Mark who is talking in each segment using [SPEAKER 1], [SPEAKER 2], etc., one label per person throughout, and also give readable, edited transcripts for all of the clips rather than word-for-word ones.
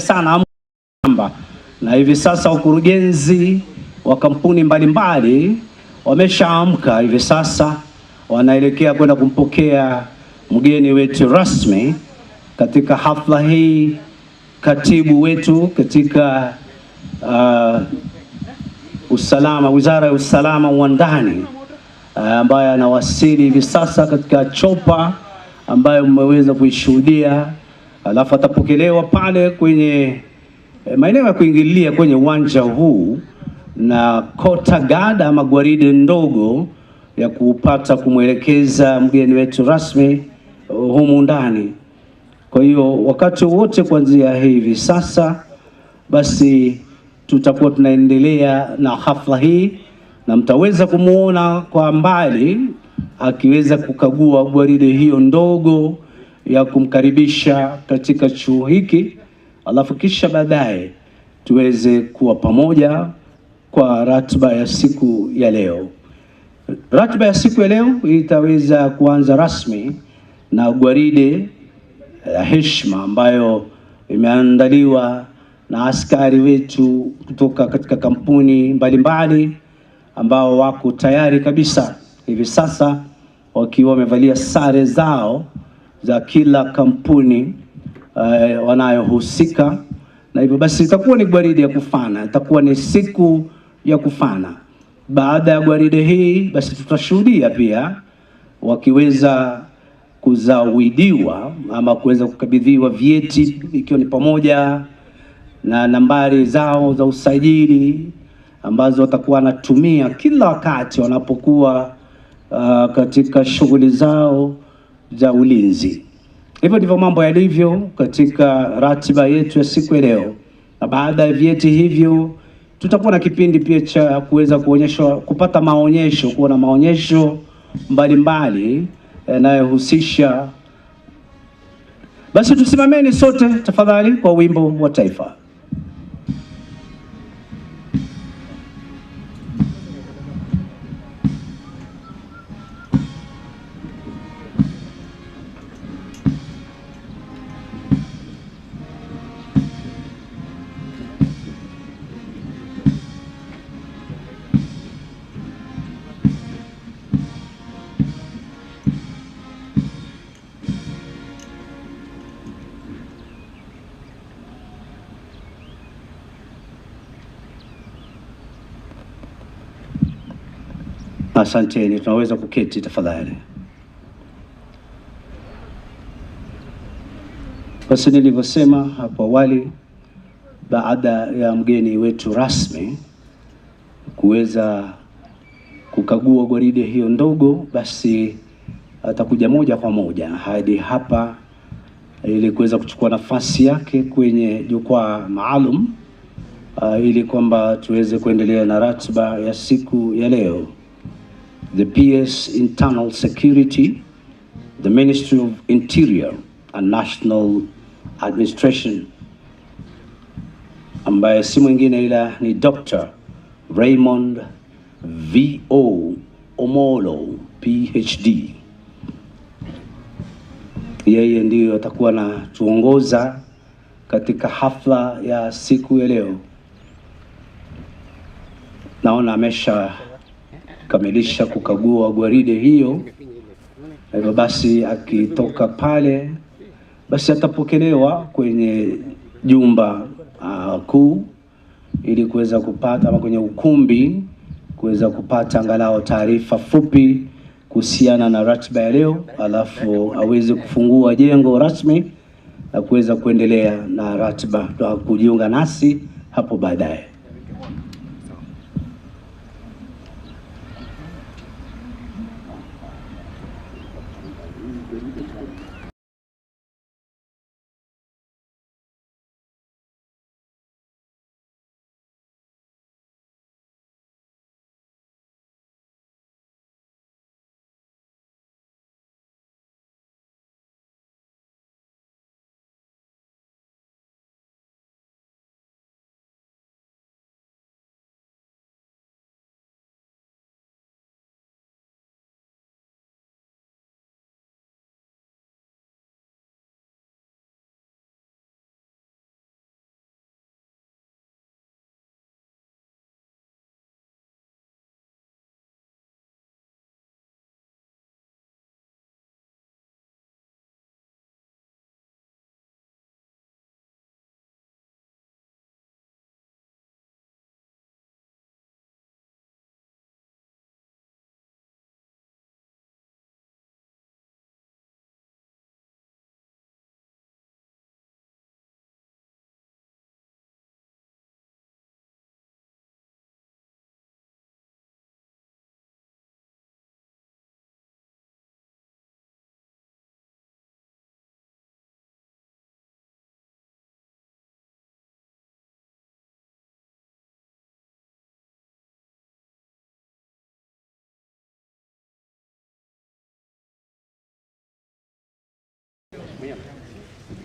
[SPEAKER 1] sana amba, na hivi sasa wakurugenzi wa kampuni mbalimbali wameshaamka. Hivi sasa wanaelekea kwenda kumpokea mgeni wetu rasmi katika hafla hii. Katibu wetu katika usalama, Wizara ya Usalama wa Ndani, ambaye anawasili hivi sasa katika chopa ambayo mmeweza kuishuhudia. Alafu atapokelewa pale kwenye maeneo ya kuingilia kwenye uwanja huu na kota gada ama gwaride ndogo ya kupata kumwelekeza mgeni wetu rasmi humu ndani. Kwa hiyo wakati wote kuanzia hivi sasa basi tutakuwa tunaendelea na hafla hii, na mtaweza kumuona kwa mbali akiweza kukagua gwaride hiyo ndogo ya kumkaribisha katika chuo hiki, alafu kisha baadaye tuweze kuwa pamoja kwa ratiba ya siku ya leo. Ratiba ya siku ya leo itaweza kuanza rasmi na gwaride ya heshima ambayo imeandaliwa na askari wetu kutoka katika kampuni mbalimbali ambao wako tayari kabisa hivi sasa wakiwa wamevalia sare zao za kila kampuni wanayohusika, na hivyo basi itakuwa ni gwaride ya kufana, itakuwa ni siku ya kufana. Baada ya gwaride hii basi tutashuhudia pia wakiweza kuzawidiwa ama kuweza kukabidhiwa vyeti, ikiwa ni pamoja na nambari zao za usajili ambazo watakuwa wanatumia kila wakati wanapokuwa katika shughuli zao za ulinzi. Hivyo ndivyo mambo yalivyo katika ratiba yetu ya siku ya leo, na baada ya vyeti hivyo tutakuwa na kipindi pia cha kuweza kuonyeshwa, kupata maonyesho, kuwa na maonyesho mbalimbali yanayohusisha. Basi tusimameni sote tafadhali kwa wimbo wa taifa. Asanteni, tunaweza kuketi tafadhali. Basi nilivyosema hapo awali, baada ya mgeni wetu rasmi kuweza kukagua gwaride hiyo ndogo, basi atakuja moja kwa moja hadi hapa ili kuweza kuchukua nafasi yake kwenye jukwaa maalum ili kwamba tuweze kuendelea na ratiba ya siku ya leo. The PS Internal Security, the Ministry of Interior and National Administration, ambaye si mwingine ila ni Dr. Raymond V.O. Omolo PhD. Yeye ndiyo atakuwa na tuongoza katika hafla ya siku ya leo. Naona amesha kamilisha kukagua gwaride hiyo. Hivyo basi akitoka pale basi atapokelewa kwenye jumba kuu ili kuweza kupata, ama kwenye ukumbi kuweza kupata angalau taarifa fupi kuhusiana na ratiba ya leo, alafu aweze kufungua jengo rasmi na kuweza kuendelea na ratiba na kujiunga nasi hapo baadaye.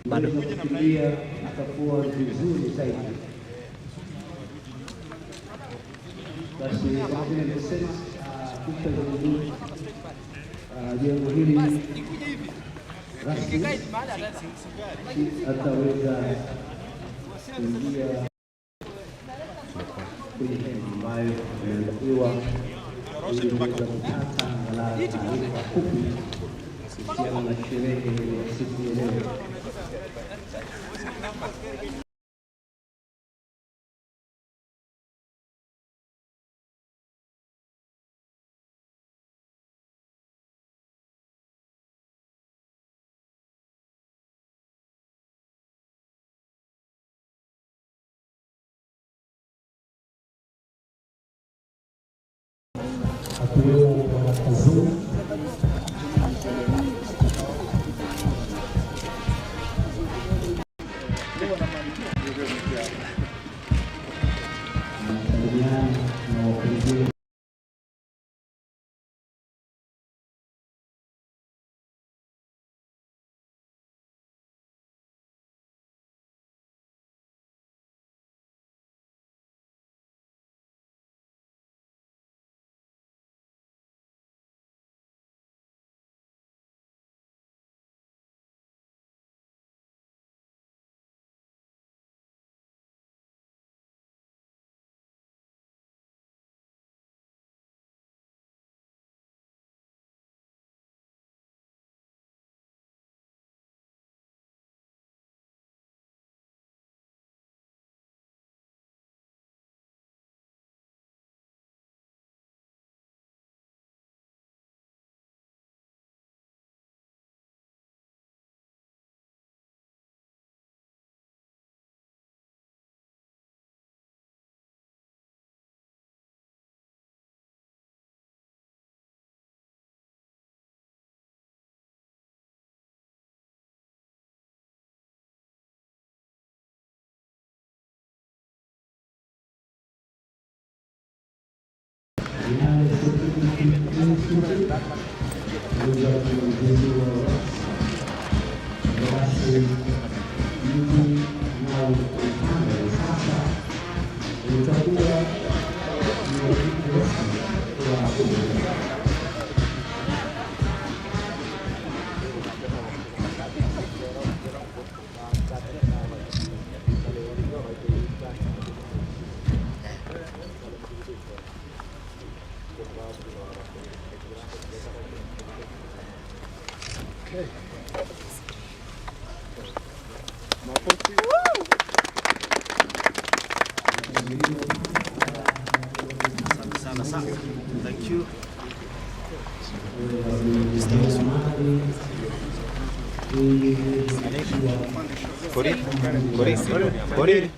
[SPEAKER 1] bado kufikiria atakuwa vizuri zaidi. Basi kama vile nimesema, jengo hili rasmi ataweza kuingia kwenye hema ambayo imeandaliwa ili kuweza kupata angalau taarifa fupi kuhusiana na sherehe ya siku ya leo.
[SPEAKER 2] Thank you. Corri.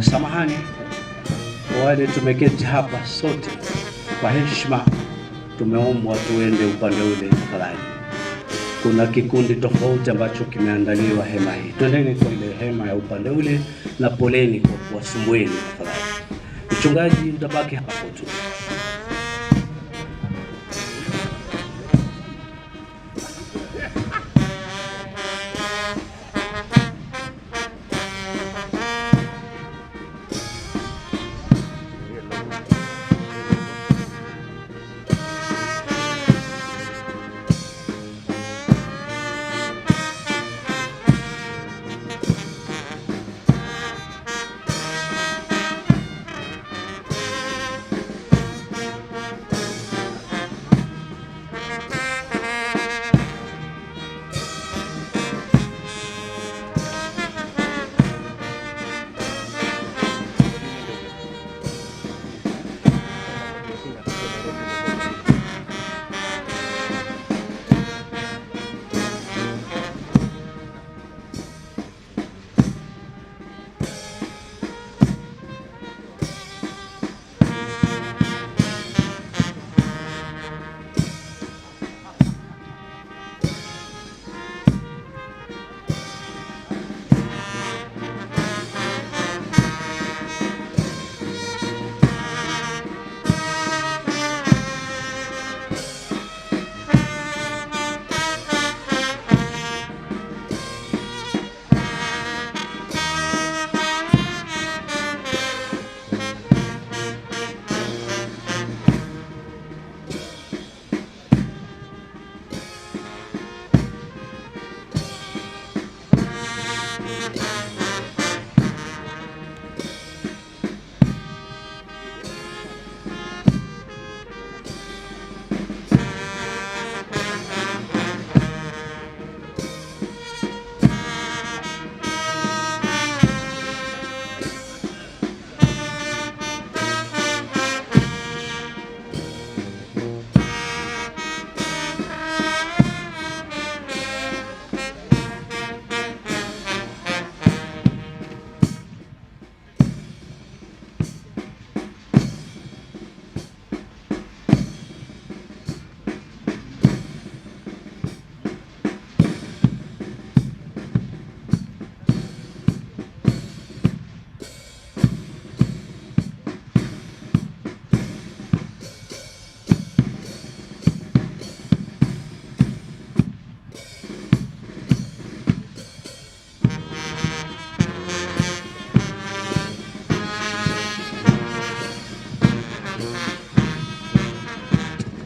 [SPEAKER 1] Samahani wale tumeketi hapa sote kwa heshima, tumeombwa tuende upande ule tafadhali. Kuna kikundi tofauti ambacho kimeandaliwa hema hii. Twendeni kwa ile hema ya upande ule, na poleni kwa kuwasumbueni tafadhali. Mchungaji utabaki hapo tu.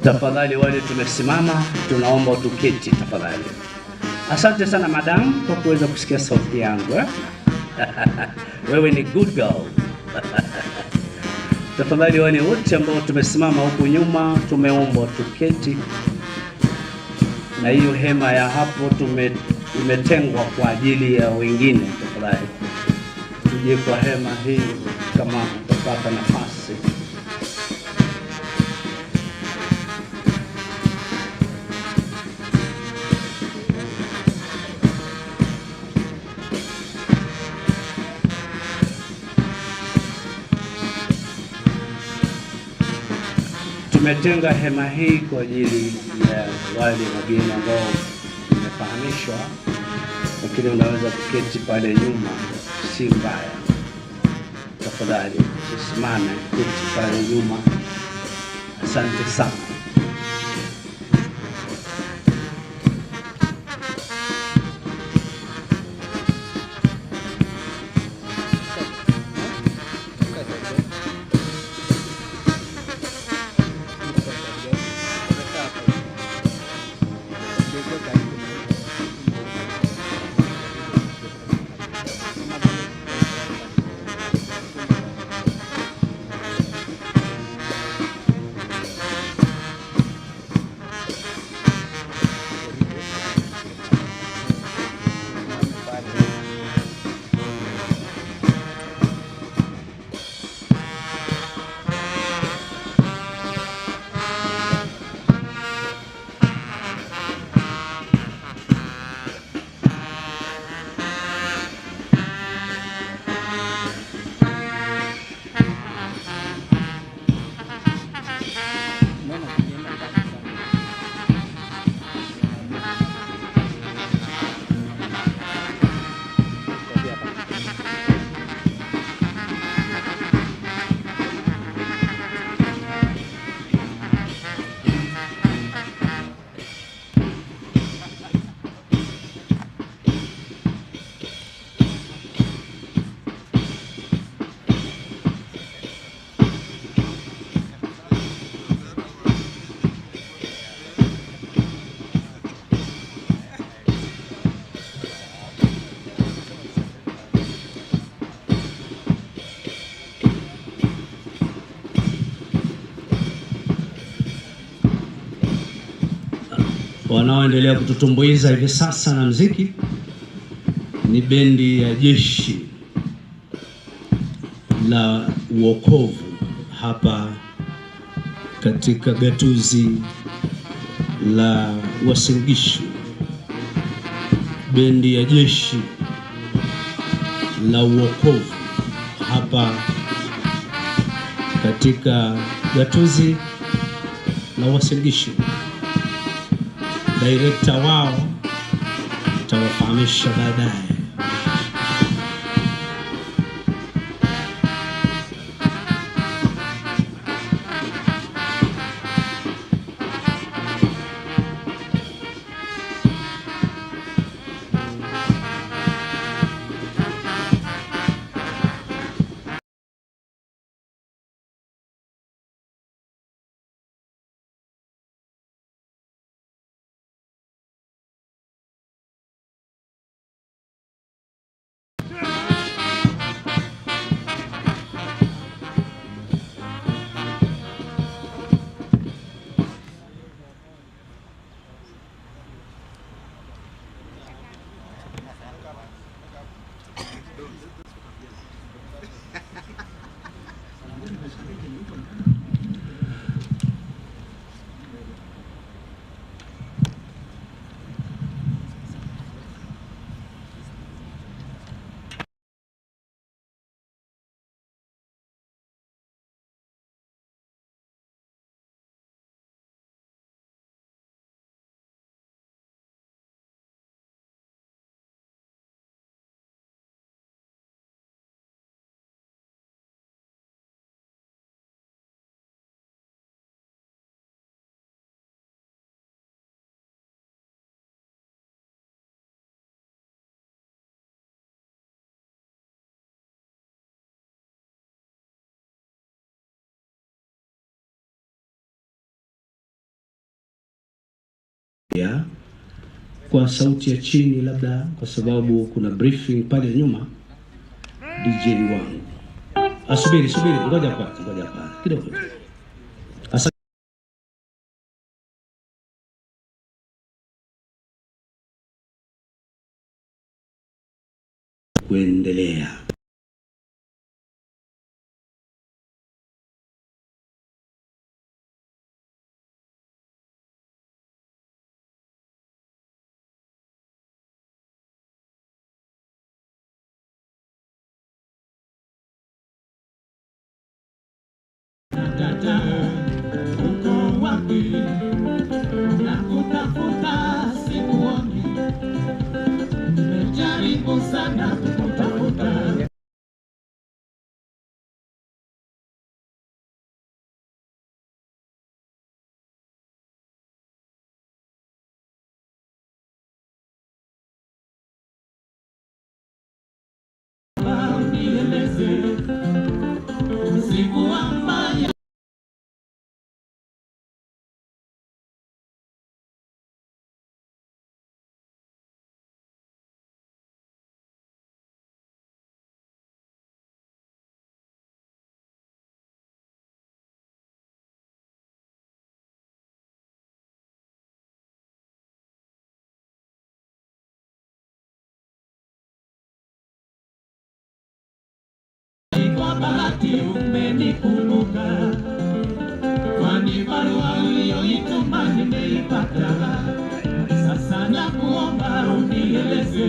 [SPEAKER 1] Tafadhali wale tumesimama, tunaomba tuketi tafadhali. Asante sana madam kwa kuweza kusikia sauti yangu. Wewe ni good girl. Tafadhali wale wote ambao tumesimama huku nyuma, tumeomba tuketi, na hiyo hema ya hapo imetengwa kwa ajili ya wengine. Tafadhali tuje kwa hema hii kama utapata nafasi. Tumetenga hema hii kwa ajili ya wale wageni ambao nimefahamishwa, lakini unaweza kuketi pale nyuma, si mbaya. Tafadhali usimame, keti pale nyuma. Asante sana. Wanaoendelea kututumbuiza hivi sasa na muziki ni bendi ya jeshi la uokovu hapa katika gatuzi la Uasin Gishu. Bendi ya jeshi la uokovu hapa katika gatuzi la Uasin Gishu. Director wao tawafahamisha baadaye. kwa sauti ya chini, labda kwa sababu kuna briefing pale nyuma. DJ wangu asubiri, ngoja kwanza kidogo. Kuendelea
[SPEAKER 3] uko wapi? Nakutafuta sikuoni, nimejaribu sana kukutafuta. Unieleze siku ambayo kwa bahati umenikumbuka, kwani barua uliyoituma nimeipata. Sasa nakuomba unieleze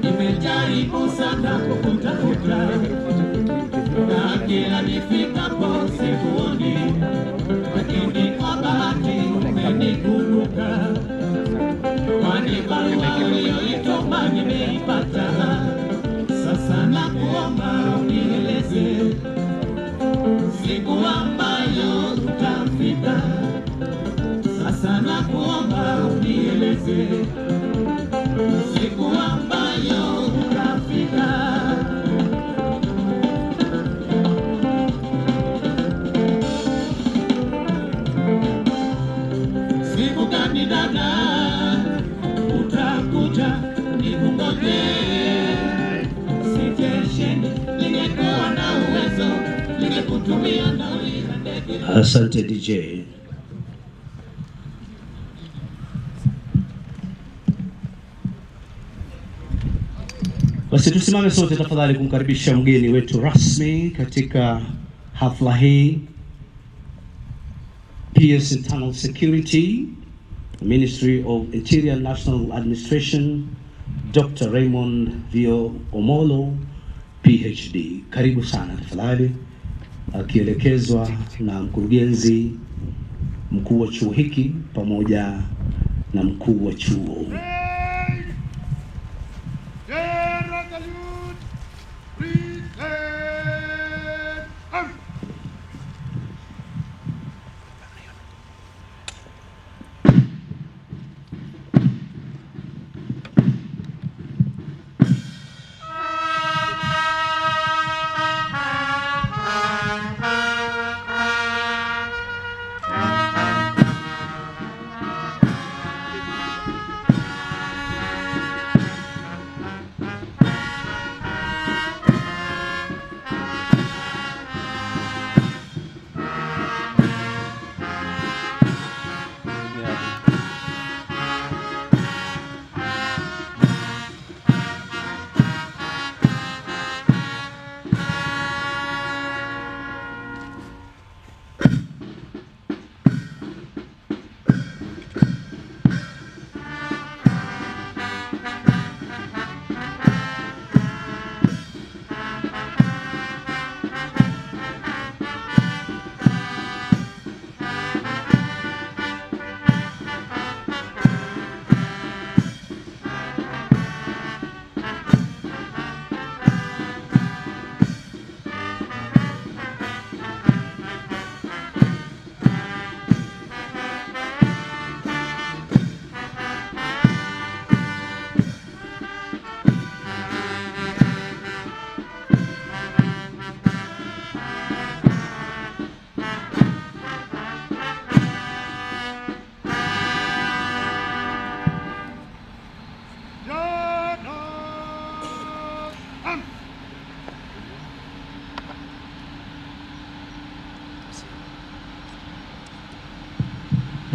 [SPEAKER 3] nimejaribu sana kukutafuta, na kila nifikapo sikuoni, lakini kwa bahati umenikumbuka, kwani barua uliyoituma nimeipata. Sasa nakuomba unieleze siku ambayo utafika. Sasa nakuomba unieleze siku ambayo utafika. Siku gani dada utakuja nikungoje? Sitesheni, ningekuwa na uwezo ningekutumia nauli ya ndege.
[SPEAKER 1] Asante DJ. Basi tusimame sote tafadhali kumkaribisha mgeni wetu rasmi katika hafla hii. PS Internal Security, Ministry of Interior National Administration, Dr. Raymond Vio Omolo, PhD. Karibu sana tafadhali, akielekezwa na mkurugenzi mkuu wa chuo hiki pamoja na mkuu wa chuo.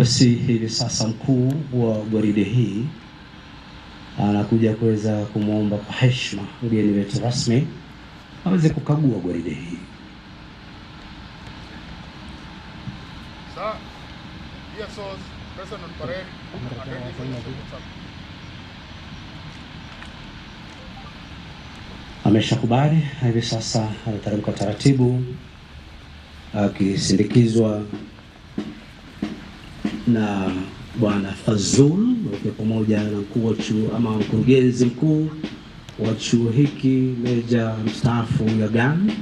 [SPEAKER 1] Basi hivi sasa mkuu wa gwaride hii anakuja kuweza kumwomba kwa heshima mgeni wetu rasmi aweze kukagua gwaride hii. Ameshakubali, hivi sasa anateremka taratibu akisindikizwa na Bwana Fazul pamoja na mkuu wa chuo ama mkurugenzi mkuu wa chuo hiki Meja mstaafu Yagan,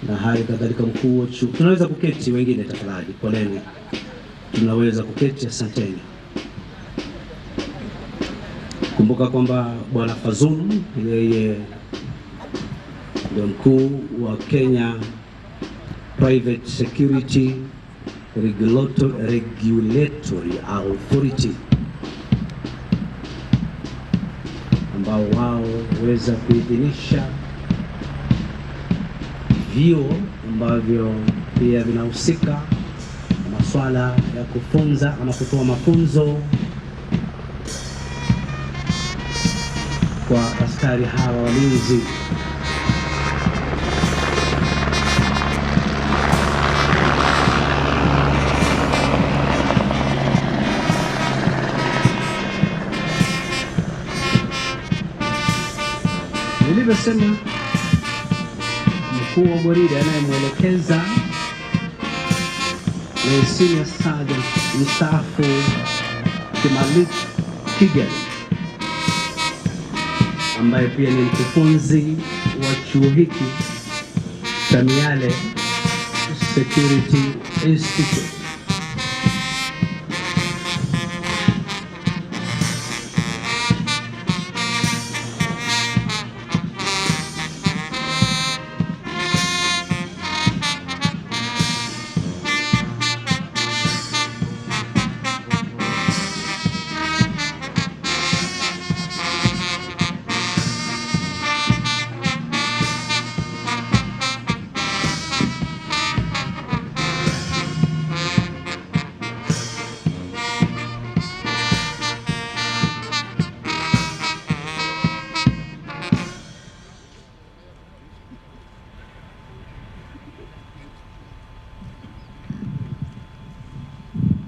[SPEAKER 1] na hali kadhalika mkuu wa chuo. Tunaweza kuketi wengine tafadhali, poleni. Tunaweza kuketi, asanteni. Kumbuka kwamba Bwana Fazul yeye ndio mkuu wa Kenya Private Security Regulatory Authority, ambao wao weza kuidhinisha vyuo ambavyo pia vinahusika na masuala ya kufunza ama kutoa mafunzo kwa askari hawa walinzi. Nilivyosema, mkuu wa gwaride anayemwelekeza ni Senior Sergeant mstaafu Kigen, ambaye pia ni mkufunzi wa chuo hiki cha Miale Security Institute.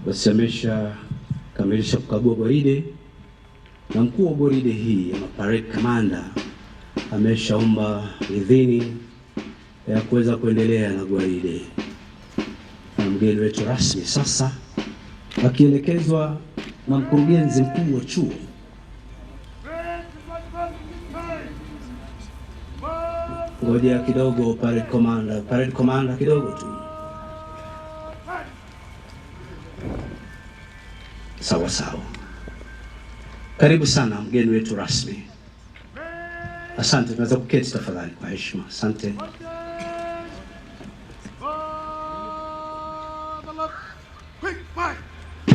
[SPEAKER 1] Basi ameshakamilisha kukagua gwaride, na mkuu wa gwaride hii ama parade commander ameshaomba idhini ya kuweza kuendelea na gwaride, na mgeni wetu rasmi sasa akielekezwa na mkurugenzi mkuu wa chuo. Ngoja kidogo parade commander kidogo tu. Sawa sawa. Karibu sana mgeni wetu rasmi. Asante, tunaweza kuketi tafadhali kwa heshima. Asante.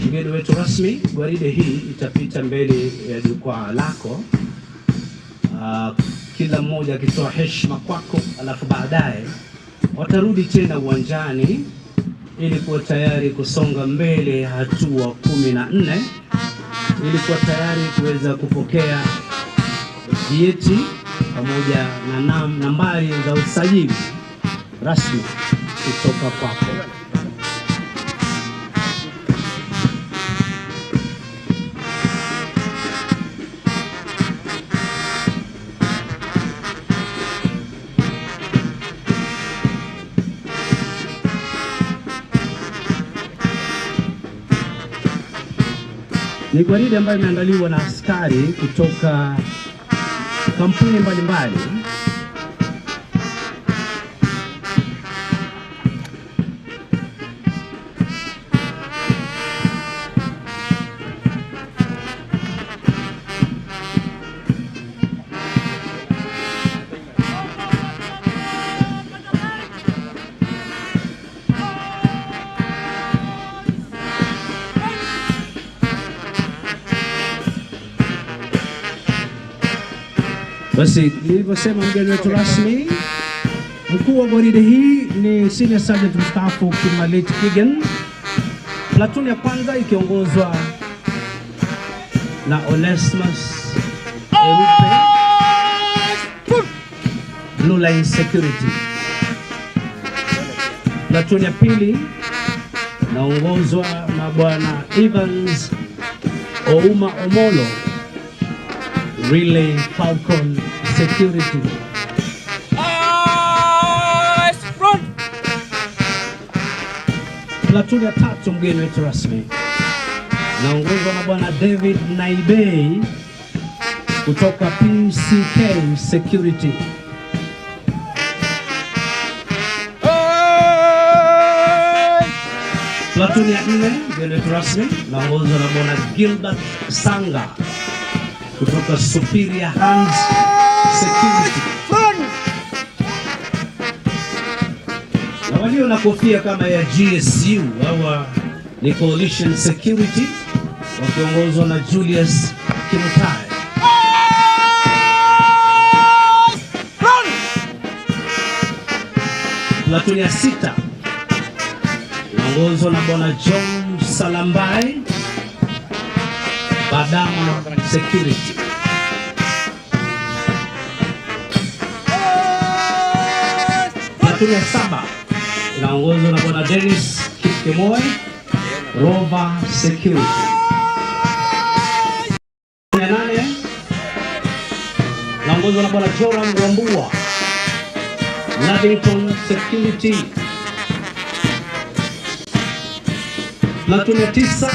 [SPEAKER 1] Mgeni wetu rasmi, gwaride hii itapita mbele ya jukwaa lako, kila mmoja akitoa heshima kwako, alafu baadaye watarudi tena uwanjani ili kuwa tayari kusonga mbele hatua 14 ili kuwa tayari kuweza kupokea vyeti pamoja na nambari za usajili rasmi kutoka kwako. Ni gwaride ambayo imeandaliwa na askari kutoka kampuni mbalimbali. Basi nilivyosema, mgeni wetu rasmi, mkuu wa gwaride hii ni Senior Sergeant mstaafu Kigen, Platoon ya kwanza ikiongozwa na Onesimus Erupe, Blue Line Security. Platoon ya pili naongozwa na Bwana Evans Ouma Omolo, Relay Falcon Security. Front. Platoon ya tatu mgeni wetu rasmi naongozwa na Bwana David Naibei kutoka PCK Security. Platoon ya nne mgeni wetu rasmi naongozwa na Bwana Gilbert Sanga kutoka Superior Hands Security. Na walio na kofia kama ya GSU hawa ni Coalition Security wakiongozwa na Julius Kimutai. Platoon ya sita naongozwa na Bwana John Salambai, Badama Security. Platoon ya saba inaongozwa na Bwana Dennis Kipkemoi, Rover Security. Ya nane inaongozwa na Bwana Joram Wambua, Lavington Security. Platoon ya tisa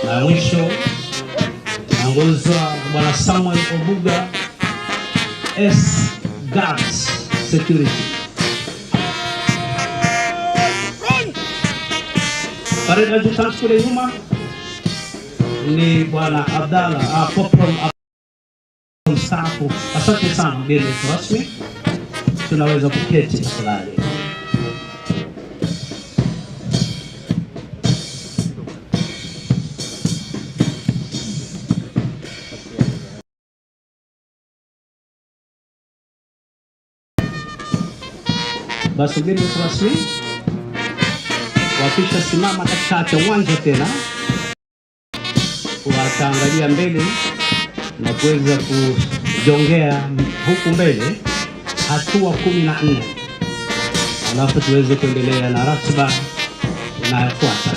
[SPEAKER 1] na mwisho inaongozwa na Bwana Samuel Obuga, S Guards Security. Parade adjutant kule nyuma ni Bwana Abdalla Poprom mstaafu. Asante sana mgeni rasmi, tunaweza kuketi tafadhali. Basi mgeni rasmi wakisha simama katikati ya uwanja tena wataangalia mbele na kuweza kujongea huku mbele hatua 14, alafu tuweze kuendelea na ratiba inayofuata.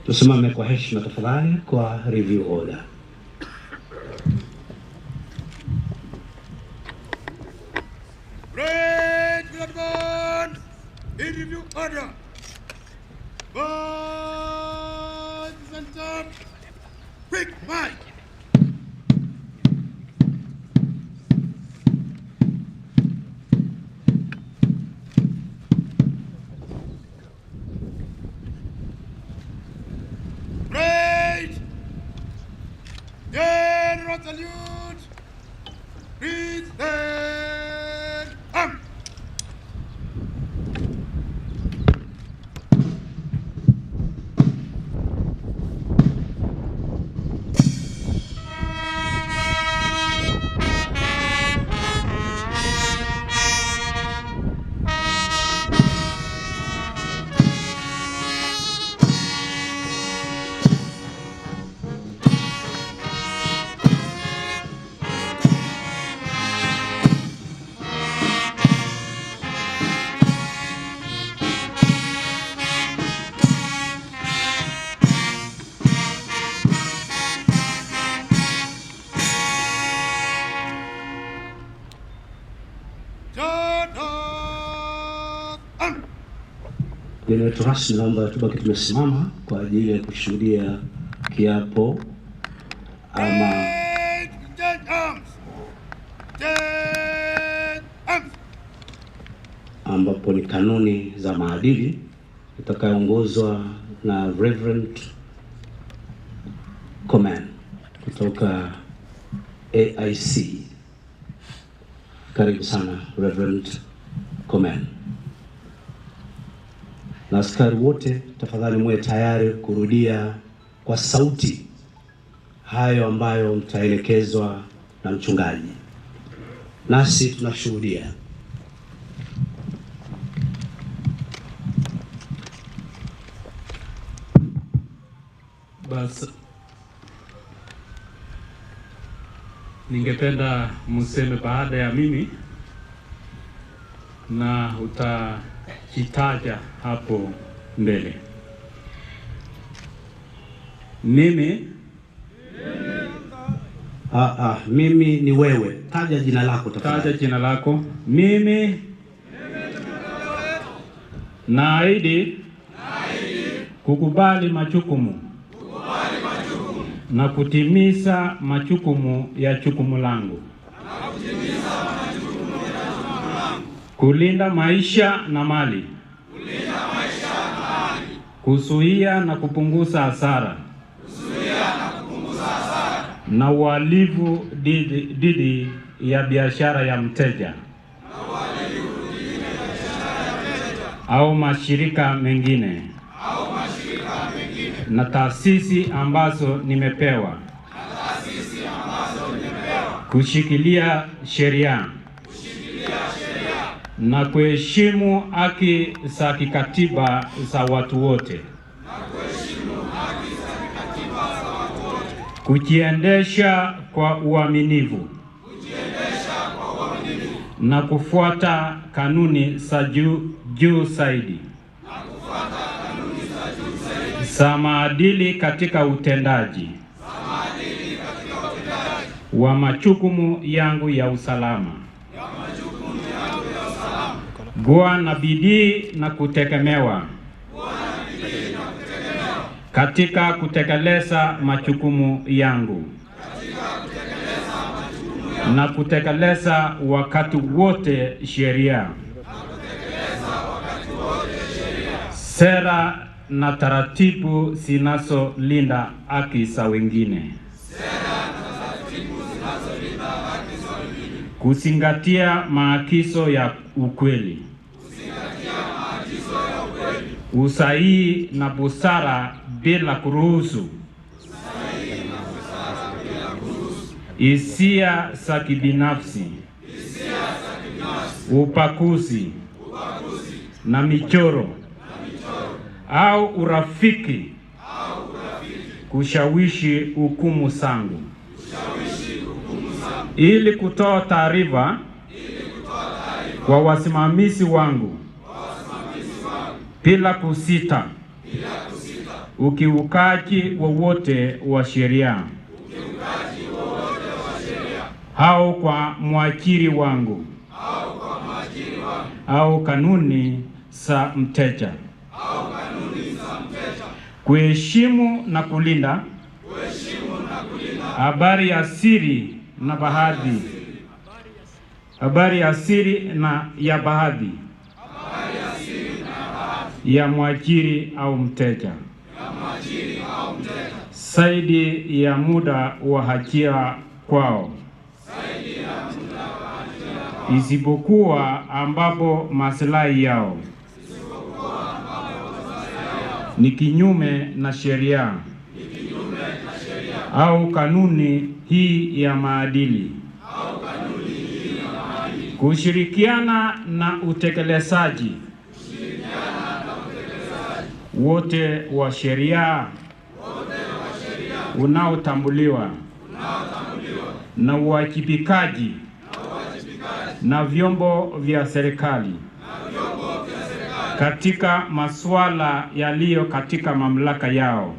[SPEAKER 1] Tusimame kwa heshima tafadhali kwa review order.
[SPEAKER 2] Red Bloodborne, in review order. Boys and top, quick march. General salute! Please stand up!
[SPEAKER 1] Mgeni wetu rasmi, naomba tubaki tumesimama kwa ajili ya kushuhudia kiapo ambapo ni kanuni za maadili itakayoongozwa na Reverend Command kutoka AIC. Karibu sana Reverend Command. Na askari wote tafadhali muwe tayari kurudia kwa sauti hayo ambayo mtaelekezwa na mchungaji. Nasi tunashuhudia.
[SPEAKER 4] Basi ningependa museme baada ya mimi na utajitaja hapo mbele. Mimi
[SPEAKER 1] mimi ni wewe. Taja jina lako tafadhali.
[SPEAKER 4] Taja jina lako. Mimi naahidi kukubali majukumu na kutimiza majukumu ya jukumu langu, kulinda maisha na mali, kuzuia na kupunguza hasara na uhalifu dhidi ya biashara ya mteja au mashirika mengine na taasisi ambazo nimepewa kushikilia sheria na kuheshimu haki za kikatiba za watu wote, kujiendesha kwa uaminifu na kufuata kanuni za juu zaidi za maadili katika utendaji wa majukumu yangu ya usalama, kuwa na bidii na kutegemewa katika kutekeleza majukumu yangu na kutekeleza wakati wote sheria, sera na taratibu zinazolinda haki za wengine, kuzingatia maagizo ya ukweli, usahihi na busara bila kuruhusu hisia za kibinafsi, upakuzi na michoro au urafiki kushawishi hukumu zangu, ili kutoa taarifa kwa wasimamizi wangu bila kusita ukiukaji wowote wa sheria au kwa mwajiri wangu au kanuni za mteja, kuheshimu na kulinda habari ya siri na baadhi ya mwajiri au mteja zaidi ya muda wa ajira kwao, isipokuwa ambapo maslahi yao ni kinyume na sheria au kanuni hii ya maadili, kushirikiana na utekelezaji wote wa sheria unaotambuliwa na uwajibikaji na vyombo vya serikali katika masuala yaliyo katika mamlaka yao,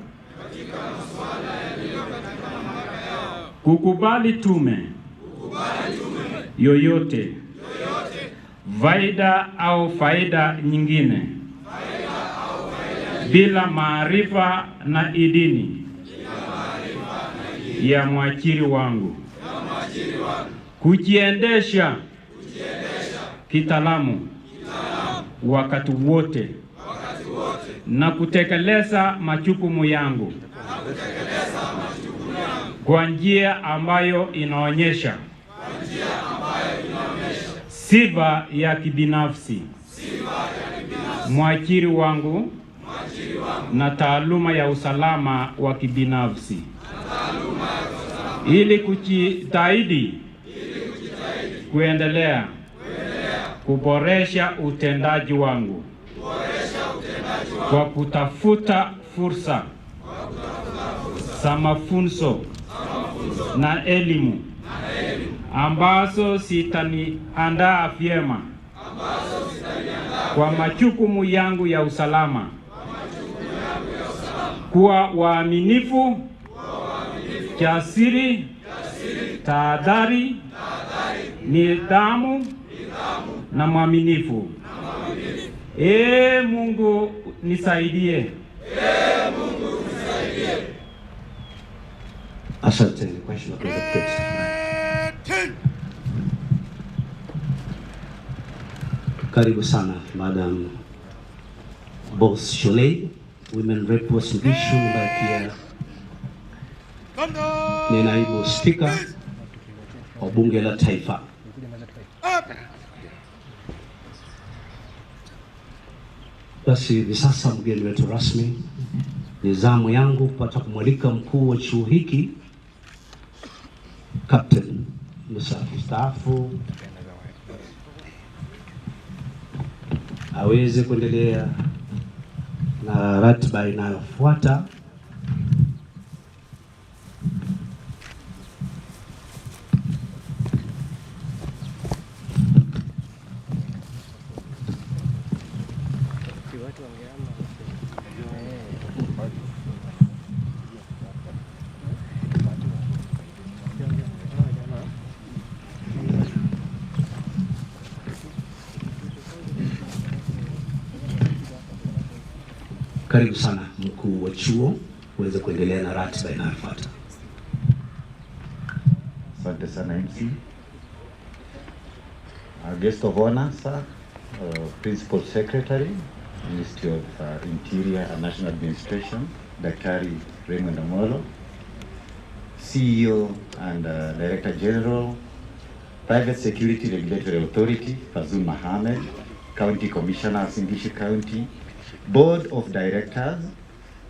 [SPEAKER 4] kukubali tume yoyote faida au faida nyingine bila maarifa na idini ya mwajiri wangu, kujiendesha kitaalamu wakati wote na kutekeleza majukumu yangu kwa njia ambayo inaonyesha sifa ya kibinafsi mwajiri wangu na taaluma ya usalama wa kibinafsi, ili kujitahidi kuendelea kuboresha utendaji wangu kwa kutafuta fursa za mafunzo na elimu ambazo zitaniandaa vyema kwa majukumu yangu ya usalama, kuwa waaminifu, jasiri, tahadhari, nidhamu na mwaminifu. Mungu nisaidie.
[SPEAKER 1] Asante kwa heshima kwa Kristo. Karibu sana Madam Boss Shole, Women Representation, ambaye pia ni naibu spika wa bunge la taifa. Basi hivi sasa mgeni wetu rasmi, ni zamu yangu kupata kumwalika mkuu wa chuo hiki Captain mstaafu aweze kuendelea na ratiba inayofuata. Karibu sana mkuu wa chuo uweze kuendelea na ratiba inayofuata.
[SPEAKER 5] Asante sana MC. Guest of honor, sir, Principal Secretary, Ministry of Interior and National Administration, Daktari Raymond Amolo, CEO and Director General, Private Security Regulatory Authority, Fazul Mohammed, County Commissioner, Singishu County, Board of Directors,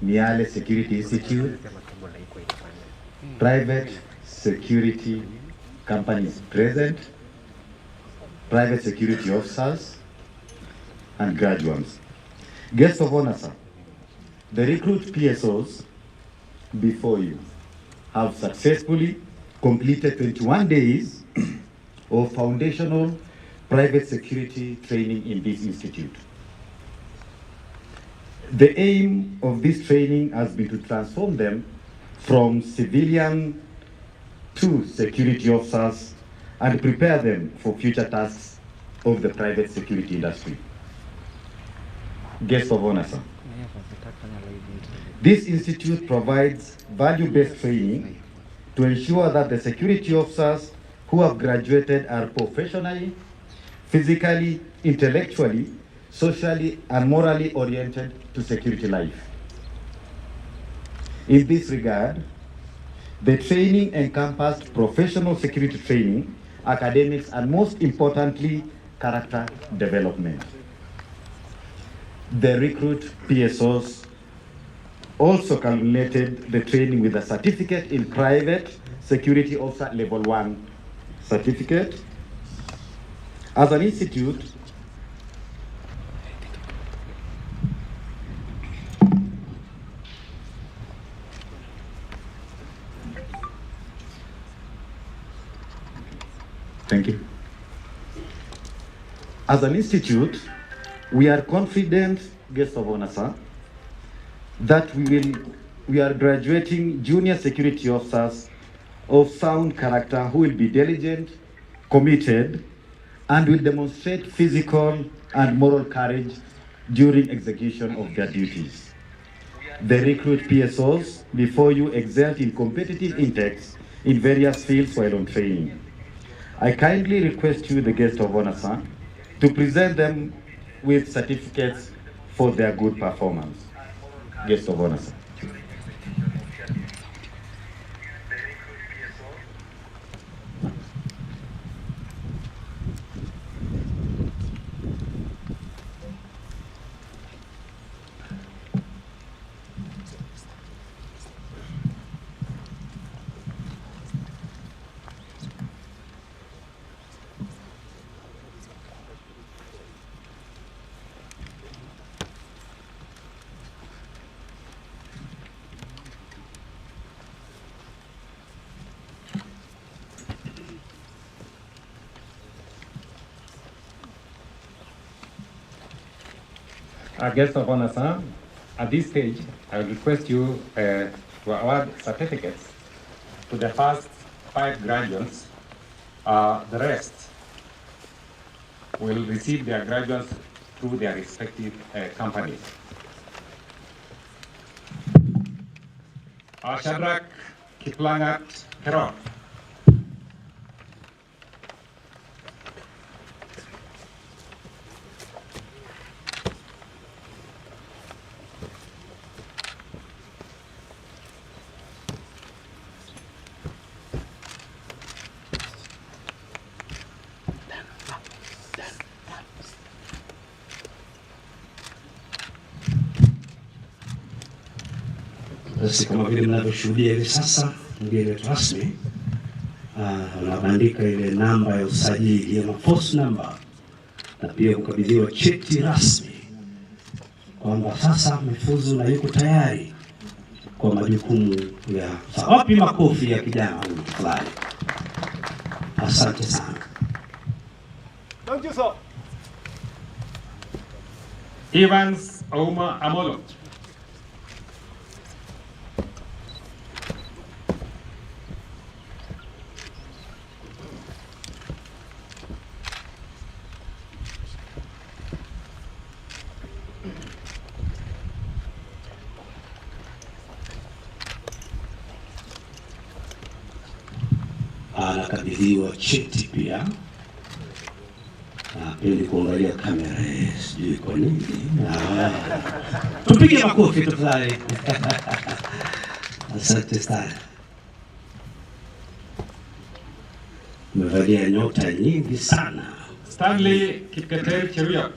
[SPEAKER 5] Miale Security Institute, Private Security Companies present, Private Security Officers, and graduates. Guests of honor, sir, the recruit PSOs before you have successfully completed 21 days of foundational private security training in this institute. The aim of this training has been to transform them from civilian to security officers and prepare them for future tasks of the private security industry. Guests of honor, sir. This institute provides value-based training to ensure that the security officers who have graduated are professionally, physically, intellectually, socially, and morally oriented to security life. In this regard, the training encompassed professional security training, academics, and most importantly, character development. The recruit PSOs also culminated the training with a certificate in private security officer level 1 certificate. As an institute, thank you. As an institute, we are confident, guests of honor, sir, that we are graduating junior security officers of sound character who will be diligent, committed, and will demonstrate physical and moral courage during execution of their duties. the recruit PSOs before you exert in competitive intakes in various fields while on training. I kindly request you, the guest of honor, sir, to present them with certificates for their good performance. Guest of honor, sir.
[SPEAKER 6] Guest of honor, sir, at this stage, I will request you to award certificates to the first 5 graduates. The rest will receive their graduates through their respective companies. Shadrach Kiplangat Kerot.
[SPEAKER 1] Basi kama vile mnavyoshuhudia hivi sasa, mgeni wetu rasmi anabandika ile namba ya usajili ya post number na pia kukabidhiwa cheti rasmi kwamba sasa amefuzu na yuko tayari kwa majukumu ya wapi. Makofi ya kijana huyu fulani. Asante sana.
[SPEAKER 2] Thank you, sir.
[SPEAKER 6] Evans Ouma Amolo.
[SPEAKER 1] Anakabidhiwa cheti pia. Pendi kuangalia kamera, sijui kwa nini. Tupige makofi tafadhali. Asante sana. Umevalia nyota nyingi sana.
[SPEAKER 6] Stanley Kipketer Cheruiyot.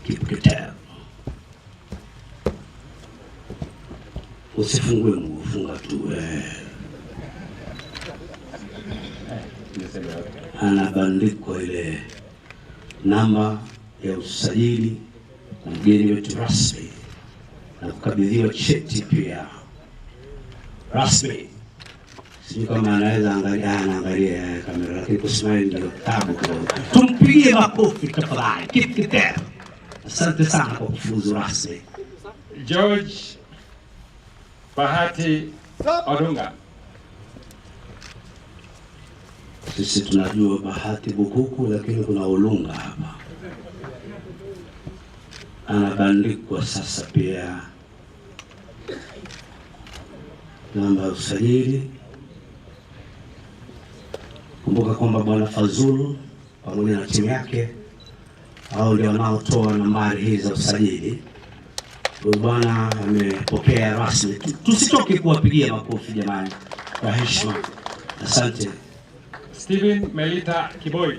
[SPEAKER 1] Kipketer. Usifungue mguu, funga tu. Anabandikwa ile namba ya usajili na mgeni wetu rasmi na kukabidhiwa cheti pia rasmi. Sijui kama anaweza anaangalia kamera, lakini kusimama ndio tabu kidogo. Tumpigie makofi tafadhali. Kipketer. Asante sana kwa kufuzu rasmi.
[SPEAKER 6] George Bahati Odunga.
[SPEAKER 1] Sisi tunajua Bahati Bukuku, lakini kuna Olunga hapa. Anabandikwa sasa pia namba ya usajili. Kumbuka kwamba Bwana Fazulu pamoja na timu yake hao ndio wanaotoa nambari hizi za usajili. Bwana amepokea rasmi. Tusitoke kuwapigia makofi jamani, kwa heshima. Asante.
[SPEAKER 6] Stephen Melita Kiboi.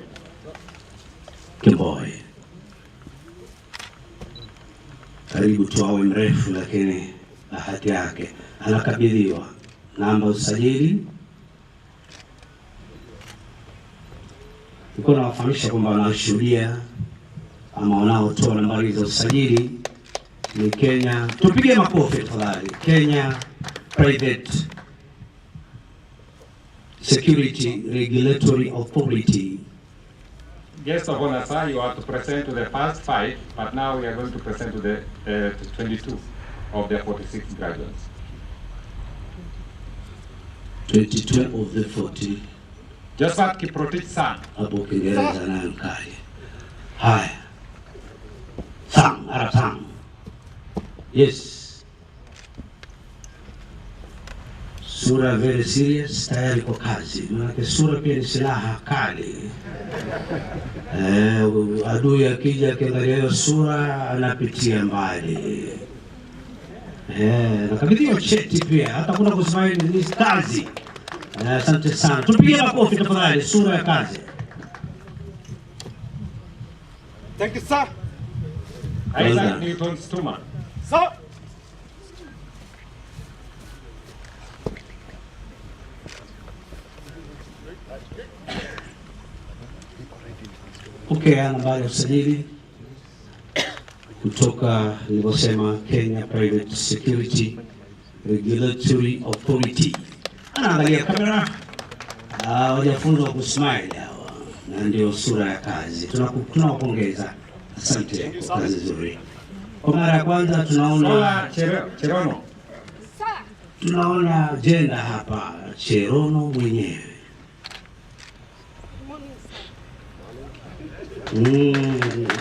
[SPEAKER 1] Kiboi. Karibu tu awe mrefu, lakini bahati yake anakabidhiwa namba usajili. Niko nawafahamisha kwamba wanashuhudia ama wanaotoa nambari za usajili ni Kenya. Tupige makofi tafadhali. Kenya Private Security Regulatory Authority.
[SPEAKER 6] Guest of honor, sir, you are to present to the first 5, but now we are going to present to the 22 of the 46 graduates.
[SPEAKER 1] 22 of the 40.
[SPEAKER 6] Josephat Kiprotich Sang.
[SPEAKER 1] Hapo Kiingereza nayo kali. Haya. Sang, Arab Sang. Yes. Sura very serious, tayari kwa kazi. Maana sura pia ni silaha kali. Adui akija akiangalia hiyo sura anapitia mbali. Nakabidhiwa cheti pia, hata kuna kusema ni kazi. Asante sana. Tupige makofi tafadhali, sura ya kazi.
[SPEAKER 2] Thank you, sir.
[SPEAKER 6] Isaac Newton Stuma.
[SPEAKER 2] Sir.
[SPEAKER 1] Pokea nambari ya usajili kutoka nilivyosema Kenya Private Security Regulatory Authority. Anaangalia kamera. Wajafunzwa kusmile hawa, na ndio sura ya kazi. Tunawapongeza. Asante kwa kazi nzuri. Kwa mara ya kwanza tunaona
[SPEAKER 6] Cherono.
[SPEAKER 1] Tunaona jenda hapa, Cherono mwenyewe.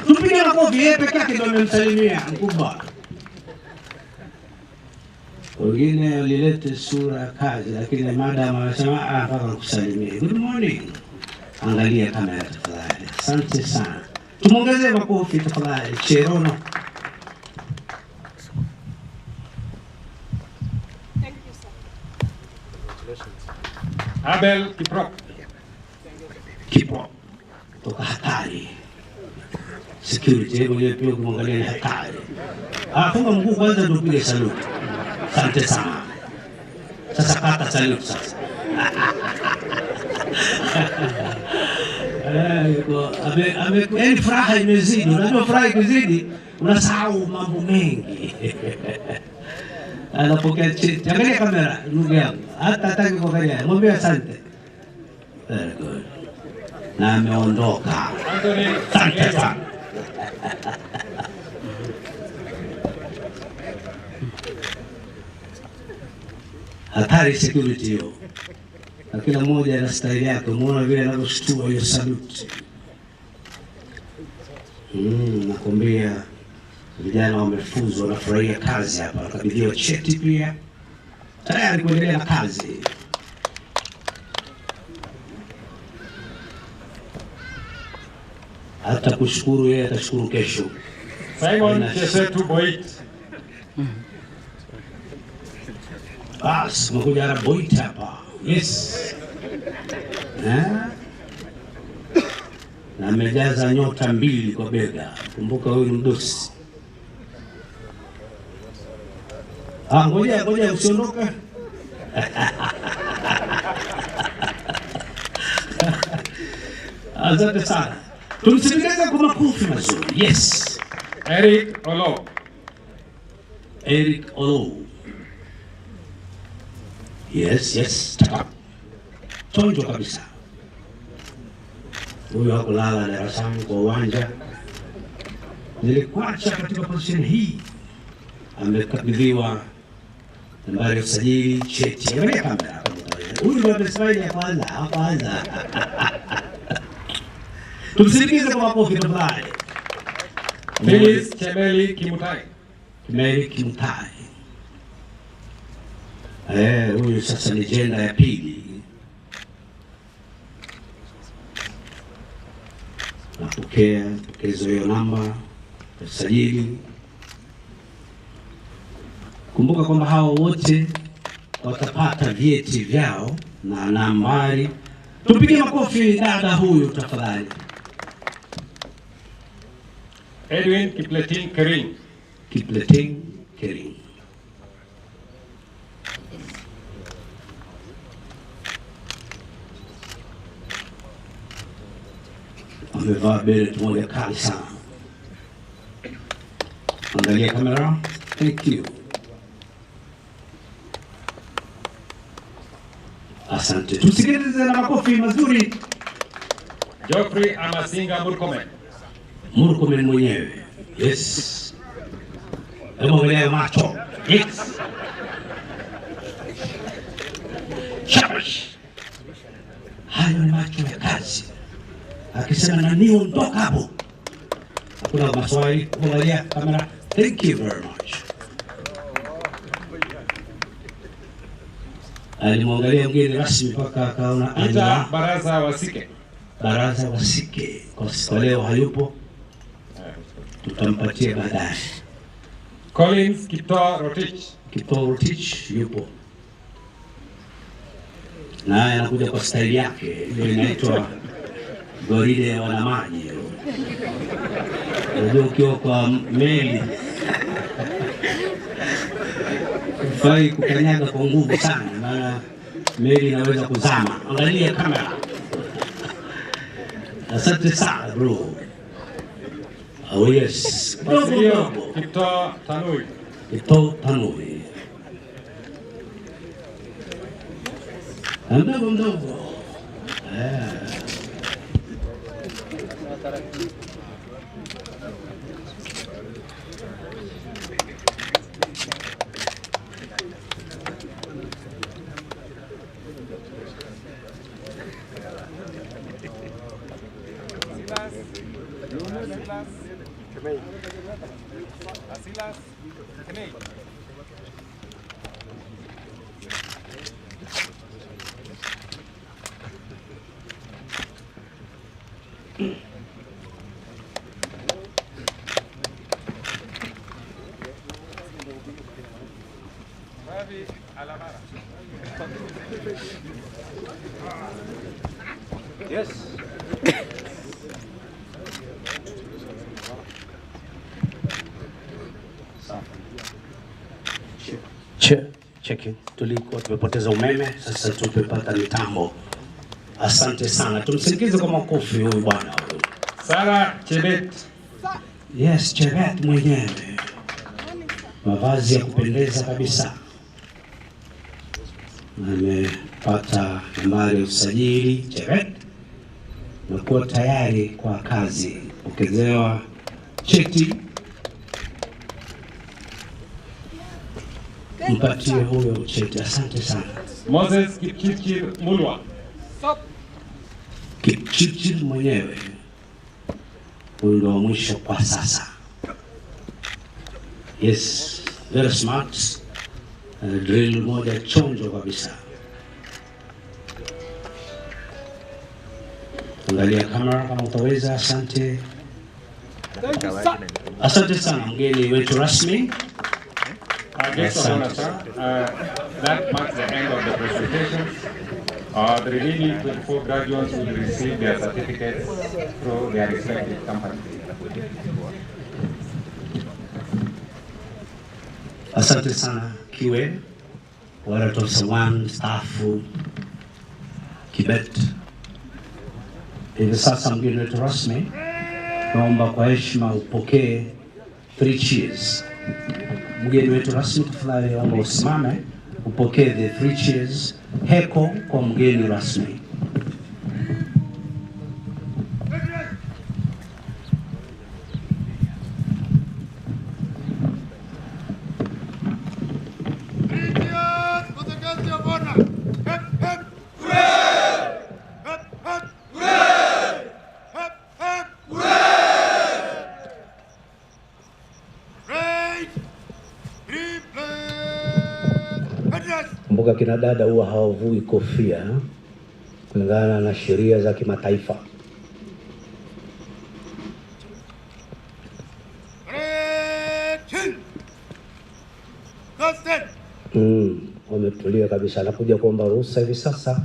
[SPEAKER 1] Tupige makofi, yeye peke yake ndio amemsalimia mkubwa. Wengine walilete sura ya kazi, lakini madam anasema mpaka kusalimia. Good morning. Angalia kamera tafadhali. Asante sana. Tumuongezee makofi tafadhali, Cherono.
[SPEAKER 7] Thank you, sir.
[SPEAKER 6] Abel Kiprop.
[SPEAKER 1] Kiprop. Toka hatari. Security, mwenyewe pia kumwangalia ni hatari. Funga mguu kwanza ndio upige salute. Asante sana. Sasa kata salute sasa. Yaani furaha imezidi. Unajua furaha ikizidi unasahau mambo mengi. Anapokea cheti. Angalia kamera ndugu yangu. Hata hataki kuangalia. Mwambie asante. Very good. Na ameondoka. Asante sana. Hatari security hiyo. Na kila mmoja ana style yake. Muone vile anavyoshtua hiyo salute. Nakwambia vijana wamefunzwa, wanafurahia kazi hapa. Wakabidhiwa cheti pia. Tayari kuendelea na kazi. Hata kushukuru yeye atashukuru kesho.
[SPEAKER 6] Simon Chesetu Boit.
[SPEAKER 1] Bas, mkuja na Boit hapa. Yes. Na amejaza nyota 2 kwa bega. Kumbuka huyu mdosi. Ngoja usiondoke. Asante sana. Tumsikilize kwa makofi mazuri. Yes.
[SPEAKER 6] Eric Olo.
[SPEAKER 1] Eric Olo. Yes. Tonjo kabisa. Huyo hakulala darasani kwa uwanja. Nilikuacha katika position hii. Amekabidhiwa nambari ya usajili, cheti. Angalia kamera. Huyu ndio amesmile ya kwanza. Tumsikilize kwa makofi tafadhali.
[SPEAKER 6] Phyllis Chemeli Kimutai.
[SPEAKER 1] Huyu sasa ni jenda ya pili. Napokea hiyo namba ya usajili. Kumbuka kwamba hao wote watapata vyeti vyao na nambari. Tupige makofi dada huyu tafadhali.
[SPEAKER 6] Edwin Kipleting
[SPEAKER 1] Kering. Amevaa belt moja kali sana. Angalia kamera. Thank you. Asante. Tusikilize na makofi mazuri.
[SPEAKER 6] Geoffrey Amasinga
[SPEAKER 1] Murkomen mwenyewe. Yes. Hebu angalia macho. Yes. Shabash. Hayo ni macho ya kazi. Akisema na niondoka hapo. Hakuna maswali. Angalia kamera. Thank you very much. Alimwangalia mgeni rasmi mpaka akaona
[SPEAKER 6] Ita baraza wasike.
[SPEAKER 1] Baraza wasike. Kwa leo hayupo, tutampatia baadaye.
[SPEAKER 6] Collins Kipto Rotich.
[SPEAKER 1] Kipto Rotich yupo. Naye anakuja kwa staili yake, ile inaitwa gwaride ya wanamaji. Unajua ukiwa kwa meli hufai kukanyaga kwa nguvu sana, maana meli inaweza kuzama. Angalia kamera. Asante sana bro. Oh yes.
[SPEAKER 6] Kipto Tanui.
[SPEAKER 1] Kipto Tanui. Mdogo.
[SPEAKER 2] Yes.
[SPEAKER 1] Cheki, tulikuwa tumepoteza umeme, sasa tumepata mitambo. Asante sana, tumsindikize kwa makofi huyu bwana.
[SPEAKER 6] Sara Chebet.
[SPEAKER 1] Yes, Chebet mwenyewe. Mavazi ya kupendeza kabisa. Amepata nambari ya usajili Chebet na kuwa tayari kwa kazi. Pokezewa cheti. Mpatie huyo cheti. Asante sana.
[SPEAKER 6] Moses Kipchirchir Mulwa.
[SPEAKER 1] Kipchirchir mwenyewe. Huyu ndo mwisho kwa sasa. Yes, very smart. Drill moja chonjo kabisa. Angalia kamera kama utaweza. Asante. Asante sana mgeni wetu rasmi.
[SPEAKER 6] Guest of honor, sir. That marks the end of the presentation. The remaining 24 graduates will receive their certificates through their respective companies.
[SPEAKER 1] Asante sana Kiwe, wale Tosawan staff Kibet. Hivi sasa mgeni wetu rasmi, naomba kwa heshima upokee 3 cheers. Mgeni wetu rasmi tafadhali naomba usimame upokee the 3 cheers. Heko kwa mgeni rasmi. Kumbuka kina dada huwa hawavui kofia kulingana na sheria za kimataifa. Wametulia kabisa. Anakuja kuomba ruhusa hivi sasa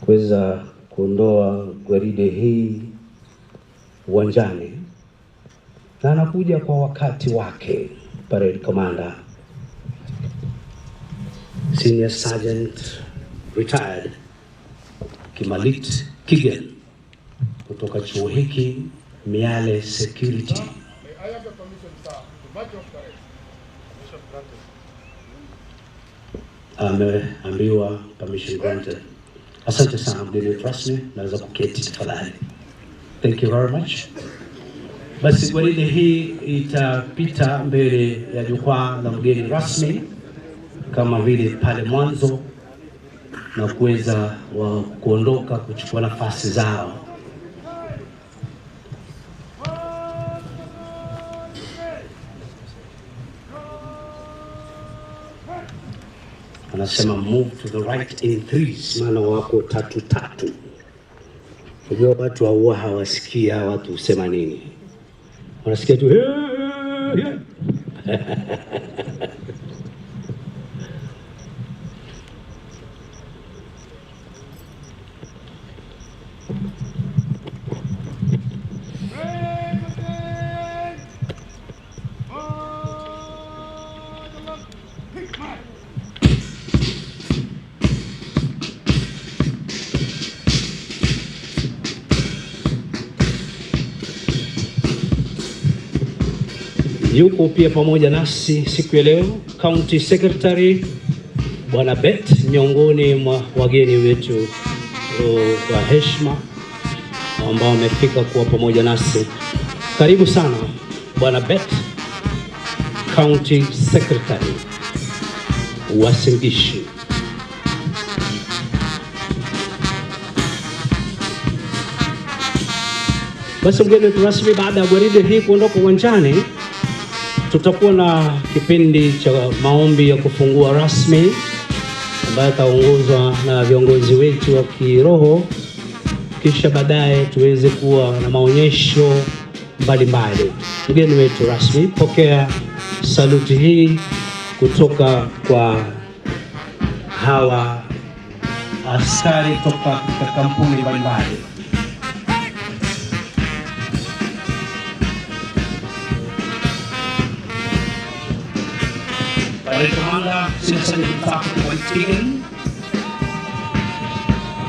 [SPEAKER 1] kuweza kuondoa gwaride hii uwanjani, na anakuja kwa wakati wake. Parade Commander Senior Sergeant Retired Kimalit Kigen kutoka chuo hiki Miale Security.
[SPEAKER 2] I have the permission, sir, to march off parade.
[SPEAKER 1] Ameambiwa permission granted. Asante sana mgeni wetu rasmi, naweza kuketi tafadhali. Thank you very much. Basi gwaride hii itapita mbele ya jukwaa la mgeni rasmi kama vile pale mwanzo na kuweza kuondoka kuchukua nafasi zao. anasema move to the right in threes, maana wako tatu tatu. Unajua watu huwa hawasikia watu usema nini, wanasikia tu Yuko pia pamoja nasi siku ya leo County Secretary Bwana Bet, miongoni mwa wageni wetu wa heshima ambao wamefika kuwa pamoja nasi. Karibu sana Bwana Bet, County Secretary wa Singishu. Basi mgeni wetu rasmi, baada ya gwaride hii kuondoka uwanjani, tutakuwa na kipindi cha maombi ya kufungua rasmi ambayo ataongozwa na viongozi wetu wa kiroho, kisha baadaye tuweze kuwa na maonyesho mbalimbali. Mgeni wetu rasmi, pokea saluti hii kutoka kwa hawa askari kutoka kampuni mbalimbali. Kamanda sasa ni mtaki kwa Itigen.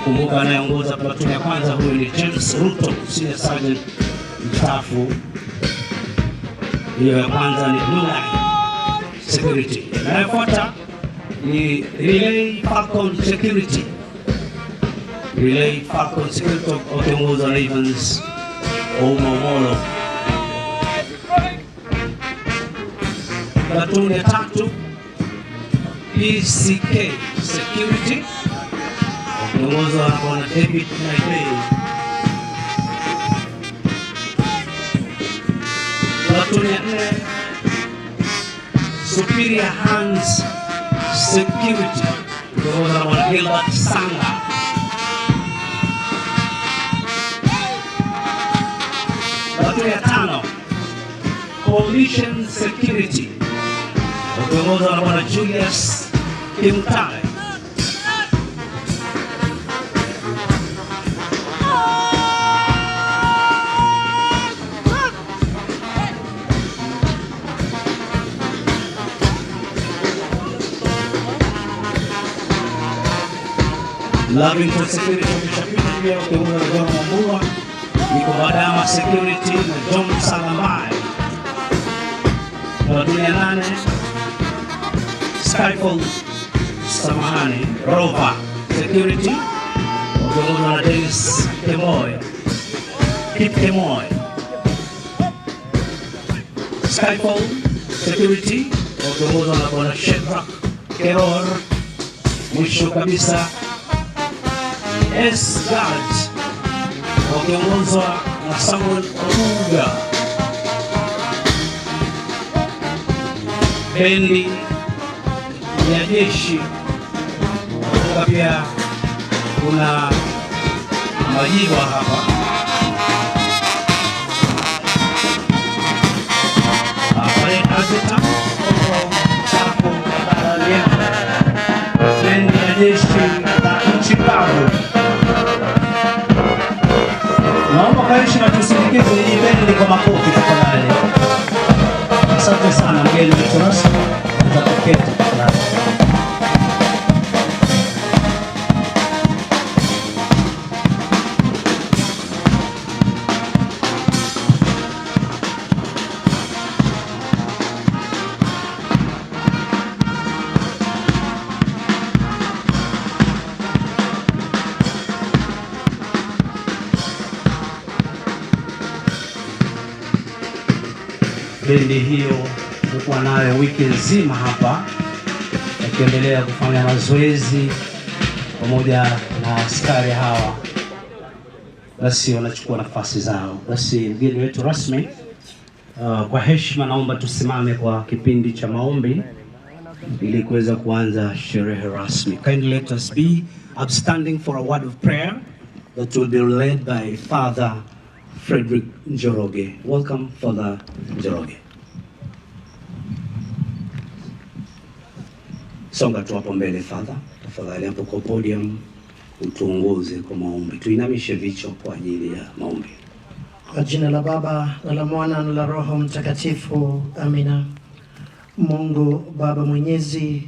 [SPEAKER 1] Kumbuka anayeongoza platoon ya kwanza huyu ni James Ruto, Senior Sergeant mstaafu. Hiyo ya kwanza ni Blue Line Security. Inayofuata ni Relay Falcon Security. Relay Falcon Security wakiongozwa na Evans Omomolo. Platoon ya tatu PCK Security wakiongozwa na Bwana David Naibei. Platoon ya 4 Superior Hands Security wakiongozwa na Bwana Gilbert Sanga. Platoon ya 5 Coalition Security wakiongozwa na Bwana Julius Kimtai. Lavington Security wakishapita wakiongozwa na John Wambua. Niko Badama Security na John Salambai. Platoon ya 8 Stakeholder Rover Security wakiongozwa na Dennis Kemoy. Stakeholder Security wakiongozwa na Bwana Shedrack Keror. Mwisho kabisa S Guard wakiongozwa na Samuel Oruga. Bendi ya jeshi pia kuna majiwa hapa. Pale azeta chapo baadaye bendi ya jeshi la nchi kavu. Naomba kaishi na tusindikize hii bendi kwa makofi tafadhali. Asante sana mgeni wetu rasmi. Tutaketi tafadhali. Bendi hiyo tulikuwa nayo wiki nzima hapa, wakiendelea kufanya mazoezi pamoja na askari hawa. Basi wanachukua nafasi zao. Basi mgeni wetu rasmi, kwa heshima naomba tusimame kwa kipindi cha maombi ili kuweza kuanza sherehe rasmi. Kindly let us be upstanding for a word of prayer that will be led by Father Frederick Njoroge. Welcome, Father Njoroge. Songa tu hapo mbele, Father. Tafadhali hapo kwa podium utuongoze kwa maombi. Tuinamishe vichwa kwa ajili ya maombi.
[SPEAKER 7] Kwa jina la Baba na la Mwana na la Roho Mtakatifu, amina. Mungu Baba Mwenyezi,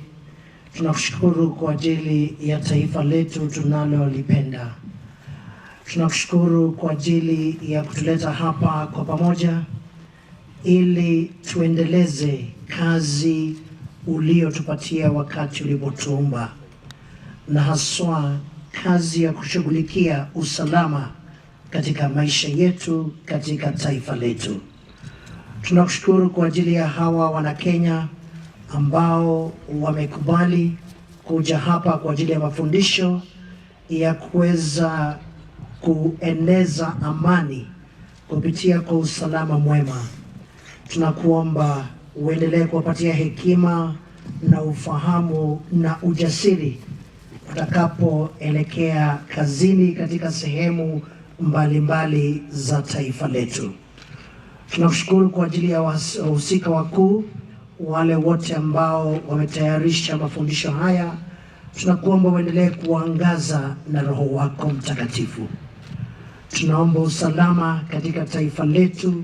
[SPEAKER 7] tunakushukuru kwa ajili ya taifa letu tunalolipenda. Tunakushukuru kwa ajili ya kutuleta hapa kwa pamoja ili tuendeleze kazi uliotupatia wakati ulipotuumba, na haswa kazi ya kushughulikia usalama katika maisha yetu, katika taifa letu. Tunakushukuru kwa ajili ya hawa wana Kenya ambao wamekubali kuja hapa kwa ajili ya mafundisho ya kuweza kueneza amani kupitia kwa usalama mwema. Tunakuomba uendelee kuwapatia hekima na ufahamu na ujasiri utakapoelekea kazini katika sehemu mbalimbali za taifa letu. Tunakushukuru kwa ajili ya wahusika wakuu, wale wote ambao wametayarisha mafundisho haya. Tunakuomba uendelee kuangaza na Roho wako Mtakatifu. Tunaomba usalama katika taifa letu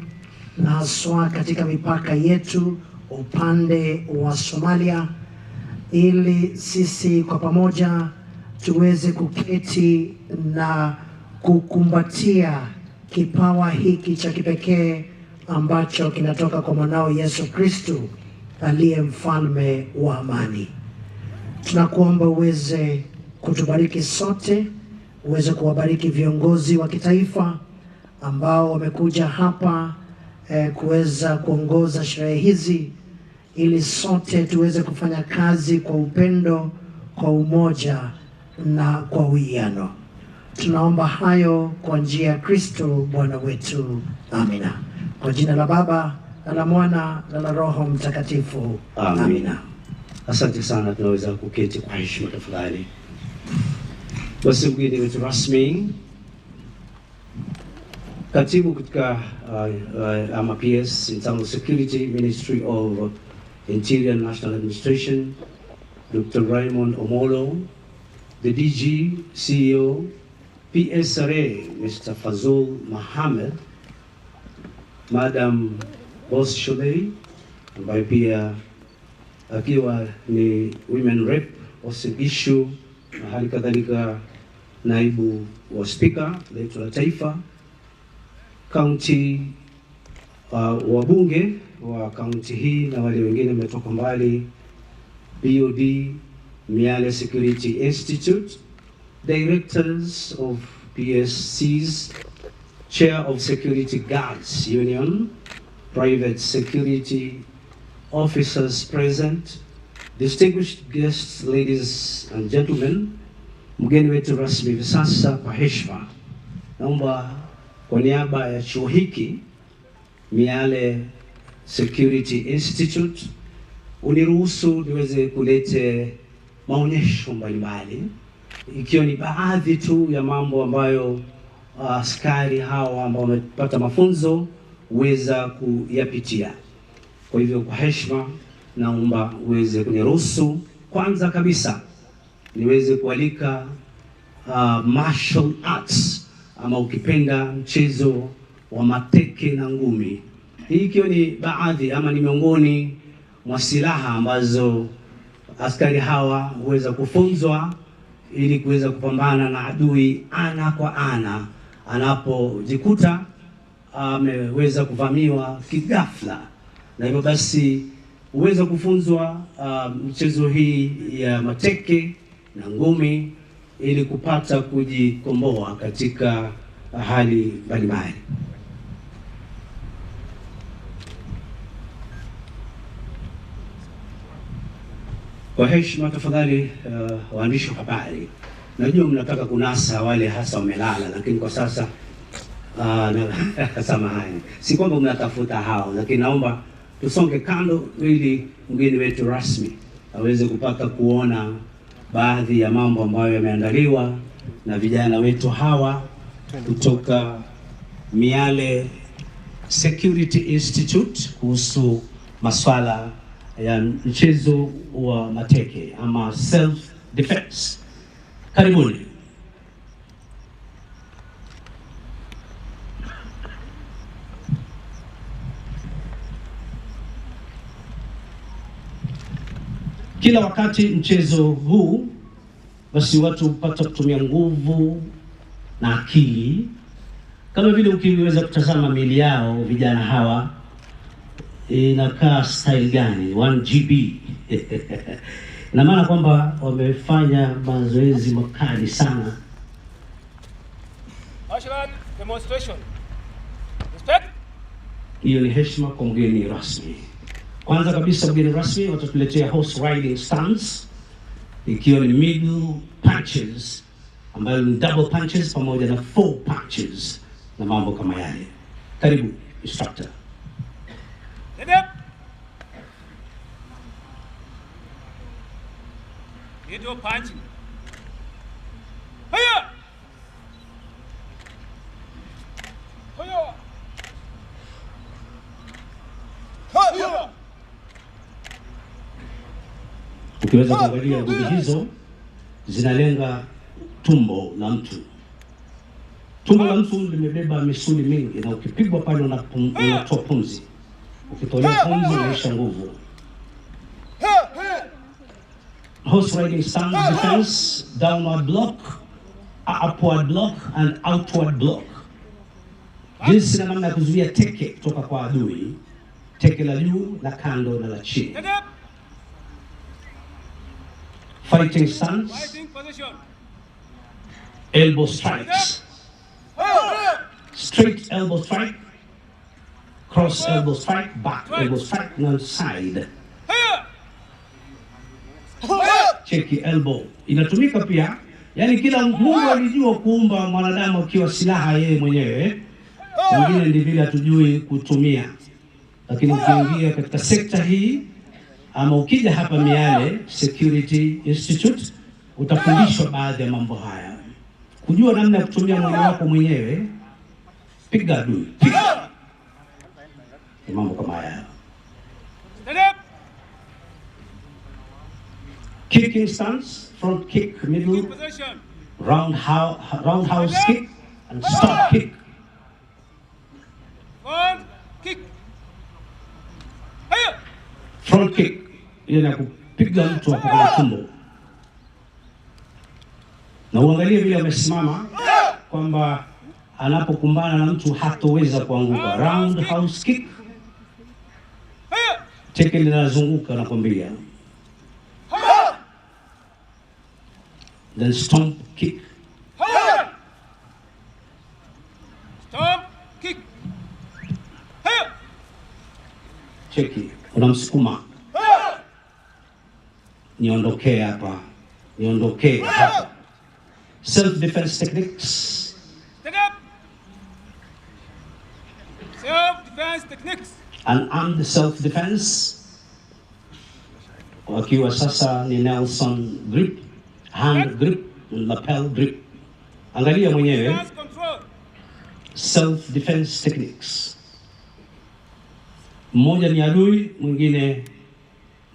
[SPEAKER 7] na haswa katika mipaka yetu upande wa Somalia, ili sisi kwa pamoja tuweze kuketi na kukumbatia kipawa hiki cha kipekee ambacho kinatoka kwa mwanao Yesu Kristo aliye mfalme wa amani. Tunakuomba uweze kutubariki sote, uweze kuwabariki viongozi wa kitaifa ambao wamekuja hapa kuweza kuongoza sherehe hizi, ili sote tuweze kufanya kazi kwa upendo, kwa umoja na kwa uwiano. Tunaomba hayo kwa njia ya Kristo Bwana wetu, amina. Kwa jina la Baba na la Mwana na la Roho Mtakatifu, amina.
[SPEAKER 1] Asante sana, tunaweza kuketi kwa heshima tafadhali. Basi mgeni wetu rasmi, katibu katika ama PS Internal Security Ministry of Interior and National Administration, Dr. Raymond Omolo, the DG CEO PSRA Mr. Fazul Mohamed, Madam Boss Shobei ambaye pia akiwa ni Women Rep Osigishu, na hali kadhalika naibu wa Spika letu la Taifa, county wabunge wa kaunti hii na wale wengine wametoka mbali, BOD, Miale Security Institute, directors of PSCs, chair of Security Guards Union, private security officers present, distinguished guests, ladies and gentlemen, mgeni wetu rasmi hivi sasa, kwa heshima naomba kwa niaba ya chuo hiki Miale Security Institute uniruhusu niweze kulete maonyesho mbalimbali, ikiwa ni baadhi tu ya mambo ambayo askari hawa ambao wamepata mafunzo uweza kuyapitia. Kwa hivyo kwa heshima naomba uweze kuniruhusu kwanza kabisa niweze kualika martial arts ama ukipenda mchezo wa mateke na ngumi. Hii ikiwa ni baadhi ama ni miongoni mwa silaha ambazo askari hawa huweza kufunzwa ili kuweza kupambana na adui ana kwa ana anapojikuta ameweza kuvamiwa kighafla. Na hivyo basi uweza kufunzwa mchezo hii ya mateke na ngumi ili kupata kujikomboa katika hali mbalimbali. Kwa heshima tafadhali, waandishi wa habari, najua mnataka kunasa wale hasa wamelala, lakini kwa sasa samahani, si kwamba mnatafuta hao, lakini naomba tusonge kando ili mgeni wetu rasmi aweze kupata kuona baadhi ya mambo ambayo yameandaliwa na vijana wetu hawa kutoka Miale Security Institute kuhusu masuala ya mchezo wa mateke ama self defense. Karibuni. Kila wakati mchezo huu basi watu hupata kutumia nguvu na akili, kama vile ukiweza kutazama miili yao vijana hawa inakaa style gani 1GB. Na maana kwamba wamefanya mazoezi makali sana.
[SPEAKER 2] Demonstration. Respect.
[SPEAKER 1] Hiyo ni heshima kwa mgeni rasmi. Kwanza kabisa mgeni rasmi watatuletea horse riding stance, ikiwa ni middle punches ambayo ni double punches pamoja na 4 punches na mambo kama yale. Karibu instructor.
[SPEAKER 2] Middle punching. Hiya! Hiya! Hiya!
[SPEAKER 1] Ukiweza kuangalia ngumi hizo zinalenga tumbo la mtu. Tumbo la mtu limebeba misuli mingi na ukipigwa pale unatoa pumzi. Ukitolea pumzi unaisha nguvu. Horse riding stance defense, downward block, upward block and outward block. Jinsi na namna ya kuzuia teke kutoka kwa adui. Teke la juu, la kando na la chini. Fighting stance.
[SPEAKER 2] Fighting position.
[SPEAKER 1] Elbow strikes. Straight elbow strike. Cross elbow strike, back elbow strike, and side. Cheki elbow. Inatumika pia, yani kila Mungu alijua kuumba mwanadamu akiwa silaha yeye mwenyewe. Wengine ndivyo vile hatujui kutumia. Lakini ukiingia katika sekta hii ama ukija hapa Miale Security Institute utafundishwa baadhi ya mambo haya. Kujua namna ya kutumia mwili wako mwenyewe, piga adui, piga. Ni mambo kama haya. Kicking stance, front kick, middle, roundhouse kick, and stop kick.
[SPEAKER 2] Front kick.
[SPEAKER 1] Front kick, ile kupiga mtu hapo kwa tumbo. Na uangalie vile amesimama kwamba anapokumbana na mtu hatoweza kuanguka. Roundhouse kick. Teke linazunguka nakwambia. Then stomp kick.
[SPEAKER 2] Stomp kick.
[SPEAKER 1] Cheki, unamsukuma. Niondokee hapa. Niondokee hapa. Self defense techniques.
[SPEAKER 2] Stand up. Self defense techniques.
[SPEAKER 1] Unarmed self defense. Wakiwa sasa ni Nelson grip, hand grip, lapel grip. Angalia mwenyewe. Self defense techniques. Mmoja ni adui, mwingine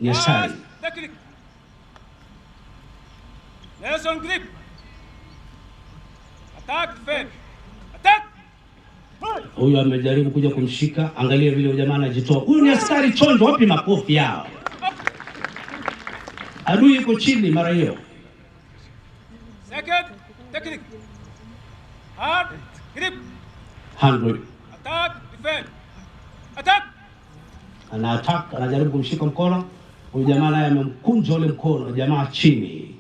[SPEAKER 1] ni askari.
[SPEAKER 2] Nelson grip. Attack, defend. Attack.
[SPEAKER 1] Huyu amejaribu kuja kumshika, angalia vile jamaa anajitoa. Huyu ni askari chonjo, wapi makofi yao? Adui yuko chini mara hiyo.
[SPEAKER 2] Second technique. Hard grip.
[SPEAKER 1] Hand grip.
[SPEAKER 2] Attack, defend. Attack.
[SPEAKER 1] Ana attack, anajaribu kumshika mkono. Huyu jamaa naye amemkunja ule mkono, jamaa chini.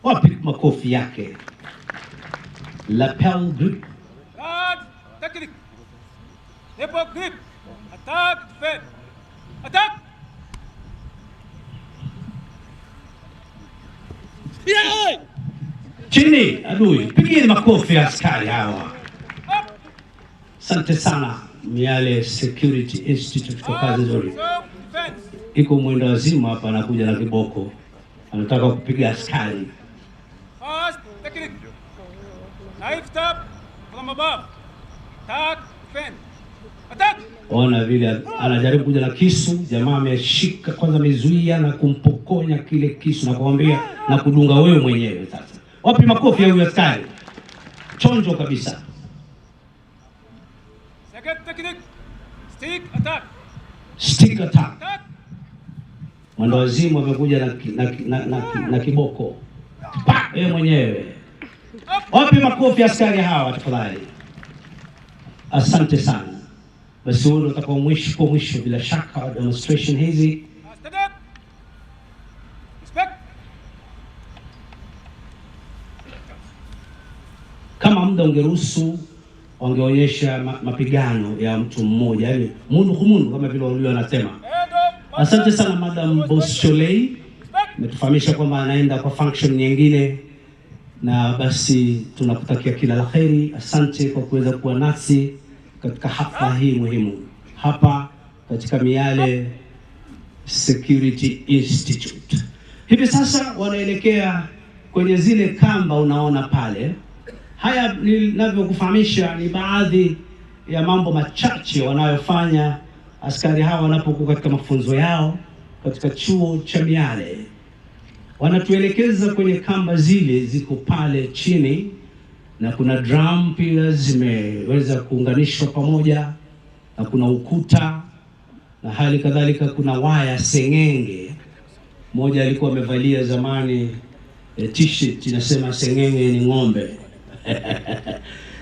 [SPEAKER 1] Wapi makofi yake? Lapel grip.
[SPEAKER 2] Hard technique. Nipple grip. Attack, defend. Attack. Yeah!
[SPEAKER 1] Chini adui, pigeni makofi ya askari hawa. Asante sana Miale Security Institute kwa kazi nzuri.
[SPEAKER 2] Self defense.
[SPEAKER 1] iko mwendo wazimu hapa, anakuja na kiboko, anataka kupiga askari.
[SPEAKER 2] Fast technique. Knife stab from above. Attack, defend. Attack!
[SPEAKER 1] Ona vile anajaribu kuja na kisu, jamaa ameshika kwanza, amezuia na kumpokonya kile kisu na kumwambia na kudunga wewe mwenyewe. Sasa wapi makofi ya huyo askari? Chonjo kabisa.
[SPEAKER 2] Second technique. Stick attack.
[SPEAKER 1] Stick attack.
[SPEAKER 2] Attack!
[SPEAKER 1] Mwendo wazimu amekuja na kiboko. Pa, wewe mwenyewe. Wapi makofi ya askari hawa tafadhali? Asante sana. Basi huo utakuwa mwisho bila shaka wa demonstration hizi.
[SPEAKER 2] Stand up. Respect.
[SPEAKER 1] Kama muda ungeruhusu, wangeonyesha mapigano ya mtu mmoja, yani mundu kumundu kama vile walio wanasema. Asante sana Madam Boscholei, umetufahamisha kwamba anaenda kwa function nyingine, na basi tunakutakia kila la kheri. Asante kwa kuweza kuwa nasi katika hafla hii muhimu hapa katika Miale Security Institute. Hivi sasa wanaelekea kwenye zile kamba unaona pale. Haya ninavyokufahamisha ni baadhi ya mambo machache wanayofanya askari hawa wanapokuwa katika mafunzo yao katika chuo cha Miale. Wanatuelekeza kwenye kamba zile ziko pale chini, na kuna drum pia zimeweza kuunganishwa pamoja, na kuna ukuta, na hali kadhalika kuna waya sengenge. Mmoja alikuwa amevalia zamani t-shirt inasema sengenge ni ng'ombe.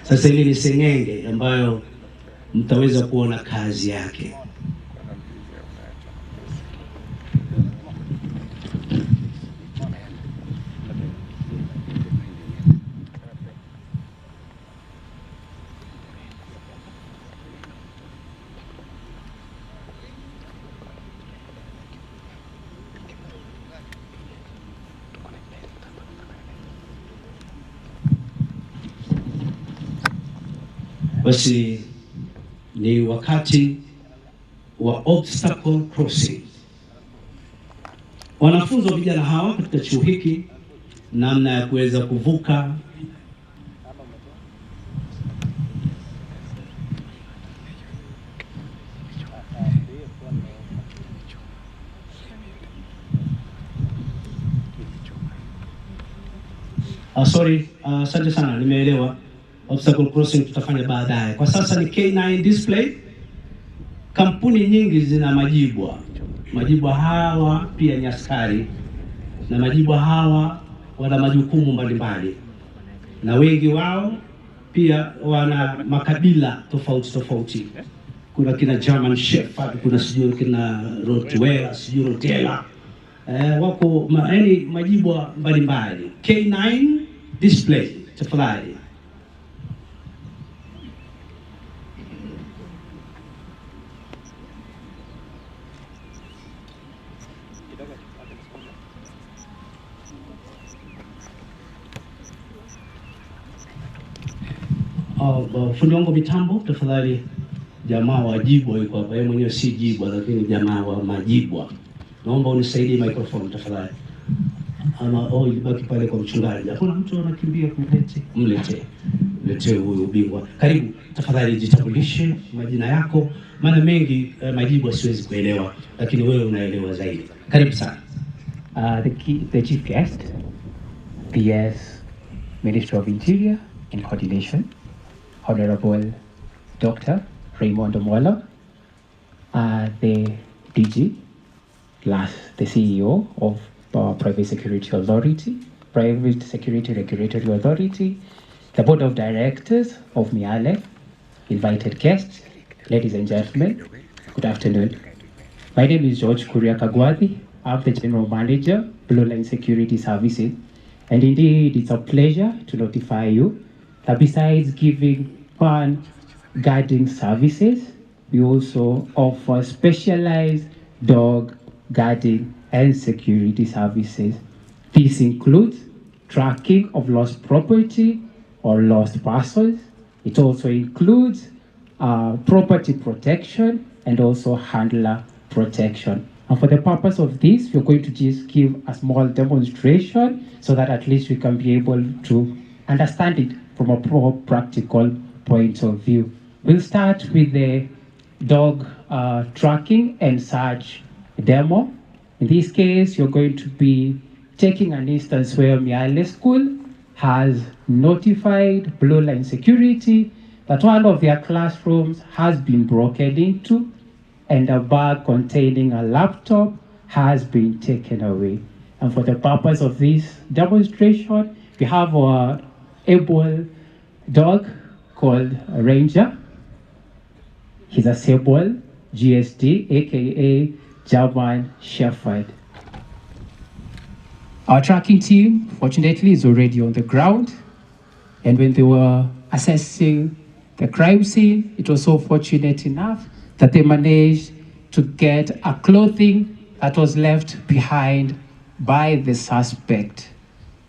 [SPEAKER 1] Sasa hili ni sengenge ambayo mtaweza kuona kazi yake. Basi ni wakati wa obstacle crossing. Wanafunzi vijana hawa katika chuo hiki namna ya kuweza kuvuka asante sana, nimeelewa. Obstacle crossing tutafanya baadaye. Kwa sasa ni K9 display. Kampuni nyingi zina majibwa. Majibwa hawa pia ni askari, na majibwa hawa wana majukumu mbalimbali, na wengi wao pia wana makabila tofauti. Kuna kina German Shepherd, kuna sijui kina Rottweiler, sijui Rottweiler. Wako yaani majibwa mbalimbali. K9 display tafadhali. Fundi wangu mitambo tafadhali, jamaa wa jibwa yuko hapa. Yeye mwenyewe si jibwa, lakini jamaa wa majibwa. Naomba unisaidie microphone tafadhali. Ama ilibaki pale kwa mchungaji. Hakuna mtu anakimbia mlete huyo bingwa. Karibu tafadhali, jitambulishe majina yako, maana mengi majibwa siwezi kuelewa, lakini wewe unaelewa zaidi. Karibu sana.
[SPEAKER 8] The chief guest, PS Minister of Interior and Coordination, Honorable Dr. Raymond Omwala, the DG, plus the CEO of Private Security Authority, Private Security Regulatory Authority, the Board of Directors of Miale, invited guests, ladies and gentlemen, good afternoon. My name is George Kuria Kagwadi. I'm the General Manager, Blue Line Security Services, and indeed it's a pleasure to notify you that besides giving fun guarding services, we also offer specialized dog guarding and security services. This includes tracking of lost property or lost persons. It also includes property protection and also handler protection. And for the purpose of this, we're going to just give a small demonstration so that at least we can be able to understand it from a practical point of view. We'll start with the dog tracking and search demo. In this case, you're going to be taking an instance where Miale School has notified Blue Line Security that one of their classrooms has been broken into and a bag containing a laptop has been taken away. And for the purpose of this demonstration, we have our able dog called Ranger. He's a Sable GSD, aka German Shepherd. Our tracking team, fortunately, is already on the ground. And when they were assessing the crime scene, it was so fortunate enough that they managed to get a clothing that was left behind by the suspect.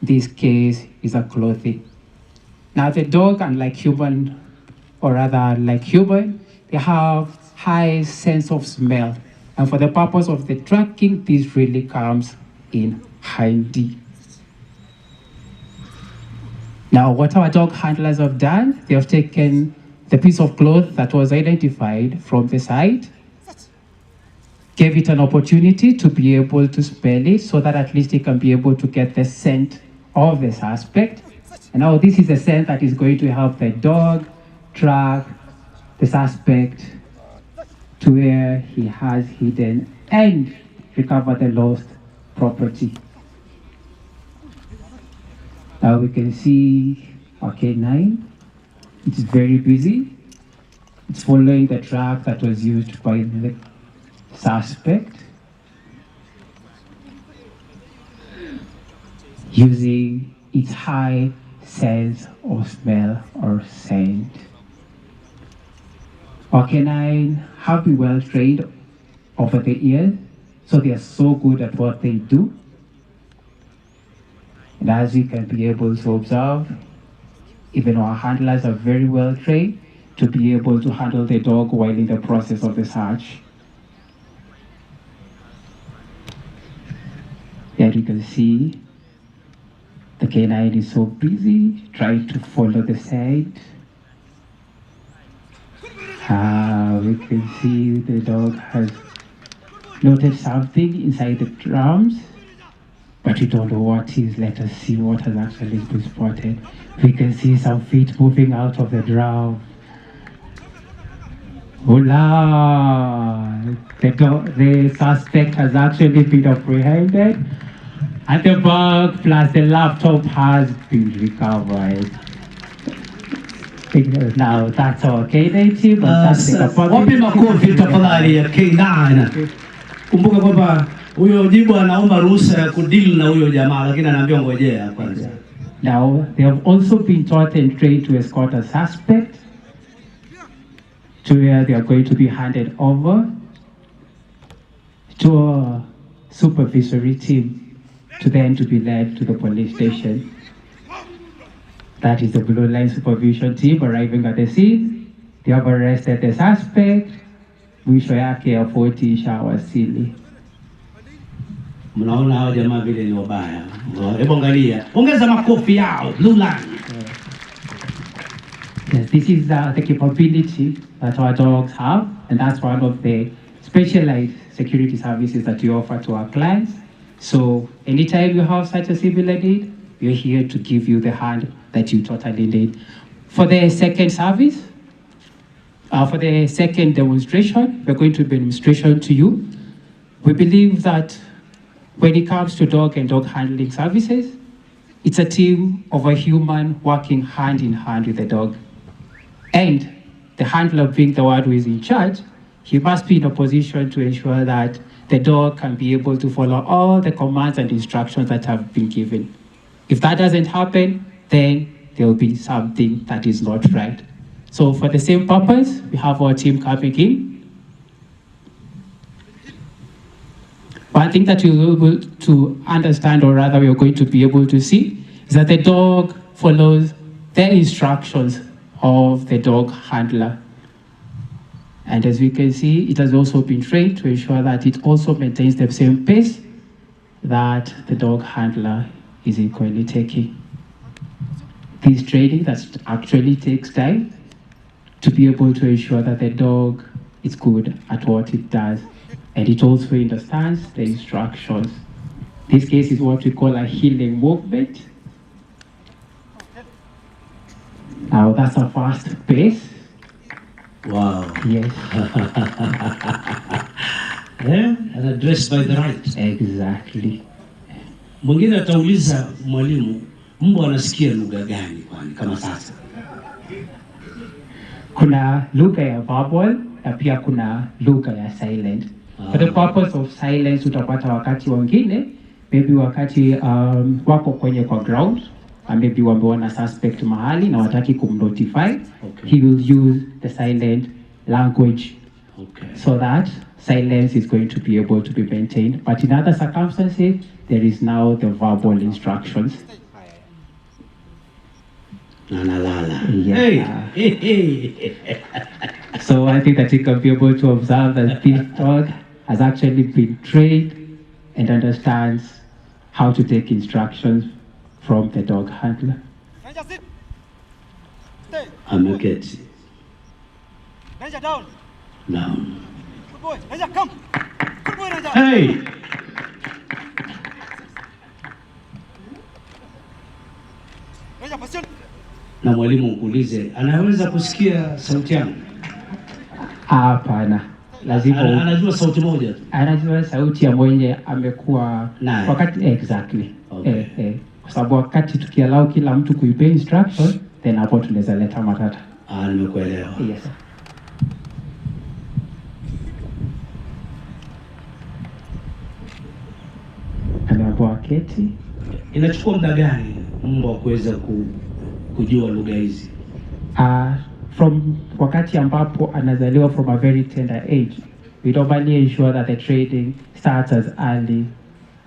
[SPEAKER 8] This case is a clothing. Now the dog, unlike human, or rather unlike human, they have high sense of smell. And for the purpose of the tracking, this really comes in handy. Now, what our dog handlers have done, they have taken the piece of cloth that was identified from the site, gave it an opportunity to be able to smell it so that at least they can be able to get the scent of the suspect. And now this is a scent that is going to help the dog track the suspect to where he has hidden and recover the lost property. Now we can see our K9. It's very busy. It's following the track that was used by the suspect, using its high sense of smell or scent. Our K9 have been well trained over the years, so they are so good at what they do. And as you can be able to observe, even our handlers are very well trained to be able to handle the dog while in the process of the search. There you can see the K9 is so busy trying to follow the scent. We can see the dog has noted something inside the drums, but we don't know what it is. Let us see what has actually been spotted. We can see some feet moving out of the drum. Hola! The suspect has actually been apprehended, and the bag plus the laptop has been recovered. Now that's our K9 team.
[SPEAKER 1] Wapi makofi tafadhali ya K9. Kumbuka kwamba huyo jibu anaomba ruhusa ya kudili na huyo jamaa, lakini anaambiwa ngojea kwanza.
[SPEAKER 8] Now they have also been taught and trained to escort a suspect to where they are going to be handed over to a supervisory team to then to be led to the police station. That is the Blue Line supervision team arriving at the scene. They have arrested the suspect. Mwisho yake ya 40 ishawasili.
[SPEAKER 1] Mnaona hao jamaa vile ni wabaya. Hebu angalia. Ongeza makofi yao, Blue Line.
[SPEAKER 8] Yes, this is the capability that our dogs have, and that's one of the specialized security services that we offer to our clients. So anytime you have such a similar need, we're here to give you the hand that you totally need. For the second service, for the second demonstration, we're going to be demonstration to you. We believe that when it comes to dog and dog handling services, it's a team of a human working hand in hand with the dog. And the handler being the one who is in charge, he must be in a position to ensure that the dog can be able to follow all the commands and instructions that have been given. If that doesn't happen, then there will be something that is not right. So for the same purpose, we have our team coming in. One thing that you'll be able to understand, or rather you're going to be able to see, is that the dog follows the instructions of the dog handler. And as we can see, it has also been trained to ensure that it also maintains the same pace that the dog handler is equally taking. This training that actually takes time to be able to ensure that the dog is good at what it does, and it also understands the instructions. This case is what we call a healing movement. Now that's a fast pace.
[SPEAKER 1] Wow.
[SPEAKER 8] Yes.
[SPEAKER 1] And addressed by the right.
[SPEAKER 8] Exactly.
[SPEAKER 1] Mwingine atauliza mwalimu, mbwa anasikia lugha gani kwani kama sasa?
[SPEAKER 8] Kuna lugha ya verbal na pia kuna lugha ya silent. For the purpose of silence, utapata wakati wengine, maybe wakati wako kwa ground, maybe wameona suspect mahali na wataki kumnotify, he will use the silent language. So that silence is going to be able to be maintained. But in other circumstances, there is now the verbal instructions. Yeah. So I think that you can be able to observe that this dog has actually been trained and understands how to take instructions from the dog handler.
[SPEAKER 2] Ranger, sit. Stay.
[SPEAKER 1] Ameketi.
[SPEAKER 2] Ranger, down.
[SPEAKER 1] Down.
[SPEAKER 2] Good boy. Ranger, come. Good boy, Ranger.
[SPEAKER 1] Hey!
[SPEAKER 2] Ranger, position.
[SPEAKER 1] Na mwalimu ukuulize, anaweza kusikia sauti yangu?
[SPEAKER 8] Hapana. Lazima
[SPEAKER 1] Anajua sauti moja tu.
[SPEAKER 8] Anajua sauti ya mwenye amekuwa
[SPEAKER 1] naye.
[SPEAKER 8] Wakati exactly.
[SPEAKER 1] Okay.
[SPEAKER 8] Kwa sababu wakati tukiallow kila mtu kuipe instruction, then hapo tunaweza leta matata.
[SPEAKER 1] Nimekuelewa.
[SPEAKER 8] Yes, sir. Ameambiwa keti.
[SPEAKER 1] Inachukua muda gani mbwa kuweza kujua lugha hizi?
[SPEAKER 8] From wakati ambapo anazaliwa from a very tender age, we normally ensure that the training starts as early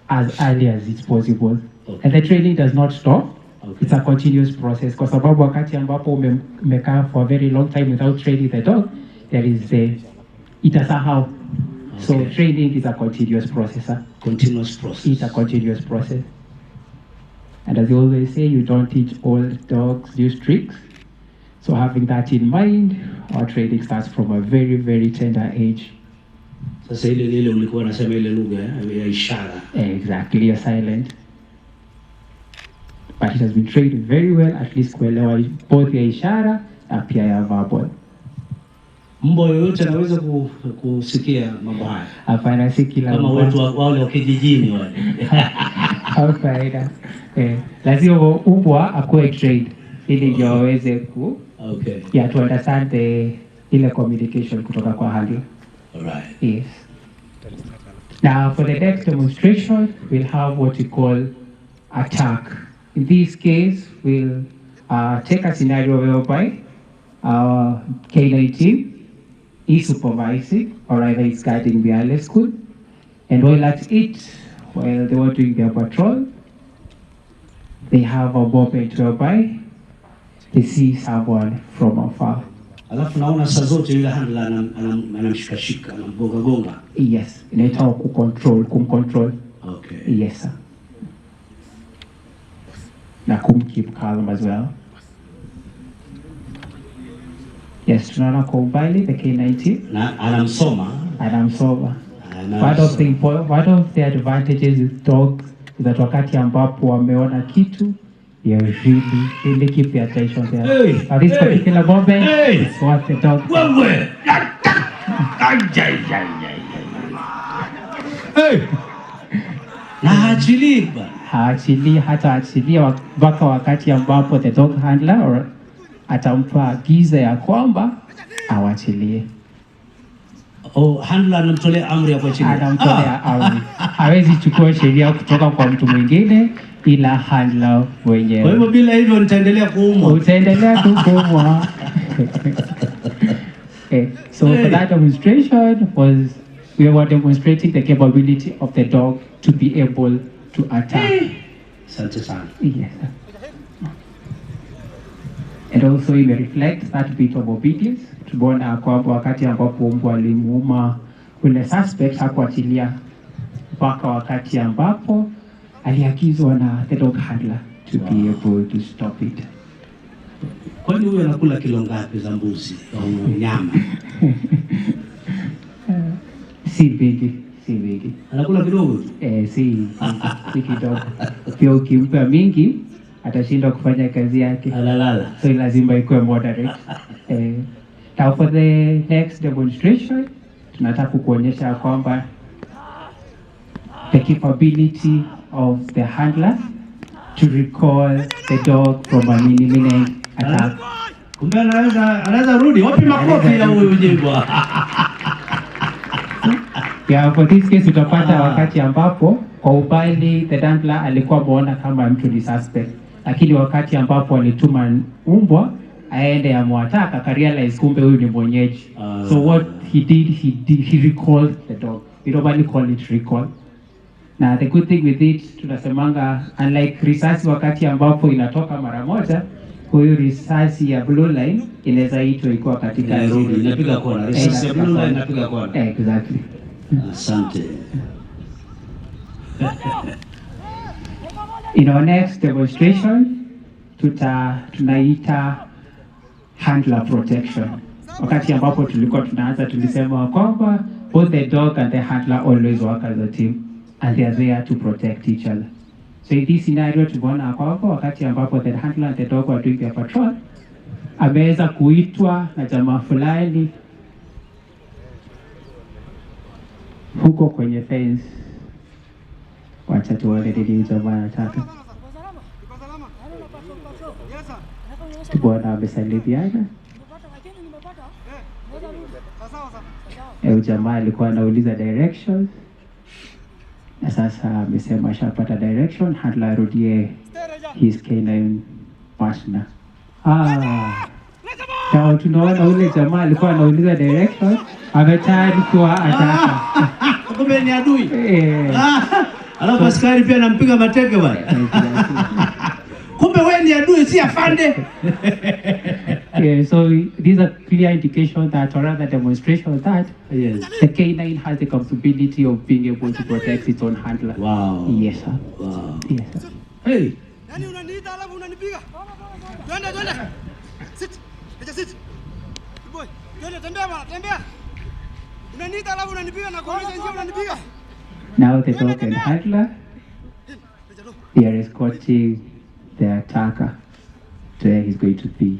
[SPEAKER 8] as it's possible.
[SPEAKER 1] Okay.
[SPEAKER 8] And the training does not stop.
[SPEAKER 1] Okay.
[SPEAKER 8] It's a continuous process. Kwa sababu wakati ambapo umekaa for a very long time without training the dog, there is itasahau.
[SPEAKER 1] Okay.
[SPEAKER 8] So training is a continuous process.
[SPEAKER 1] Continuous process.
[SPEAKER 8] It's a continuous process. And as you always say, you don't teach old dogs new tricks. So having that in mind, our training starts from a very, very tender age.
[SPEAKER 1] Sasa ile ulikuwa unasema ile lugha ya ishara.
[SPEAKER 8] Exactly, a silent. But it has been trained very well, at least kuelewa both ya ishara na pia ya verbal.
[SPEAKER 1] Mbwa yoyote anaweza kusikia mambo haya?
[SPEAKER 8] Hapana, si kila
[SPEAKER 1] kama watu wale wa kijijini wale.
[SPEAKER 8] Hapana. Lazima mbwa akuwe trained ili ndio waweze to understand ile communication kutoka kwa handler.
[SPEAKER 1] All right.
[SPEAKER 8] Yes. Now for the next demonstration, we'll have what we call attack. In this case, we'll take a scenario whereby our K9 team is supervising or either is guiding the ILS school, and while at it, while they were doing their patrol, they have a moment whereby they see someone from afar.
[SPEAKER 1] Alafu naona saa zote yule handler anamshikashika, anamgonga.
[SPEAKER 8] Yes, inaitwa kumcontrol.
[SPEAKER 1] Okay.
[SPEAKER 8] Yes, sir. Na keep calm as well. Yes, tunaona kwa umbali the K90.
[SPEAKER 1] Na anamsoma.
[SPEAKER 8] One of the advantages with dogs is that wakati ambapo wameona kitu, they really keep their attention there. At this particular moment, it's what the dog.
[SPEAKER 1] Na
[SPEAKER 8] haachilii mpaka wakati ambapo the dog handler atampa agiza ya kwamba awachilie.
[SPEAKER 1] Handler anamtolea amri ya kuachilia.
[SPEAKER 8] Anamtolea amri. Hawezi chukua sheria kutoka kwa mtu mwingine ila handler mwenyewe.
[SPEAKER 1] Kwa hivyo bila hivyo nitaendelea kuumwa.
[SPEAKER 8] Utaendelea kuumwa. So for that demonstration we were demonstrating the capability of the dog to be able to attack.
[SPEAKER 1] Asante sana.
[SPEAKER 8] Yes. And also it reflects that bit of obedience. Tumeona kwamba wakati ambapo mbwa alimuuma ule suspect hakuachilia mpaka wakati ambapo aliagizwa na the dog handler to be able to stop it.
[SPEAKER 1] Kwani huyo anakula kilo ngapi za mbuzi au nyama?
[SPEAKER 8] Si bigi.
[SPEAKER 1] Anakula kidogo?
[SPEAKER 8] Si kidogo. Pia ukimpa mingi atashindwa kufanya kazi yake.
[SPEAKER 1] Alalala.
[SPEAKER 8] So lazima ikuwe moderate. Now for the next demonstration, tunataka kuonyesha kwamba the capability of the handler to recall the dog from an imminent attack.
[SPEAKER 1] Kumbe anaweza rudi. Wapi makofi ya huyu jibwa?
[SPEAKER 8] Yeah, for this case utapata wakati ambapo kwa ubali the handler alikuwa ameona kama mtu ni suspect, lakini wakati ambapo alituma umbwa aende amwataka akarealize kumbe huyu ni mwenyeji. So what he did, he recalled the dog. We normally call it recall. Na the good thing with it, tunasemanga unlike risasi wakati ambapo inatoka mara moja, huyu risasi ya blue line inaweza itwa ikiwa katika
[SPEAKER 1] inapiga kona. Risasi ya blue line inapiga kona.
[SPEAKER 8] Exactly.
[SPEAKER 1] Asante.
[SPEAKER 8] In our next demonstration, tunaita handler protection. Wakati ambapo tulikuwa tunaanza tulisema kwamba both the dog and the handler always work as a team and they are there to protect each other. So in this scenario tumeona kwamba wakati ambapo the handler and the dog were doing their patrol, ameweza kuitwa na jamaa fulani huko kwenye fence. Wacha tuone nini jamaa anataka. Tumeona amesalimiana. Jamaa alikuwa anauliza directions. Na sasa amesema ashapata direction, handler arudie his canine partner. Sawa, tunaona ule jamaa alikuwa anauliza direction, ametayari kuwa ataka.
[SPEAKER 1] Kumbe ni adui. Alafu askari pia anampiga mateke bwana. Kumbe wewe ni adui si afande.
[SPEAKER 8] So these are clear indications that, or rather demonstration that,
[SPEAKER 1] yes,
[SPEAKER 8] the canine has the capability of being able to protect its own handler.
[SPEAKER 1] Wow.
[SPEAKER 8] Yes, sir.
[SPEAKER 1] Wow.
[SPEAKER 8] Yes, sir.
[SPEAKER 1] Hey.
[SPEAKER 2] Nani unaniita alafu unanipiga? Twende. Sit. Sit. Boy, twende tembea bwana, tembea. Unaniita alafu unanipiga na kuuliza njia unanipiga.
[SPEAKER 8] Now the dog and handler, they are escorting the attacker to where he's going to be.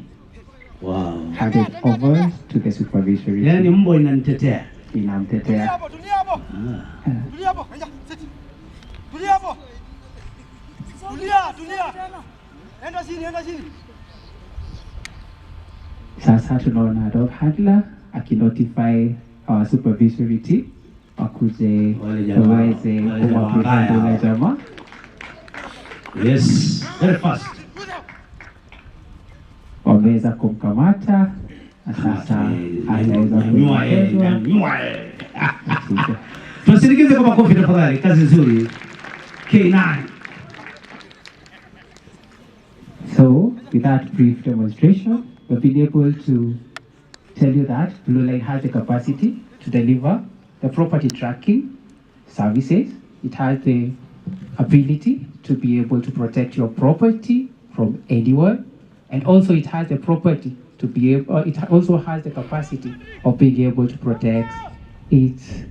[SPEAKER 1] Wow.
[SPEAKER 8] Handed over to the supervisory.
[SPEAKER 1] Yani mbwa inanitetea.
[SPEAKER 8] Inamtetea.
[SPEAKER 2] Tulia hapo. Sit. Tulia hapo. Tulia. Enda chini.
[SPEAKER 8] Sasa tunaona dog handler akinotify our supervisory team wakuje waweze kumwapeleka jamaa.
[SPEAKER 1] Yes, very fast.
[SPEAKER 8] Wameweza kumkamata na sasa anaweza kunywa.
[SPEAKER 1] Tusindikize kwa makofi tafadhali, kazi nzuri. K9.
[SPEAKER 8] So, with that brief demonstration, we've been able to tell you that Blue Line has the capacity to deliver the property tracking services. It has the ability to be able to protect your property from anyone, and also it has the property to be able, it also has the capacity of being able to protect its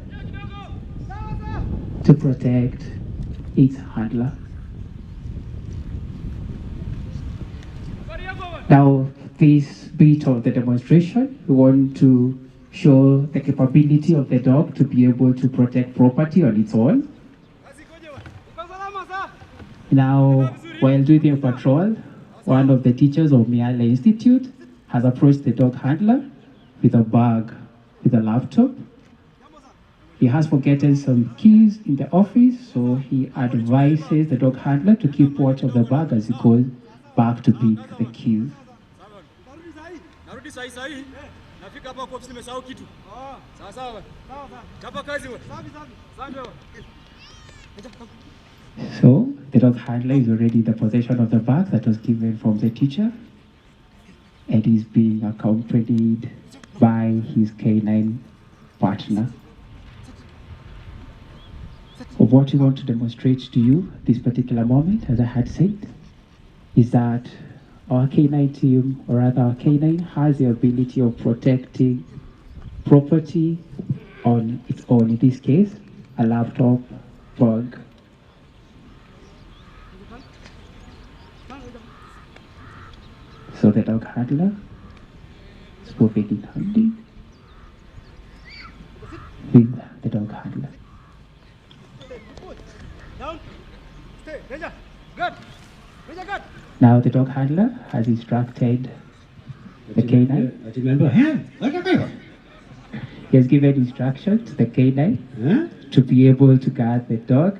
[SPEAKER 8] handler. Now, this bit of the demonstration, we want to show the capability of the dog to be able to protect property on its own. Now, while doing a patrol, one of the teachers of Miala Institute has approached the dog handler with a bag with a laptop. He has forgotten some keys in the office, so he advises the dog handler to keep watch of the bag as he goes back to pick the keys.
[SPEAKER 2] Narudi sahi. Nafika hapa kwa ofisi nimesahau kitu. Sawa. Chapa kazi wewe. Sawa.
[SPEAKER 8] So, the dog handler is already in the possession of the bag that was given from the teacher. and he's being accompanied by his canine partner. What we want to demonstrate to you this particular moment, as I had said, is that our canine team, or rather our canine, has the ability of protecting property on its own. In this case, a laptop bag. So the dog handler is moving in handy with the dog handler.
[SPEAKER 2] Down. Stay. Ranger. Good. Ranger, good.
[SPEAKER 8] Now the dog handler has instructed the canine. He has given instruction to the canine to be able to guard the dog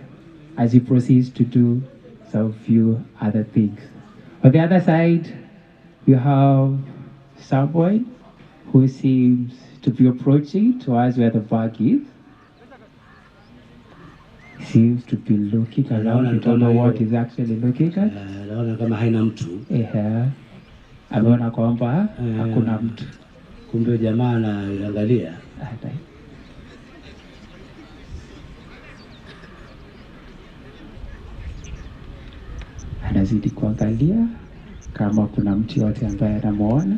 [SPEAKER 8] as he proceeds to do some few other things. On the other side, you have someone who seems to be approaching towards where the bag is. He seems to be looking around. You don't know what he's actually looking at.
[SPEAKER 1] Naona kama haina mtu.
[SPEAKER 8] Ameona kwamba hakuna mtu.
[SPEAKER 1] Kumbe jamaa anaangalia.
[SPEAKER 8] Anazidi kuangalia kama kuna mtu yote ambaye anamuona.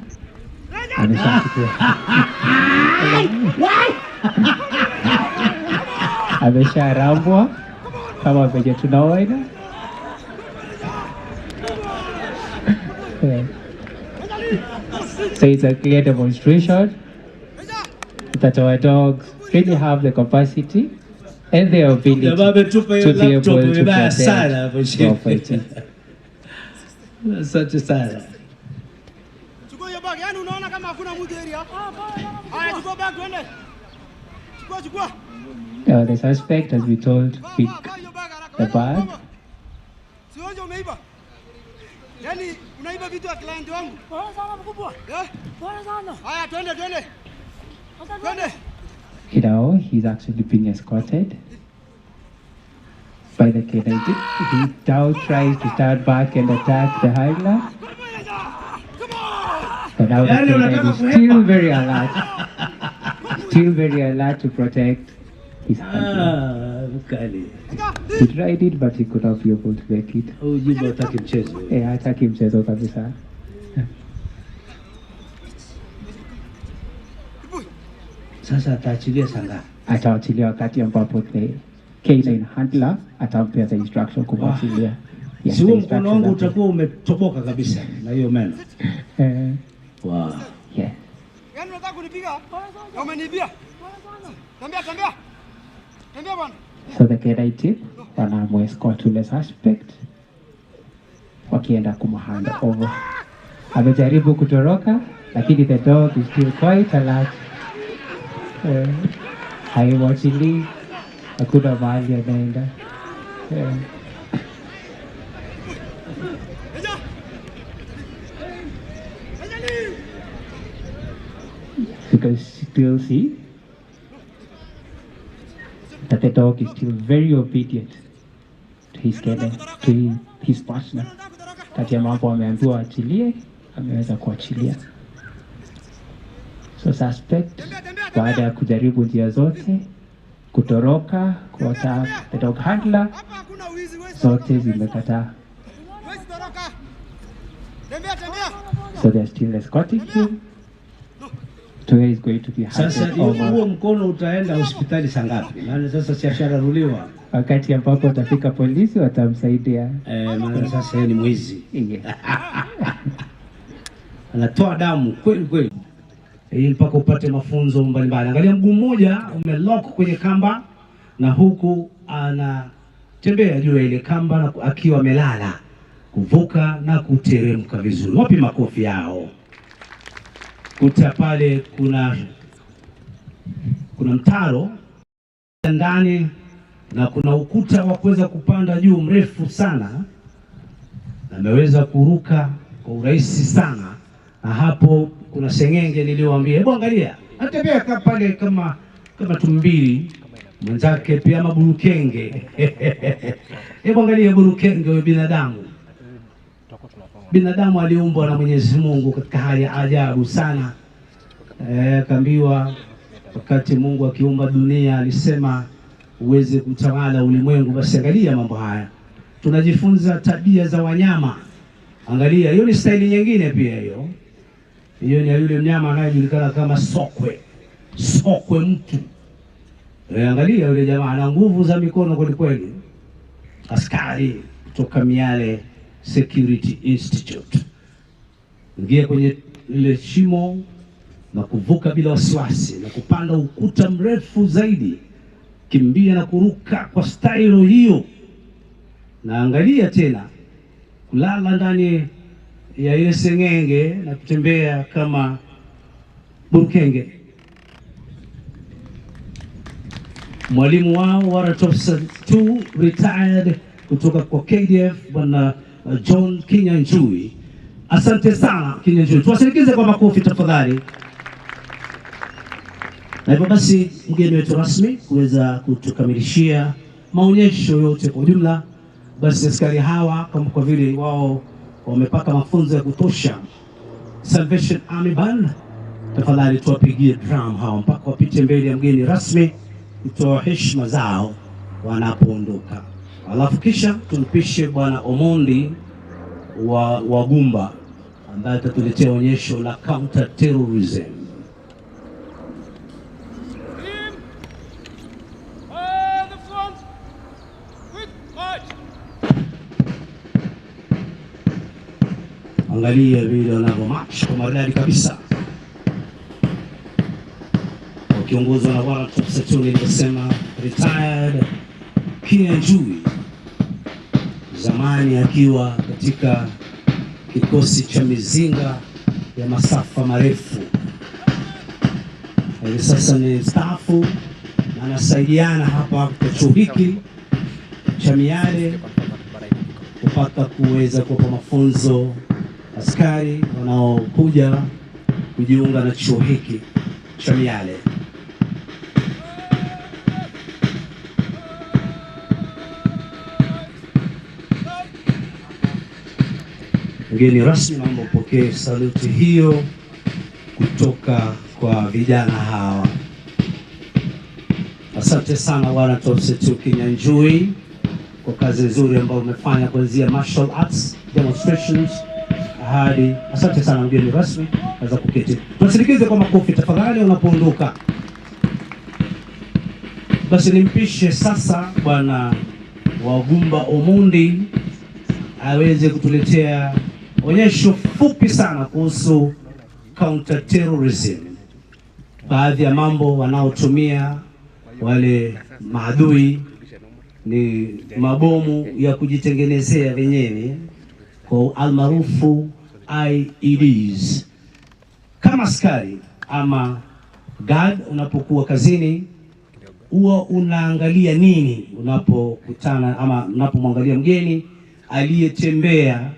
[SPEAKER 8] Amesharambwa kama venye tunaona. So it's a clear demonstration that our dogs really have the capacity and the ability to be able to protect property.
[SPEAKER 1] Asante sana.
[SPEAKER 2] Chukua hiyo bag, yani unaona kama hakuna mtu area. Haya, chukua bag twende. Chukua.
[SPEAKER 8] The suspect has been told to pick the bag.
[SPEAKER 2] Sionje umeiba. Yani unaiba vitu ya client wangu. Bora sana mkubwa. Bora sana. Haya, twende. Twende.
[SPEAKER 8] You know, he's actually being escorted by the canine. He now tries to stand back and attack the handler. But now the canine is still very alert. Still very alert to protect his handler. He tried it, but he could not be able to make it.
[SPEAKER 1] Hataki mchezo.
[SPEAKER 8] Hataki mchezo kabisa.
[SPEAKER 1] Sasa ataachilia sanga.
[SPEAKER 8] Ataachilia wakati ambapo the canine handler atampea the instruction kumwachilia.
[SPEAKER 1] Si huo mkono wangu utakuwa umetoboka kabisa na hiyo meno. Wow.
[SPEAKER 8] Yeah.
[SPEAKER 2] Yani unataka kunipiga? Na umenibia. Tembea bwana.
[SPEAKER 8] So the canine team wanamuescort ule suspect wakienda kumhand over. Amejaribu kutoroka lakini the dog is still quite alert. Haiwachili, hakuna mahali anaenda. You can still see that the dog is still very obedient to his canine, to his partner. Kati ya mambo ameambiwa achilie, ameweza kuachilia. So suspect, baada ya kujaribu njia zote, kutoroka, kuattack the dog handler, zote zimekataa. So they're still escorting him to where he's going to be handed
[SPEAKER 1] Sasa
[SPEAKER 8] over.
[SPEAKER 1] huo mkono utaenda hospitali saa ngapi? Maana sasa si ashararuliwa.
[SPEAKER 8] Wakati ambapo utafika polisi watamsaidia.
[SPEAKER 1] Maana sasa yeye ni mwizi. Anatoa damu kweli. Hii mpaka upate mafunzo mbalimbali. Angalia mguu mmoja umelock kwenye kamba na huku anatembea juu ya ile kamba na akiwa amelala, kuvuka na kuteremka vizuri. Wapi makofi yao? Kuta pale kuna mtaro ndani na kuna ukuta wa kuweza kupanda juu mrefu sana, na ameweza kuruka kwa urahisi sana. Na hapo kuna sengenge niliyowaambia, hebu angalia, atembea pale kama tumbili mwenzake pia maburukenge. Hebu angalia burukenge wa binadamu. binadamu aliumbwa na Mwenyezi Mungu katika hali ya ajabu sana. Kaambiwa wakati Mungu akiumba dunia alisema uweze kutawala ulimwengu. Basi angalia mambo haya, tunajifunza tabia za wanyama. Angalia, hiyo ni staili nyingine pia hiyo. Hiyo ni yule mnyama anayejulikana kama sokwe. Sokwe mtu. Angalia yule jamaa ana nguvu za mikono kweli kweli. Askari kutoka Miale Security Institute. Ingia kwenye ile shimo na kuvuka bila wasiwasi na kupanda ukuta mrefu zaidi. Kimbia na kuruka kwa staili hiyo. Na angalia tena kulala ndani ya ile sengenge na kutembea kama burukenge. Mwalimu wao Warrant Officer 2 retired kutoka kwa KDF Bwana John Kinyanjui. Asante sana Kinyanjui, tuwasindikize kwa makofi tafadhali. Na hivyo basi mgeni wetu rasmi kuweza kutukamilishia maonyesho yote kwa ujumla. Basi askari hawa kama kwa vile wao wamepata mafunzo ya kutosha, Salvation Army Band, tafadhali tuwapigie drum hawa mpaka wapite mbele ya mgeni rasmi kutoa heshima zao wanapoondoka. Alafu kisha tumpishe Bwana Omondi wa Wagumba ambaye atatuletea onyesho la counter terrorism. Angalia vile wanavyo march kwa maridadi kabisa, wakiongozwa na Warrant Officer 2 nilisema retired Kinyanjui, zamani akiwa katika kikosi cha mizinga ya masafa marefu. Hivi sasa ni staafu na anasaidiana hapa kwa chuo hiki cha Miale kupata kuweza kuwapa mafunzo askari wanaokuja kujiunga na chuo hiki cha Miale. Mgeni rasmi, naomba upokee saluti hiyo kutoka kwa vijana hawa. Asante sana Warrant Officer 2 Kinyanjui kwa kazi nzuri ambayo umefanya kuanzia martial arts demonstrations hadi. Asante sana mgeni rasmi, naweza kuketi. Tusindikize kwa makofi tafadhali unapoondoka. Basi nimpishe sasa Bwana Wagumba Omondi aweze kutuletea onyesho fupi sana kuhusu counter terrorism. Baadhi ya mambo wanaotumia wale maadui ni mabomu ya kujitengenezea wenyewe kwa almaarufu IEDs. Kama askari ama guard unapokuwa kazini, huwa unaangalia nini unapokutana ama unapomwangalia mgeni aliyetembea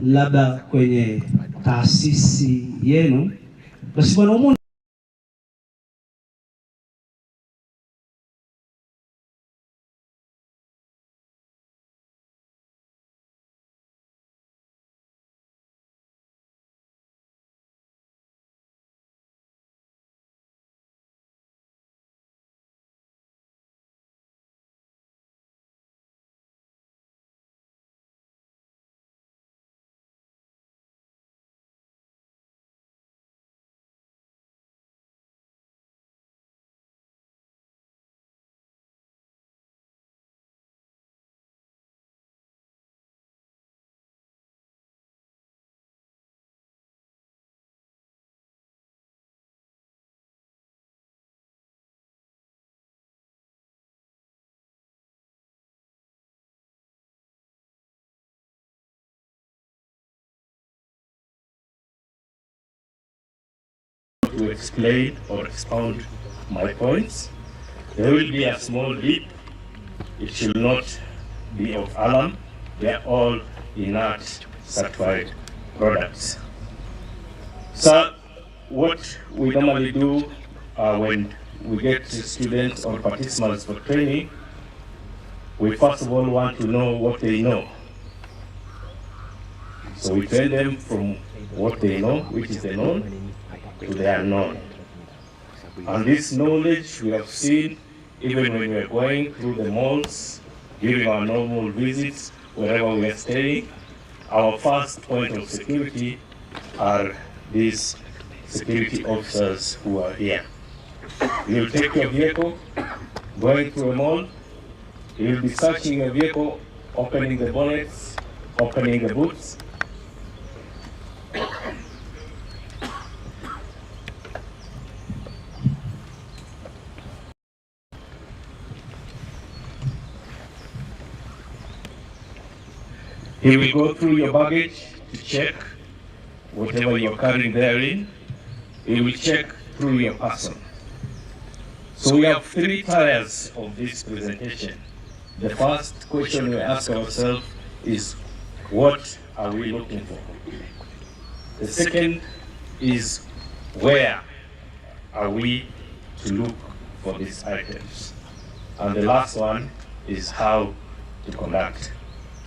[SPEAKER 1] labda kwenye taasisi yenu? Basi Bwana Omondi
[SPEAKER 9] to explain or expound my points. There will be a small dip. It should not be of alarm. They are all inert certified products. So what we normally do when we get students or participants for training, we first of all want to know what they know. So we train them from what they know, which is the known, to the unknown. And this knowledge we have seen even when we are going through the malls, during our normal visits, wherever we are staying. Our first point of security are these security officers who are here. You'll take your vehicle, going through a mall, you'll be searching a vehicle, opening the bonnets, opening the boots. He will go through your baggage to check whatever you're carrying therein. He will check through your person. So we have 3 tiers of this presentation. The first question we ask ourselves is, what are we looking for? The second is, where are we to look for these items? And the last one is how to conduct.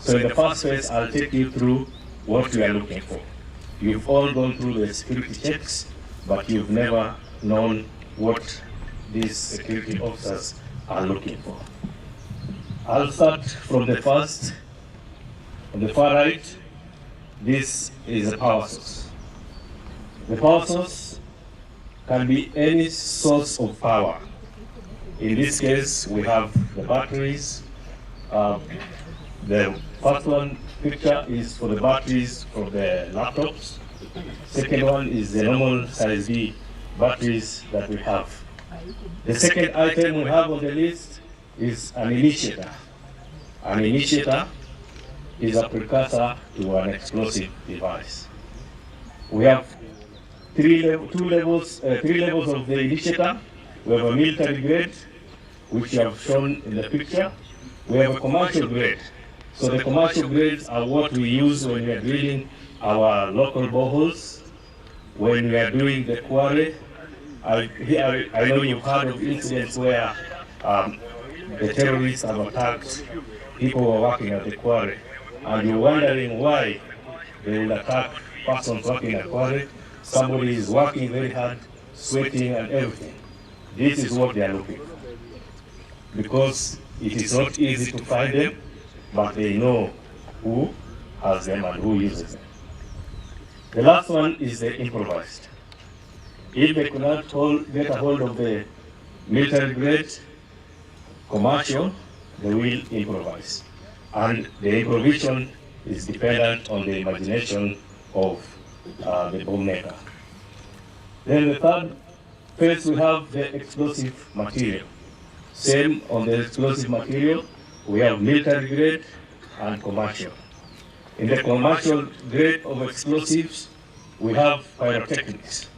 [SPEAKER 9] So in the first phase, I'll take you through what we are looking for. You've all gone through the security checks, but you've never known what these security officers are looking for. I'll start from the first. On the far right, this is a power source. The power source can be any source of power. In this case, we have the batteries. The first one picture is for the batteries for the laptops. Second one is the normal size B batteries that we have. The second item we have on the list is an initiator. An initiator is a precursor to an explosive device. We have three levels of the initiator. We have a military grade, which you have shown in the picture. We have a commercial grade. So the commercial grades are what we use when we are drilling our local boreholes, when we are doing the quarry. I know you've heard of incidents where the terrorists have attacked people who are working at the quarry, and you're wondering why they will attack persons working at the quarry. Somebody is working very hard, sweating and everything. This is what they are looking for, because it is not easy to find them, but they know who has them and who uses them. The last one is the improvised. If they could not get a hold of the military grade, commercial, they will improvise. And the improvisation is dependent on the imagination of the bomb maker. Then the third phase, we have the explosive material. Same on the explosive material, we have military grade and commercial. In the commercial grade of explosives, we have pyrotechnics,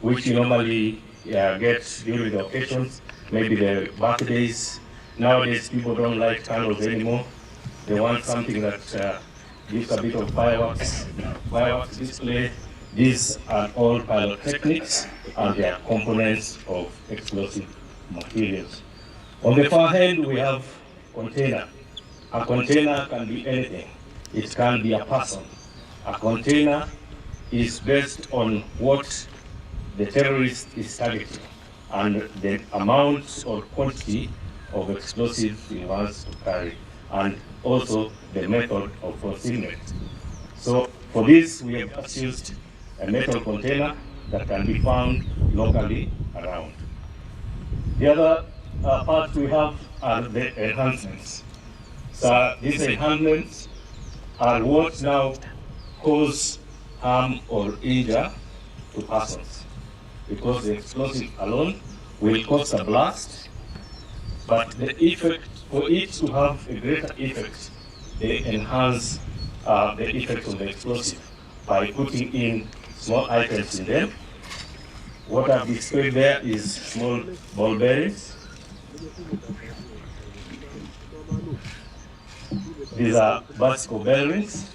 [SPEAKER 9] which you normally get during the occasions, maybe the birthdays. Nowadays, people don't light candles anymore. They want something that gives a bit of fireworks display. These are all pyrotechnics, and they are components of explosive materials. On the far end, we have container. A container can be anything. It can be a person. A container is based on what the terrorist is targeting and the amount or quantity of explosive he wants to carry, and also the method of concealment. So for this, we have used a metal container that can be found locally around. The other part we have are the enhancements. So these enhancements are what now cause harm or injure to persons, because the explosive alone will cause a blast, but the effect, for it to have a greater effect, they enhance the effect of the explosive by putting in small items in them. What I've displayed there is small ball bearings. These are bicycle bearings.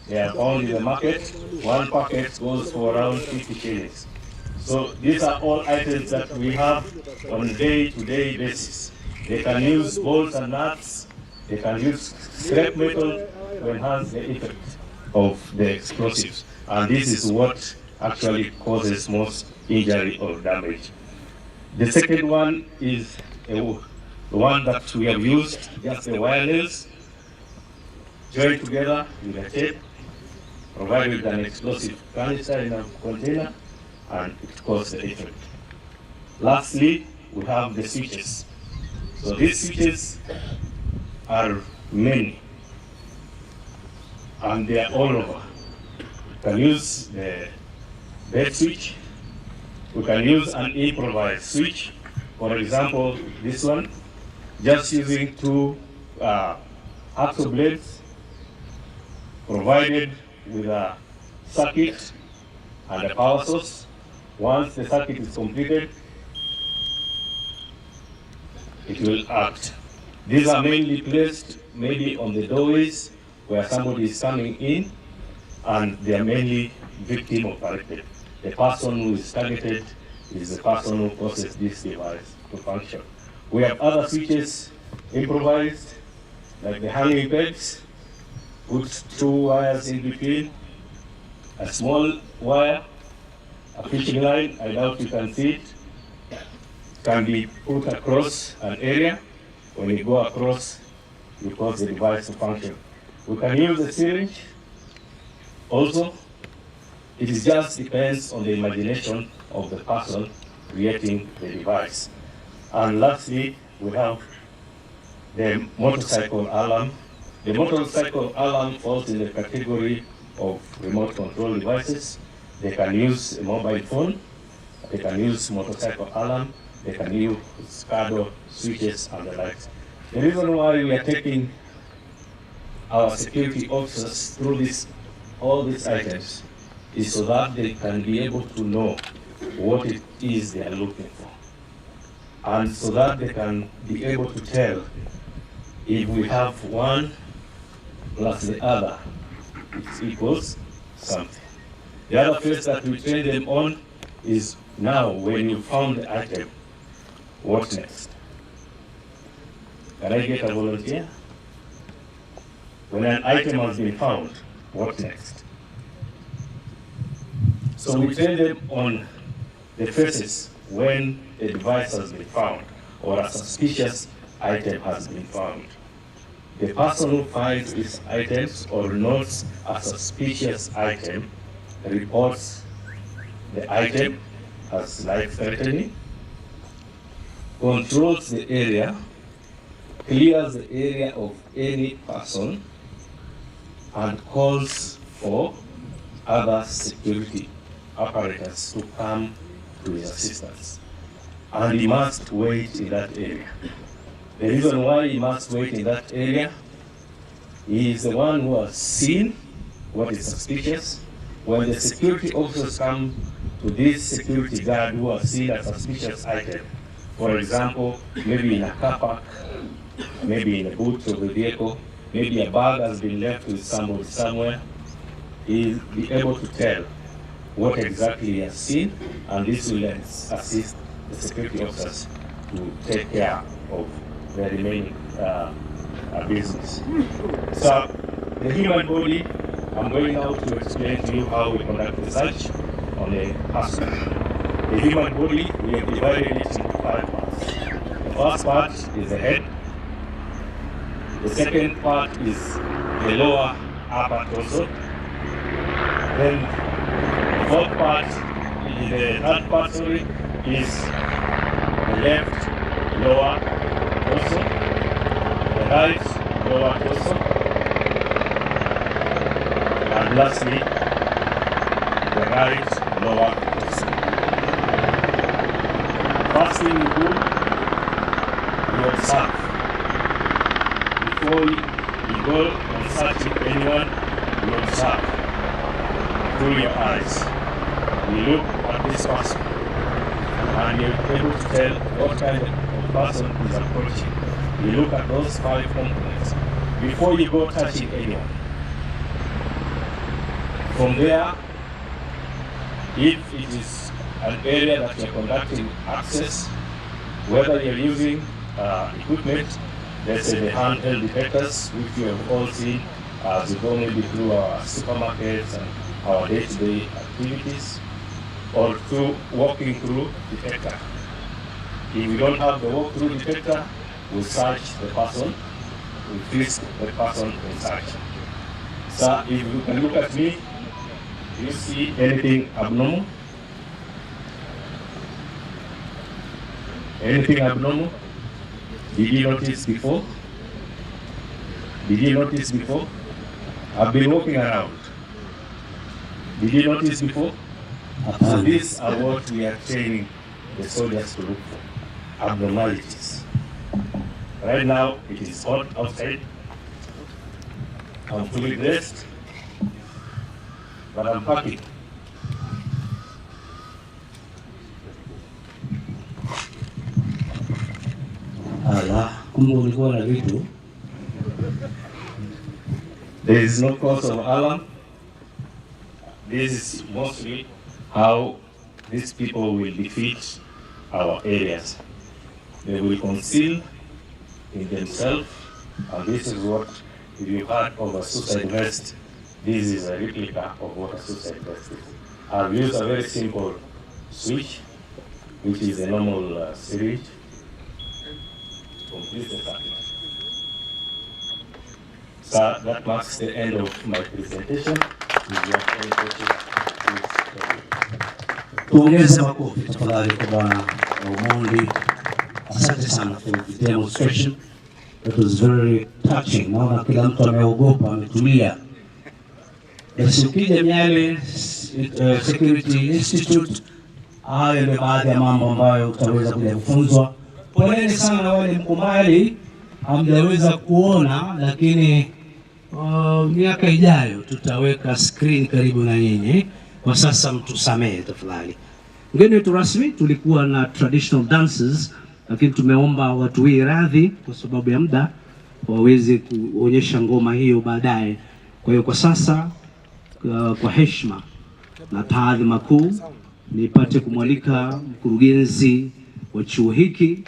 [SPEAKER 9] They are found in the market. One packet goes for around 50 shillings. So these are all items that we have on a day-to-day basis. They can use bolts and nuts. They can use scrap metal to enhance the effect. of the explosives. And this is what actually causes most injury or damage. The second one is the one that we have used, just the wireless, joined together with a tape, provided with an explosive canister in a container, and it causes the effect. Lastly, we have the switches. So these switches are many, and they are all over. You can use the bed switch. We can use an improvised switch. For example, this one, just using two hacksaw blades provided with a circuit and a power source. Once the circuit is completed, it will act. These are mainly placed maybe on the doorways where somebody is coming in, and they are mainly victim of targeted. The person who is targeted is the person who causes this device to function. We have other switches improvised, like the hanging pegs, put two wires in between, a small wire, a fishing line, I doubt you can see it, can be put across an area. When you go across, you cause the device to function. We can use the syringe also. It just depends on the imagination of the person creating the device. And lastly, we have the motorcycle alarm. The motorcycle alarm falls in the category of remote control devices. They can use a mobile phone, they can use motorcycle alarm, they can use SCADA switches and the likes. The reason why we are taking our security officers through all these items is so that they can be able to know what it is they are looking for. And so that they can be able to tell if we have one plus the other, it equals something. The other phase that we train them on is now when you found the item, what next? Can I get a volunteer? When an item has been found, what next? So we train them on the phases when a device has been found or a suspicious item has been found. The person who finds these items or notes a suspicious item reports the item as life-threatening, controls the area, clears the area of any person, and calls for other security apparatus to come to his assistance. And he must wait in that area. The reason why he must wait in that area, he is the one who has seen what is suspicious. When the security officers come to this security guard who has seen a suspicious item, for example, maybe in a car park, maybe in the boot of the vehicle, maybe a bag has been left with somebody somewhere, he'll be able to tell what exactly he has seen, and this will assist the security officers to take care of the remaining business. So, the human body, I'm going now to explain to you how we conduct research on a person. The human body, we have divided it into 5 parts. The first part is the head. The second part is the lower upper torso. Then the third part is the left lower torso, the right lower torso, and lastly, the right lower torso. First thing you do, you observe. Before you go on searching anyone, you observe through your eyes. You look at this person, and you're able to tell what kind of person is approaching. You look at those 5 components before you go touching anyone. From there, if it is an area that you're conducting access, whether you're using equipment, let's say the handheld detectors, which you have all seen as we go maybe through our supermarkets and our day-to-day activities, or through walking through detector. If we don't have the walk-through detector, we search the person, we frisk the person in search. So if you can look at me, do you see anything abnormal? Anything abnormal? Did you notice before? Did you notice before? I've been walking around. Did you notice before? So these are what we are training the soldiers to look for, abnormalities. Right now, it is hot outside. I'm fully dressed, but I'm packing. There is no cause of alarm. This is mostly how these people will defeat our areas. They will conceal in themselves, and this is what, if you heard of a suicide vest, this is a replica of what a suicide vest is. I've used a very simple switch, which is a normal syringe, to complete the circuit. So that marks the end of my presentation. If you have any questions, please.
[SPEAKER 1] Tuongeze makofi tafadhali kwa Bwana Omondi. Asante sana for the demonstration. It was very touching. Naona kila mtu ameogopa, ametulia. Basi ukija Miale Security Institute, haya ndio baadhi ya mambo ambayo utaweza kujifunzwa. Poleni sana wale mko mbali, hamjaweza kuona, lakini miaka ijayo tutaweka screen karibu na nyinyi. Kwa sasa mtusamehe tafadhali. Mgeni wetu rasmi tulikuwa na traditional dances, lakini tumeomba watu radhi kwa sababu ya muda waweze kuonyesha ngoma hiyo baadaye. Kwa hiyo kwa sasa kwa heshima na taadhima kuu nipate kumwalika mkurugenzi wa chuo hiki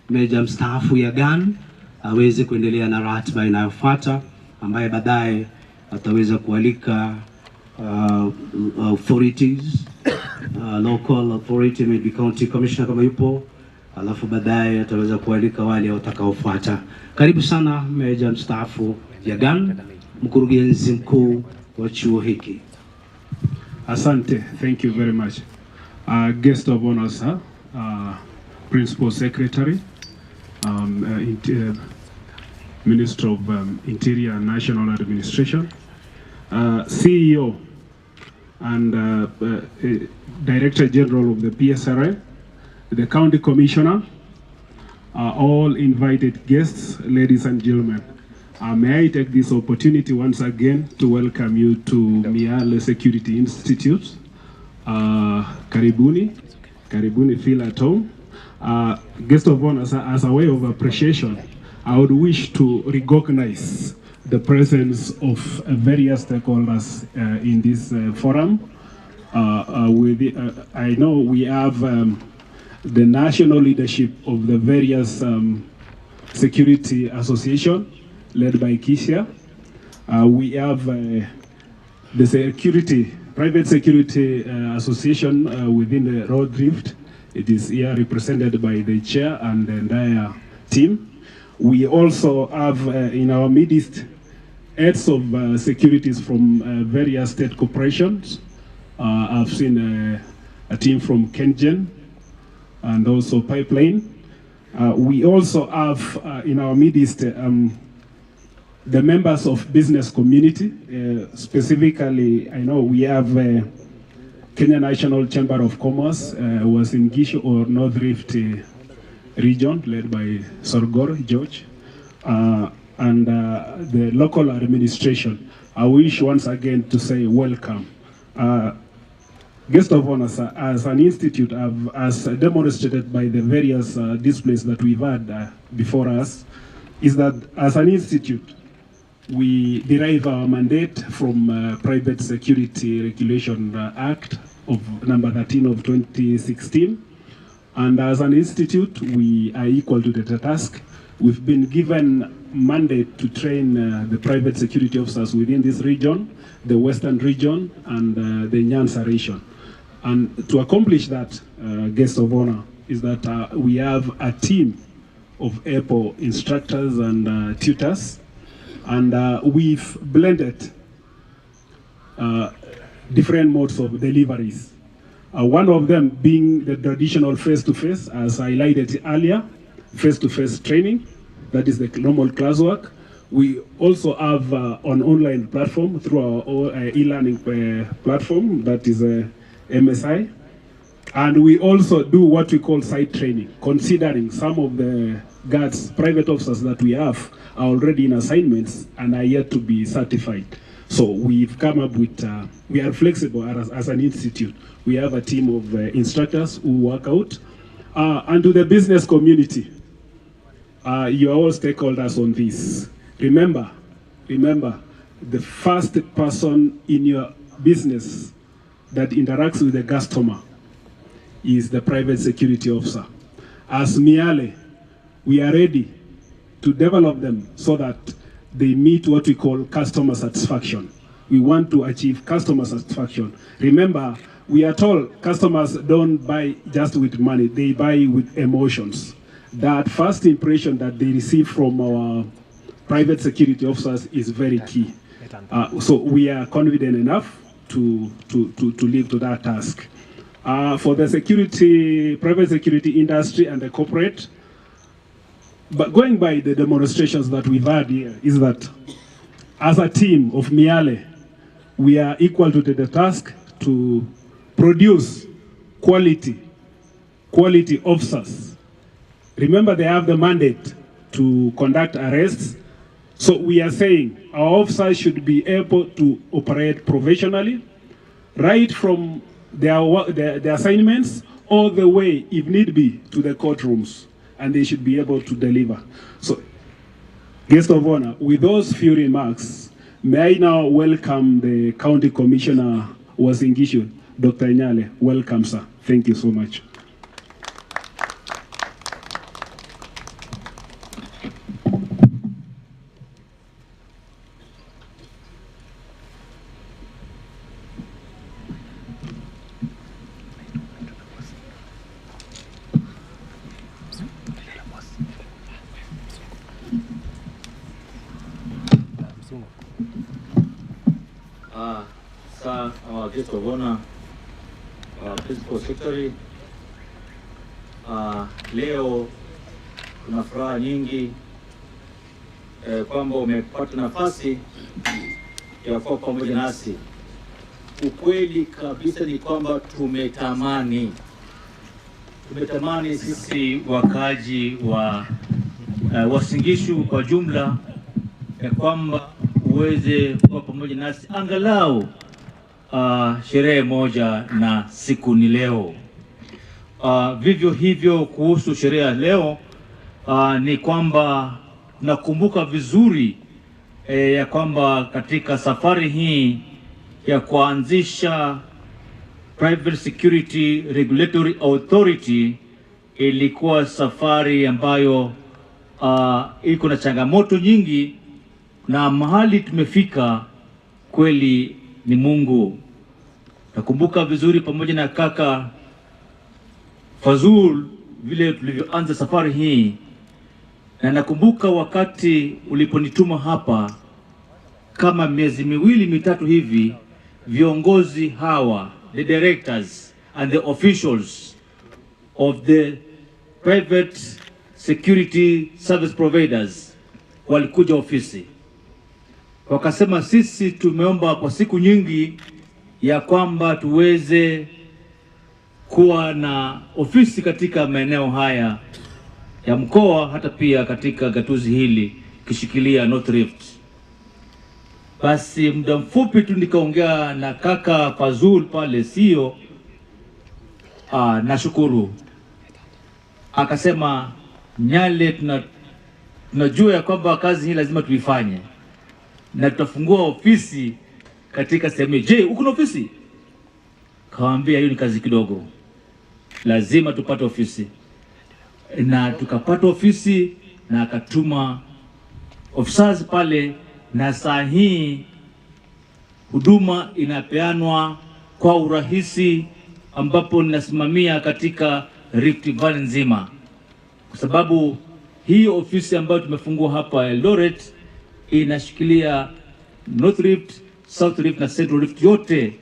[SPEAKER 1] Meja mstaafu Yagan aweze kuendelea na ratiba inayofuata, ambaye baadaye ataweza kualika authorities, local authority, maybe county commissioner kama yupo, alafu baadaye ataweza kualika wale watakaofuata. Karibu sana Meja mstaafu Yagan, mkurugenzi mkuu wa chuo hiki.
[SPEAKER 10] Asante, thank you very much. Guest of honor, sir, Principal Secretary, Minister of Interior and National Administration, CEO and Director General of the PSRA, the County Commissioner, all invited guests, ladies and gentlemen. May I take this opportunity once again to welcome you to Miale Security Institute. Karibuni, feel at home. Guest of honor, as a way of appreciation, I would wish to recognize the presence of various stakeholders in this forum. I know we have the national leadership of the various security association led by Kisha. We have the private security association within the Road Drift. It is here represented by the chair and the entire team. We also have in our midst heads of securities from various state corporations. I've seen a team from Kengen and also Pipeline. We also have in our midst the members of business community. Specifically, I know we have Kenya National Chamber of Commerce, was in Gishu or North Rift region, led by Sorgor George, and the local administration. I wish once again to say welcome. Guest of honor, as an institute, as demonstrated by the various displays that we've had before us, is that as an institute, we derive our mandate from Private Security Regulation Act of number 13 of 2016. And as an institute, we are equal to the task We've been given mandate to train the private security officers within this region, the Western region, and the Nyanza region. And to accomplish that, guest of honor, is that we have a team of airport instructors and tutors, and we've blended different modes of deliveries. One of them being the traditional face-to-face, as I highlighted earlier, face-to-face training, that is the normal classwork. We also have an online platform through our e-learning platform, that is MSI. And we also do what we call site training, considering some of the guards, private officers that we have are already in assignments and are yet to be certified. So we've come up with, we are flexible as an institute. We have a team of instructors who work out. And to the business community, you are all stakeholders on this. Remember, the first person in your business that interacts with the customer is the private security officer. As Miale, we are ready to develop them so that they meet what we call customer satisfaction. We want to achieve customer satisfaction. Remember, we are told customers don't buy just with money, they buy with emotions. That first impression that they receive from our private security officers is very key. So we are confident enough to live to that task. For the security, private security industry and the corporate, but going by the demonstrations that we've had here, is that as a team of Miale, we are equal to the task to produce quality officers. Remember, they have the mandate to conduct arrests. So we are saying our officers should be able to operate professionally, right from their assignments all the way, if need be, to the courtrooms, and they should be able to deliver. So, guest of honor, with those few remarks, may I now welcome the County Commissioner Uasin Gishu, Dr. Nyale. Welcome, sir. Thank you so much.
[SPEAKER 11] Sir, our guest of honor, Principal Secretary, leo kuna furaha nyingi kwamba umepata nafasi ya kuwa pamoja nasi. Ukweli kabisa ni kwamba tumetamani sisi wakaji wa Uasin Gishu kwa jumla ya kwamba uweze kuwa pamoja nasi angalau sherehe moja, na siku ni leo. Vivyo hivyo kuhusu sherehe ya leo, ni kwamba nakumbuka vizuri ya kwamba katika safari hii ya kuanzisha Private Security Regulatory Authority ilikuwa safari ambayo iko na changamoto nyingi, na mahali tumefika kweli ni Mungu. Nakumbuka vizuri pamoja na kaka Fazul vile tulivyoanza safari hii, na nakumbuka wakati uliponituma hapa kama miezi miwili mitatu hivi, viongozi hawa, the directors and the officials of the private security service providers walikuja ofisi, wakasema sisi tumeomba kwa siku nyingi ya kwamba tuweze kuwa na ofisi katika maeneo haya ya mkoa, hata pia katika gatuzi hili kishikilia North Rift. Basi muda mfupi tu nikaongea na kaka Fazul pale, sio nashukuru. Akasema Nyale, tunajua ya kwamba kazi hii lazima tuifanye na tutafungua ofisi katika sehemu. Je, uko na ofisi? Kawaambia hiyo ni kazi kidogo, lazima tupate ofisi. Na tukapata ofisi na akatuma officers pale, na saa hii huduma inapeanwa kwa urahisi, ambapo ninasimamia katika Rift Valley nzima, kwa sababu hii ofisi ambayo tumefungua hapa Eldoret inashikilia North Rift, South Rift na Central Rift yote.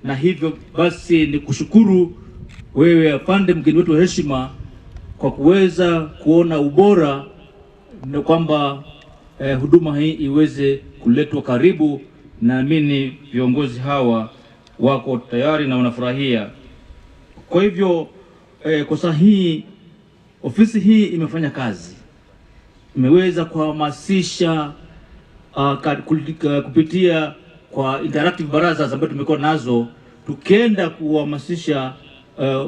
[SPEAKER 11] Na hivyo basi ni kushukuru wewe afande mgeni wetu wa heshima kwa kuweza kuona ubora na kwamba huduma hii iweze kuletwa karibu. Naamini viongozi hawa wako tayari na wanafurahia. Kwa hivyo kwa sahihi ofisi hii imefanya kazi, imeweza kuhamasisha kupitia kwa interactive barazas ambazo tumekuwa nazo, tukenda kuhamasisha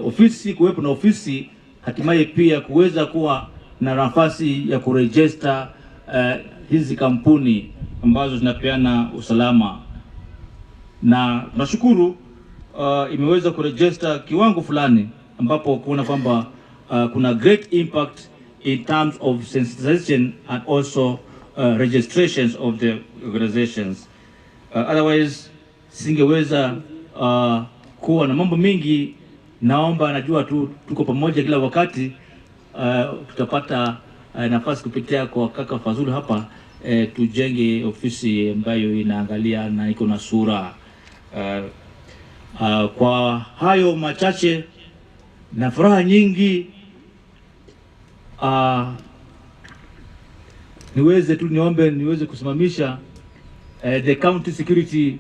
[SPEAKER 11] ofisi kuwepo na ofisi, hatimaye pia kuweza kuwa na nafasi ya kuregister hizi kampuni ambazo zinapeana usalama. Na tunashukuru imeweza kuregister kiwango fulani, ambapo kuona kwamba kuna great impact in terms of sensitization and also registrations of the organizations. Otherwise singeweza kuwa na mambo mingi. Naomba, najua tuko pamoja kila wakati, tutapata nafasi kupitia kwa kaka Fazulu hapa, tujenge ofisi ambayo inaangalia na iko na sura. Kwa hayo machache na furaha nyingi, niweze kusimamisha the county security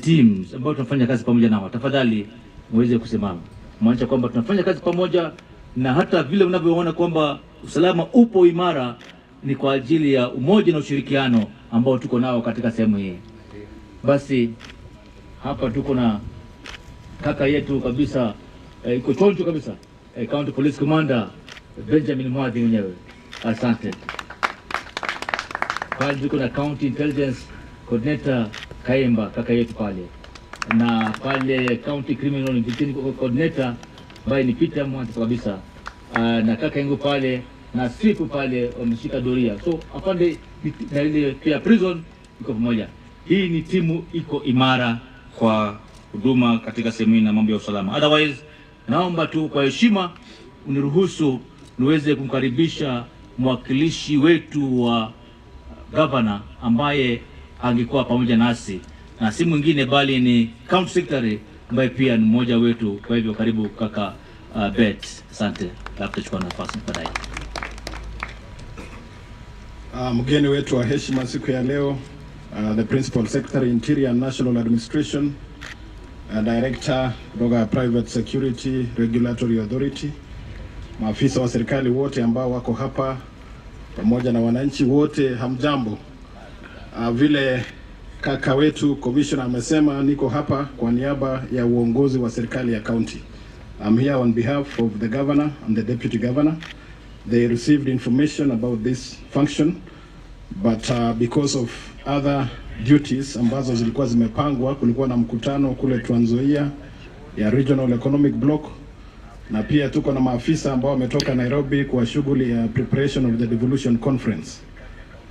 [SPEAKER 11] teams ambao tunafanya kazi pamoja nao. Tafadhali muweze kusimama, maanisha kwamba tunafanya kazi pamoja, na hata vile unavyoona kwamba usalama upo imara ni kwa ajili ya umoja na ushirikiano ambao tuko nao katika sehemu hii. Basi hapa tuko na kaka yetu kabisa, iko chonjo kabisa, County Police Commander Benjamin Mwadhi mwenyewe. Asante. Pale tuko na County Intelligence Coordinator Kaimba, kaka yetu pale, na pale County Criminal Investigation Coordinator ambaye ni Peter Mwadhi kabisa, na kaka yangu pale na strip pale wameshika doria. So afande na ile pia prison iko pamoja. Hii ni timu iko imara kwa huduma katika sehemu na mambo ya usalama. Otherwise naomba tu kwa heshima uniruhusu niweze kumkaribisha mwakilishi wetu wa governor ambaye angekuwa pamoja nasi, na si mwingine bali ni county secretary ambaye pia ni mmoja wetu. Kwa hivyo karibu kaka Bet. Asante. Labda chukua nafasi baadaye.
[SPEAKER 10] Mgeni wetu wa heshima siku ya leo, the Principal Secretary Interior and National Administration, Director kutoka Private Security Regulatory Authority, maafisa wa serikali wote ambao wako hapa pamoja na wananchi wote, hamjambo. Vile kaka wetu Commissioner amesema, niko hapa kwa niaba ya uongozi wa serikali ya county. I'm here on behalf of the governor and the deputy governor. They received information about this function, but because of other duties ambazo zilikuwa zimepangwa, kulikuwa na mkutano kule Trans Nzoia ya Regional Economic Block, na pia tuko na maafisa ambao wametoka Nairobi kwa shughuli ya preparation of the devolution conference.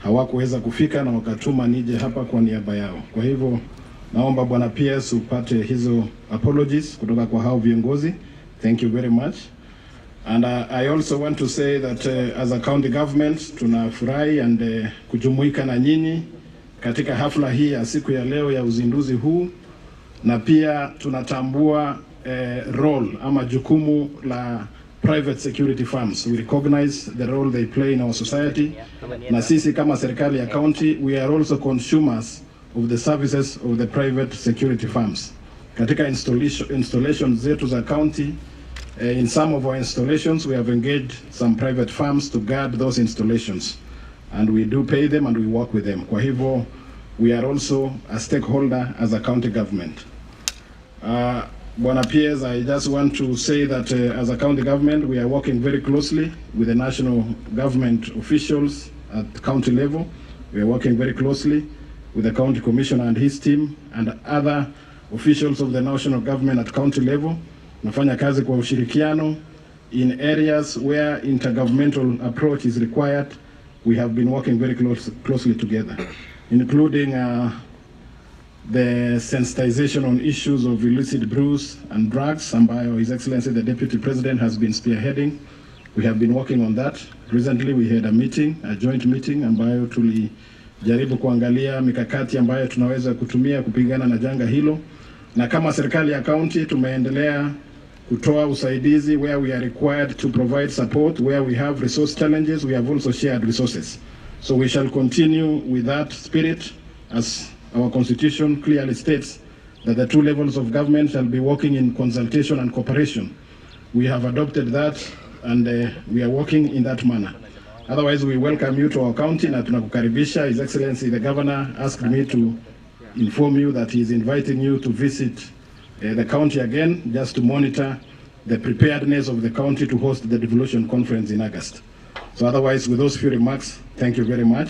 [SPEAKER 10] Hawakuweza kufika na wakatuma nije hapa kwa niaba yao. Kwa hivyo naomba bwana PS upate hizo apologies kutoka kwa hao viongozi. Thank you very much. And I also want to say that as a county government tunafurahi and kujumuika na nyinyi katika hafla hii ya siku ya leo ya uzinduzi huu, na pia tunatambua role ama jukumu la private security firms. We recognize the role they play in our society. Na sisi kama serikali ya county, we are also consumers of the services of the private security firms. Katika installations zetu za county, in some of our installations we have engaged some private firms to guard those installations, and we do pay them and we work with them. Kwa hivyo we are also a stakeholder as a county government. Bwana Piers, I just want to say that as a county government we are working very closely with the national government officials at county level. We are working very closely with the county commissioner and his team and other officials of the national government at county level. Nafanya kazi kwa ushirikiano in areas where intergovernmental approach is required, we have been working very closely together, including the sensitization on issues of illicit brews and drugs, ambayo His Excellency the Deputy President has been spearheading. We have been working on that. Recently we had a joint meeting ambayo tulijaribu kuangalia mikakati ambayo tunaweza kutumia kupigana na janga hilo, na kama serikali ya county tumeendelea kutoa usaidizi where we are required to provide support. Where we have resource challenges, we have also shared resources. So we shall continue with that spirit, as our constitution clearly states that the two levels of government shall be working in consultation and cooperation. We have adopted that and we are working in that manner. Otherwise, we welcome you to our county na tunakukaribisha. His Excellency the Governor asked me to inform you that he is inviting you to visit the county again, just to monitor the preparedness of the county to host the devolution conference in August. So otherwise, with those few remarks, thank you very much.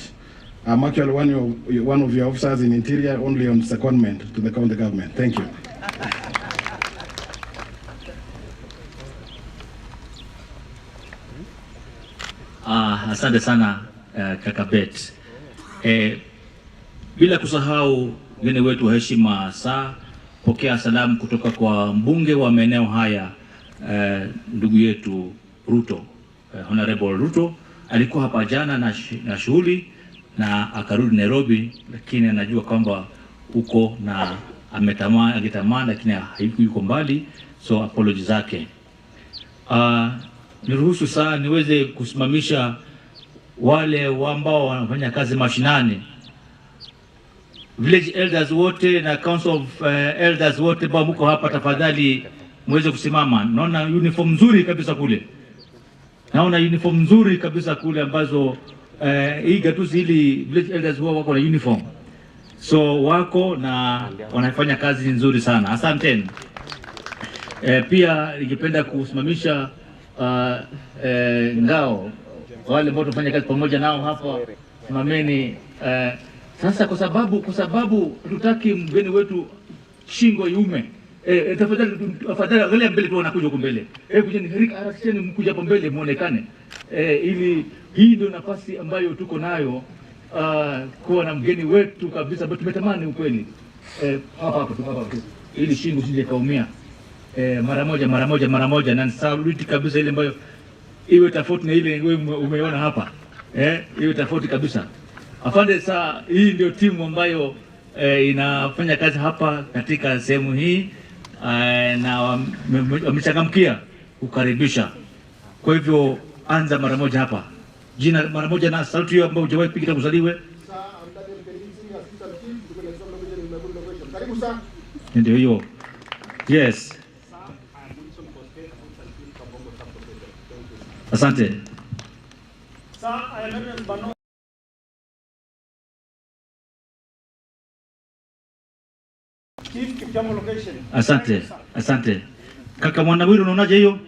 [SPEAKER 10] I'm actually one of your officers in Interior, only on secondment to the county government. Thank you.
[SPEAKER 11] Asante sana kaka Bet. Bila kusahau wageni wetu wa heshima, saa pokea salamu kutoka kwa mbunge wa maeneo haya ndugu yetu Ruto. Honorable Ruto alikuwa hapa jana na shughuli na akarudi Nairobi, lakini anajua kwamba uko na ametamani lakini yuko mbali, so apology zake. Niruhusu saa niweze kusimamisha wale ambao wanafanya kazi mashinani, village elders wote na council of elders wote ambao mko hapa, tafadhali muweze kusimama. Naona uniform nzuri kabisa kule, ambazo hii gatuzi hili village elders huwa wako na uniform, so wako na wanafanya kazi nzuri sana. Asanteni. Pia ningependa kusimamisha ngao wale ambao tunafanya kazi pamoja nao hapa, simameni sasa, kwa sababu tutaki mgeni wetu shingo yume. Tafadhali angalia mbele tu, wanakuja huko mbele. Kujeni haraka harakisheni, mkuja hapo mbele muonekane, ili hii ndio nafasi ambayo tuko nayo kuwa na mgeni wetu kabisa ambaye tumetamani ukweli hapa tu, ili shingo sije kaumia mara moja, na salute kabisa ile ambayo iwe tofauti na ile wewe umeona hapa, iwe tofauti kabisa. Afande, saa hii ndio timu ambayo inafanya kazi hapa katika sehemu hii, na wamechangamkia kukaribisha. Kwa hivyo anza mara moja hapa, jina mara moja na salute hiyo ambayo hujawahi piga kuzaliwe. Ndio hiyo. Yes. Asante. Asante. Kaka Mwandawiri, unaonaje hiyo?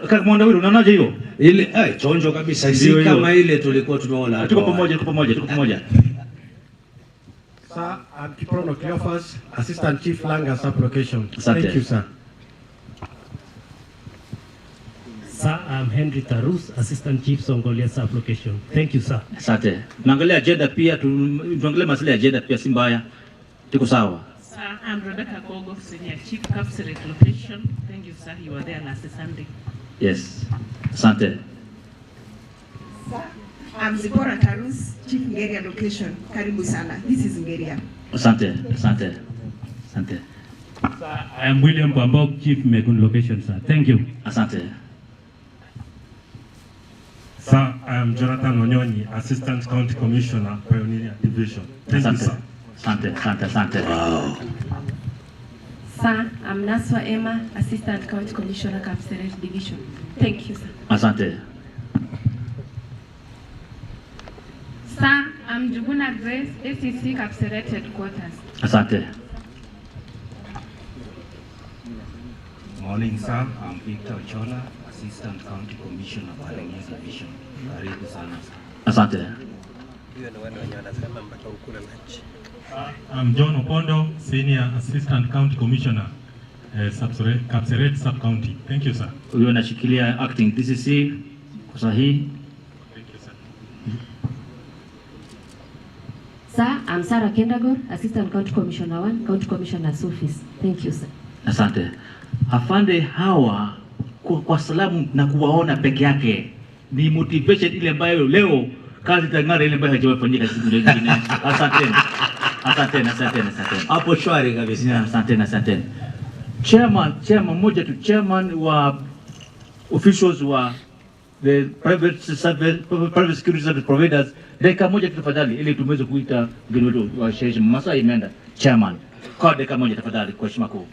[SPEAKER 11] Kaka Mwandawiri, unaonaje hiyo?
[SPEAKER 1] Ile chonjo kabisa, si kama ile tulikuwa tumeona.
[SPEAKER 11] Tuko pamoja.
[SPEAKER 12] Sir, I'm Kiprono Cleophas, Assistant Chief Langas Application.
[SPEAKER 11] Thank
[SPEAKER 12] you, sir.
[SPEAKER 13] Sir, I'm Henry Tarus, Assistant Chief Songolia Application. Thank you, sir.
[SPEAKER 11] Asante. Naangalia agenda pia, tuangalie masuala ya agenda pia, si mbaya. Tuko sawa.
[SPEAKER 14] Sir, I'm Rebecca Kogo, Senior Chief Capsule Location. Thank you, sir. You were there last Sunday.
[SPEAKER 11] Yes. Asante.
[SPEAKER 15] Sir, I'm Zipporah Tarus, Chief Ngeria Location. Karibu sana. This is Ngeria.
[SPEAKER 11] Asante.
[SPEAKER 13] Sir, I am William Bambok, Chief Megun Location, sir. Thank you.
[SPEAKER 11] Asante.
[SPEAKER 16] Sir, I am Jonathan Onyonyi, Assistant County Commissioner, Pioneer Division. Thank you, sir.
[SPEAKER 11] Asante.
[SPEAKER 16] Wow.
[SPEAKER 17] Sir, I'm Naswa Emma, Assistant County Commissioner, Kapseret Division. Thank you, sir.
[SPEAKER 11] Asante.
[SPEAKER 17] Sir, I'm Juguna Grace, ACC Kapseret Headquarters.
[SPEAKER 11] Asante.
[SPEAKER 18] Morning, sir. I'm Victor Chola, Assistant County Commissioner, Pioneer Division. Karibu sana.
[SPEAKER 11] Asante.
[SPEAKER 16] I'm John Opondo, Senior Assistant County Commissioner, Kapseret Sub-County. Thank you, sir.
[SPEAKER 11] Huyo anashikilia acting DCC kwa sahihi.
[SPEAKER 19] Sir, I'm Sarah Kendagor, Assistant County Commissioner 1, County Commissioner's Office. Thank you, sir.
[SPEAKER 11] Asante. Afande hawa kwa salamu na kuwaona peke yake ni motivation ile ambayo leo kazi tangara ile ambayo haijafanyika siku nyingine. Asante. Asante. Hapo shwari kabisa. Asante. Chairman wa officials wa the private security service providers, dakika moja tafadhali ili tumweze kuita mgeni wetu wa sherehe. Masaa imeenda. Chairman, kwa dakika moja tafadhali kwa heshima kuu.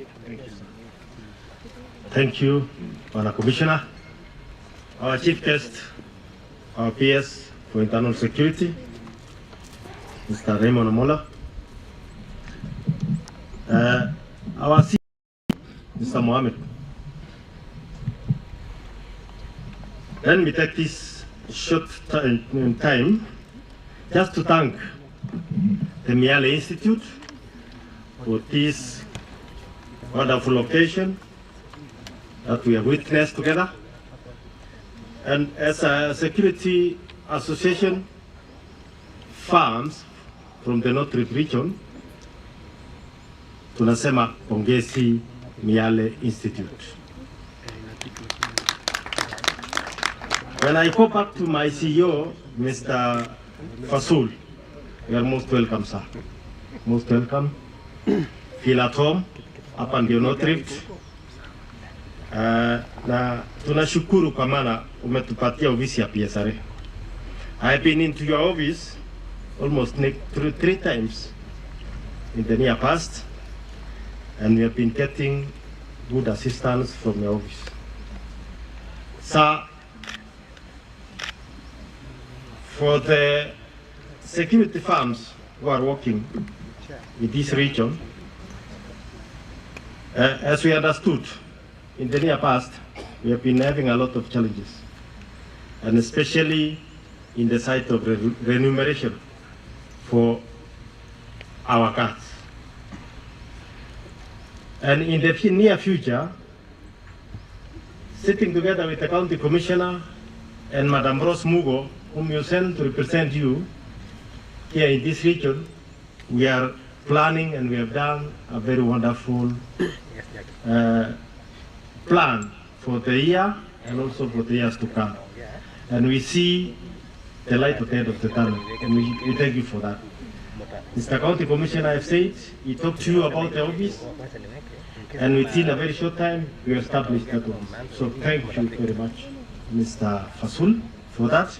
[SPEAKER 20] Thank you, Bwana Commissioner. Our Chief Guest, our PS for Internal Security, Mr. Raymond Omola. Our CEO, Mr. Mohammed. Let me take this short time just to thank the Miale Institute for this wonderful occasion that we have witnessed together. And as a security association firms from the North Rift region, tunasema pongezi Miale Institute. When I go back to my CEO, Mr. Fasul, you are most welcome, sir. Most welcome. Feel at home up on the North Rift. Na tunashukuru kwa maana umetupatia ofisi ya PSRA. I have been into your office almost three times in the near past, and we have been getting good assistance from your office. Sir, for the security firms who are working in this region, as we understood, in the near past, we have been having a lot of challenges, and especially in the side of remuneration for our guards. And in the near future, sitting together with the County Commissioner and Madam Rose Mugo, whom you sent to represent you here in this region, we are planning and we have done a very wonderful plan for the year and also for the years to come. And we see the light at the end of the tunnel, and we thank you for that. Mr. County Commissioner, I have said, he talked to you about the office, and within a very short time, we established that office. So thank you very much, Mr. Fasul, for that.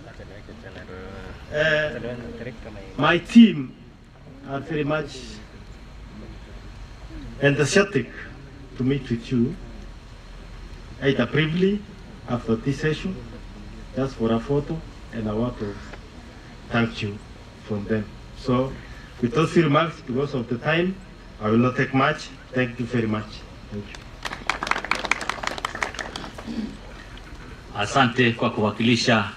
[SPEAKER 20] My team are very much enthusiastic to meet with you, either briefly after this session, just for a photo, and I want to thank you from them. So, with those few remarks, because of the time, I will not take much. Thank you very much. Thank you.
[SPEAKER 11] Asante kwa kuwakilisha.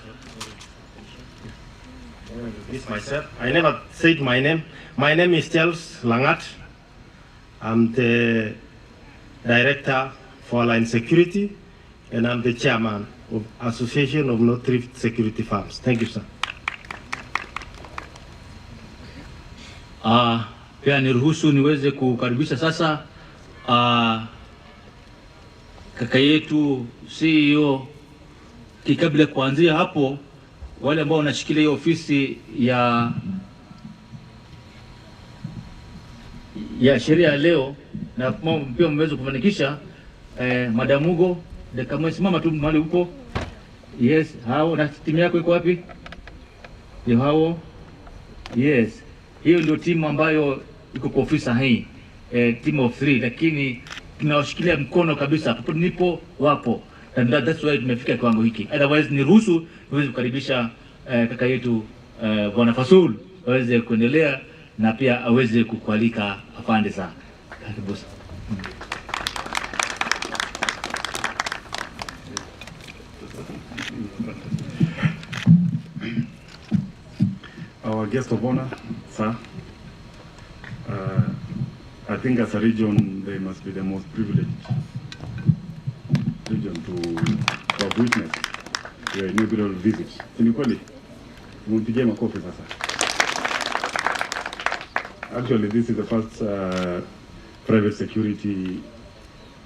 [SPEAKER 20] This myself. I never said my name. My name is Charles Langat. I'm the Director for Line Security, and I'm the Chairman of Association of North Rift Security Firms. Thank you, sir.
[SPEAKER 11] Pia niruhusu niweze kukaribisha sasa kaka yetu CEO. Kabla kuanzia hapo, wale ambao wanashikilia ofisi ya sheria leo na pia mmeweza kufanikisha, Madam Mugo, kama simama tu mahali huko. Yes, hao na timu yako iko wapi? Ndio hao. Yes. Hiyo ndio timu ambayo iko kwa ofisi hii. Team of 3, lakini tunawashikilia mkono kabisa. Hapo nipo wapo. And that's why tumefika kiwango hiki. Otherwise niruhusu niweze kukaribisha kaka yetu Bwana Fasul aweze kuendelea na pia aweze kukualika afande sana. Karibu sana.
[SPEAKER 6] Our guest of honor, sir, at
[SPEAKER 21] think as a region, they must be the most privileged region to have witnessed your inaugural visit. Ni kweli? Mumpigie makofi sasa. Actually, this is the first private security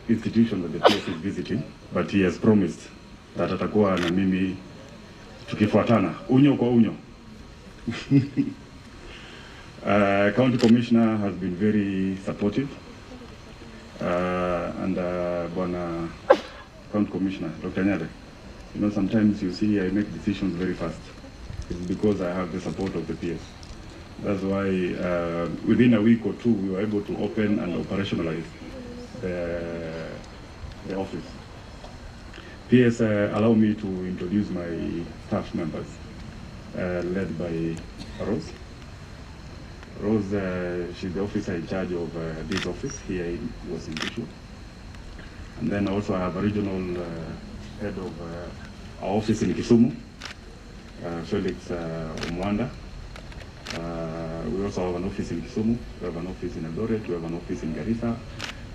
[SPEAKER 21] institution that the PS is visiting, but he has promised that atakuwa na mimi tukifuatana unyo kwa unyo. County Commissioner has been very supportive, and Bwana County Commissioner, Dr. Nyale, you know, sometimes you see I make decisions very fast. It's because I have the support of the PS. That's why within a week or two we were able to open and operationalize the office. PS allow me to introduce my staff members, led by Rose. Rose, she's the officer in charge of this office here in Gishu. And then also I have a regional head of our office in Kisumu, Felix Omwanda. We also have an office in Kisumu, we have an office in Eldoret, we have an office in Garissa,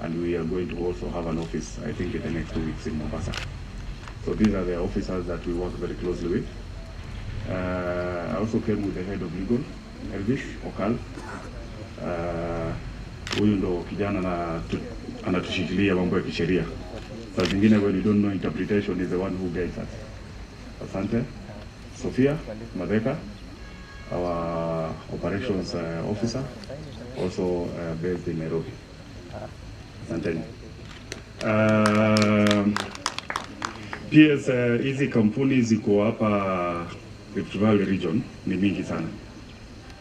[SPEAKER 21] and we are going to also have an office, I think, in the next 2 weeks in Mombasa. So these are the officers that we work very closely with. I also came with the head of legal, Elvis Okal. Huyu ndo kijana anatushikilia mambo ya kisheria. Saa zingine when you don't know interpretation is the one who guides us. Asante. Sophia Madeka, our operations officer, also based in Nairobi. Asante. PS hizi kampuni ziko hapa Rift Valley region ni mingi sana.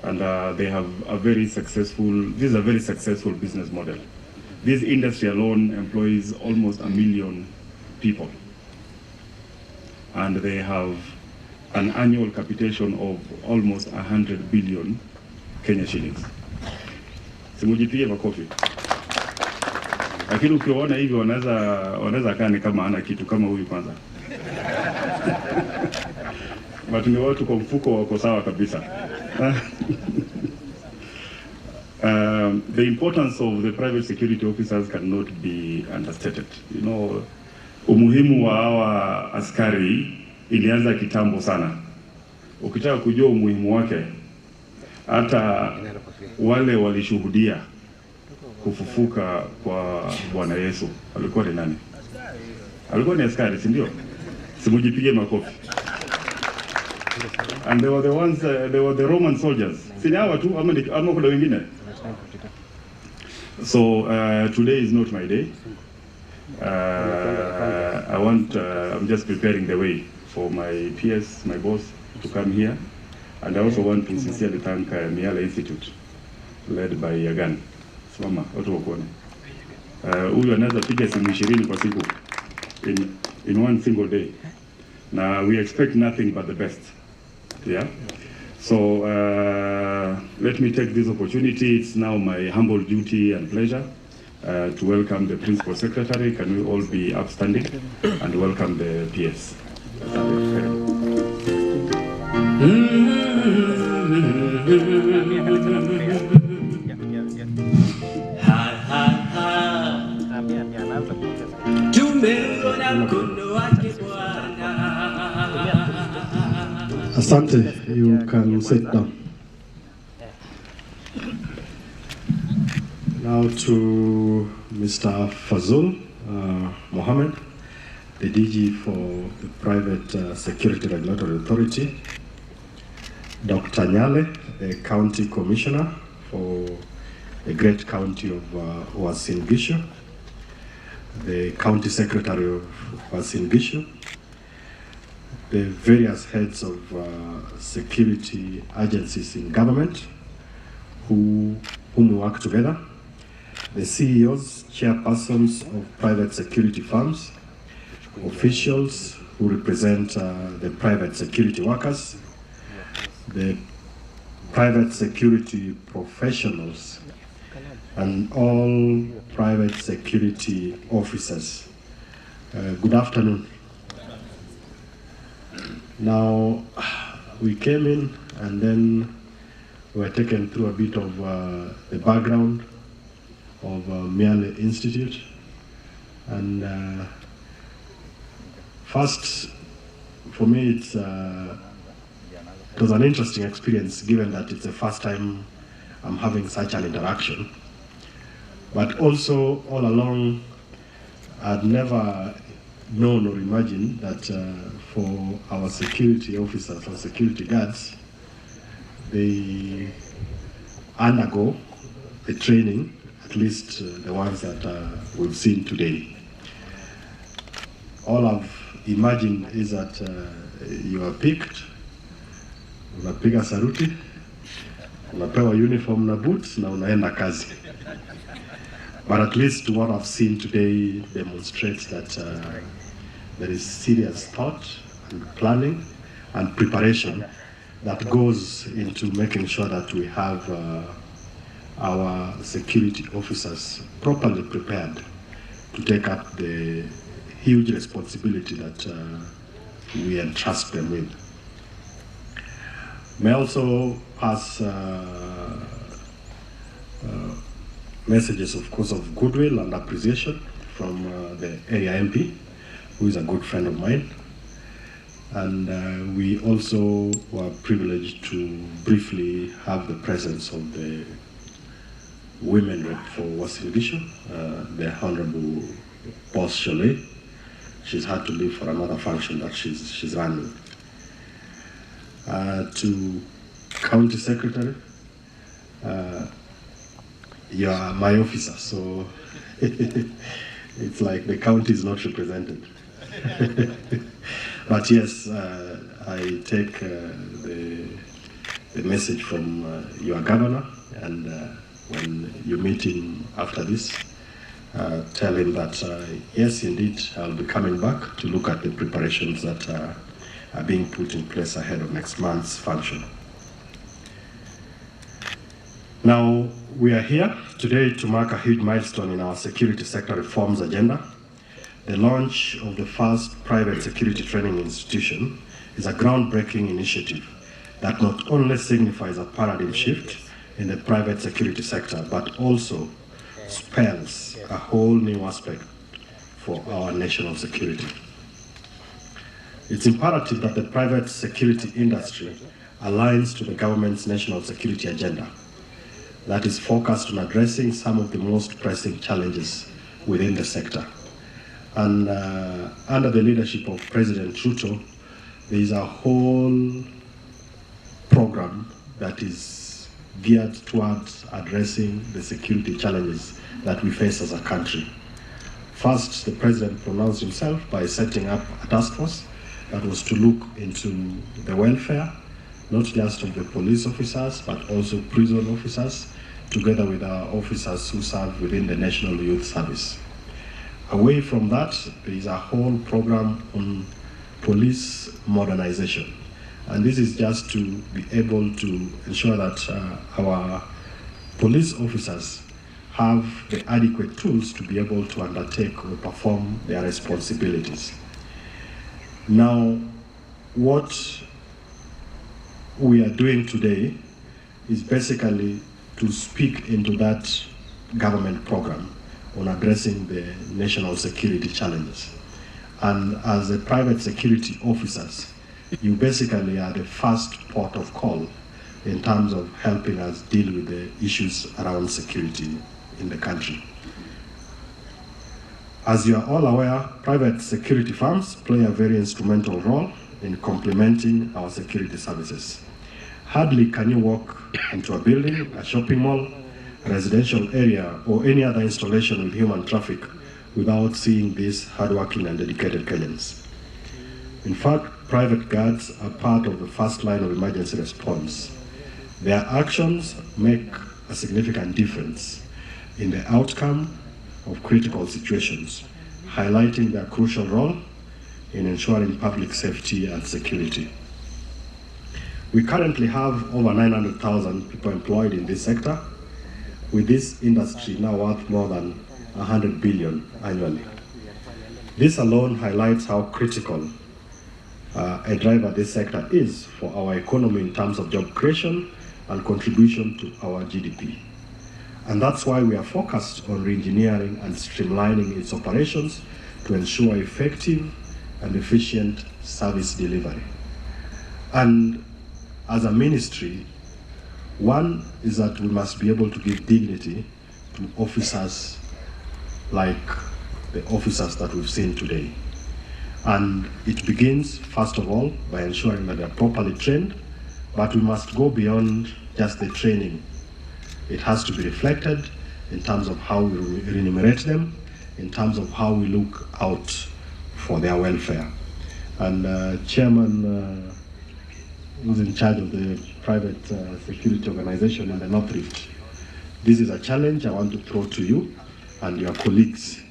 [SPEAKER 21] And they have a very successful, this is a very successful business model. This industry alone employs almost 1 million people. And they have an annual capitation of almost 100 billion Kenya shillings. Simujipige makofi. Lakini ukiona hivi wanaweza kaa ni kama ana kitu kama huyu kwanza. But ni watu kwa mfuko wako sawa kabisa. The importance of the private security officers cannot be understated. You know, umuhimu wa hawa askari ilianza kitambo sana. Ukitaka kujua umuhimu wake, hata wale walishuhudia kufufuka kwa Bwana Yesu, alikuwa ni nani? Alikuwa ni askari, si ndio? Simujipige makofi. And they were the ones, they were the Roman soldiers. Sini hawa tu ama kuna wengine. So today is not my day. I'm just preparing the way for my PS, my boss, to come here. And I also want to sincerely thank Miala Institute, led by Yagan. Simama, watu wakuone. Huyu anaweza piga simu 20 kwa siku in one single day. Now we expect nothing but the best. Yeah. So let me take this opportunity. It's now my humble duty and pleasure to welcome the Principal Secretary. Can we all be upstanding and welcome the PS?
[SPEAKER 12] Asante, you can sit down. Now to Mr. Fazul Mohammed, the DG for the Private Security Regulatory Authority, Dr. Nyale, the County Commissioner for the great county of Uasin Gishu, the County Secretary of Uasin Gishu, the various heads of security agencies in government whom we work together, the CEOs, chairpersons of private security firms, officials who represent the private security workers, the private security professionals, and all private security officers. Good afternoon. Now, we came in and then we were taken through a bit of the background of Miale Institute. And first, for me, it was an interesting experience, given that it's the first time I'm having such an interaction. But also, all along, I'd never known or imagined that for our security officers or security guards, they undergo the training, at least the ones that we've seen today. All I've imagined is that you are picked, unapiga saruti, unapewa uniform na boots na unaenda kazi. But at least what I've seen today demonstrates that there is serious thought and planning and preparation that goes into making sure that we have our security officers properly prepared to take up the huge responsibility that we entrust them with. May I also pass messages, of course, of goodwill and appreciation from the area MP, who is a good friend of mine. And we also were privileged to briefly have the presence of the women rep for Wasiligisho, the Honorable Boss Cholet. She's had to leave for another function that she's running. To County Secretary, you are my officer, so it's like the county is not represented. But yes, I take the message from your governor, and when you meet him after this, tell him that yes, indeed, I'll be coming back to look at the preparations that are being put in place ahead of next month's function. Now, we are here today to mark a huge milestone in our security sector reforms agenda. The launch of the first private security training institution is a groundbreaking initiative that not only signifies a paradigm shift in the private security sector, but also spells a whole new aspect for our national security. It's imperative that the private security industry aligns to the government's national security agenda that is focused on addressing some of the most pressing challenges within the sector. And under the leadership of President Ruto, there is a whole program that is geared towards addressing the security challenges that we face as a country. First, the President pronounced himself by setting up a task force that was to look into the welfare, not just of the police officers, but also prison officers, together with our officers who serve within the National Youth Service. Away from that, there is a whole program on police modernization. And this is just to be able to ensure that our police officers have the adequate tools to be able to undertake or perform their responsibilities. Now, what we are doing today is basically to speak into that government program on addressing the national security challenges. And as the private security officers, you basically are the first port of call in terms of helping us deal with the issues around security in the country. As you are all aware, private security firms play a very instrumental role in complementing our security services. Hardly can you walk into a building, a shopping mall, residential area, or any other installation with human traffic without seeing these hardworking and dedicated Kenyans. In fact, private guards are part of the first line of emergency response. Their actions make a significant difference in the outcome of critical situations, highlighting their crucial role in ensuring public safety and security. We currently have over 900,000 people employed in this sector, with this industry now worth more than 100 billion annually. This alone highlights how critical a driver this sector is for our economy in terms of job creation and contribution to our GDP. And that's why we are focused on re-engineering and streamlining its operations to ensure effective and efficient service delivery. And as a ministry, one is that we must be able to give dignity to officers like the officers that we've seen today. And it begins, first of all, by ensuring that they're properly trained, but we must go beyond just the training. It has to be reflected in terms of how we remunerate them, in terms of how we look out for their welfare. And Chairman who's in charge of the private security organization in the North Rift, this is a challenge I want to throw to you and your colleagues,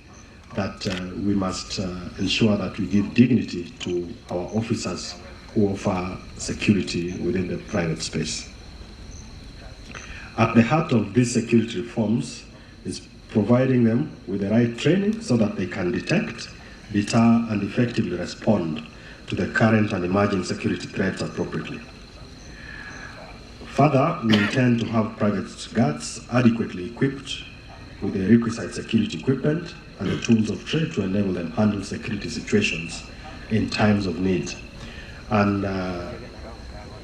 [SPEAKER 12] that we must ensure that we give dignity to our officers who offer security within the private space. At the heart of these security reforms is providing them with the right training so that they can detect, deter, and effectively respond to the current and emerging security threats appropriately. Further, we intend to have private guards adequately equipped with the requisite security equipment and the tools of trade to enable them handle security situations in times of need. And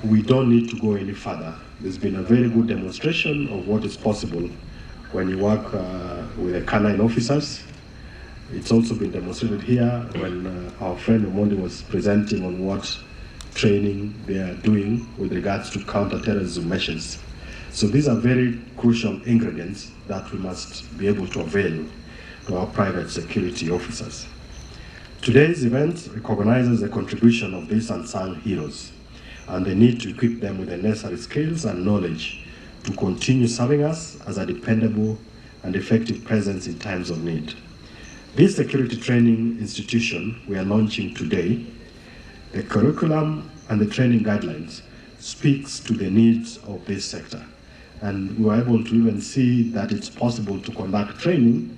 [SPEAKER 12] we don't need to go any further. There's been a very good demonstration of what is possible when you work with the canine officers. It's also been demonstrated here when our friend Omondi was presenting on what training they are doing with regards to counter-terrorism measures. So these are very crucial ingredients that we must be able to avail to our private security officers. Today's event recognizes the contribution of these unsung heroes and the need to equip them with the necessary skills and knowledge to continue serving us as a dependable and effective presence in times of need. This security training institution we are launching today, the curriculum and the training guidelines speaks to the needs of this sector. And we were able to even see that it's possible to conduct training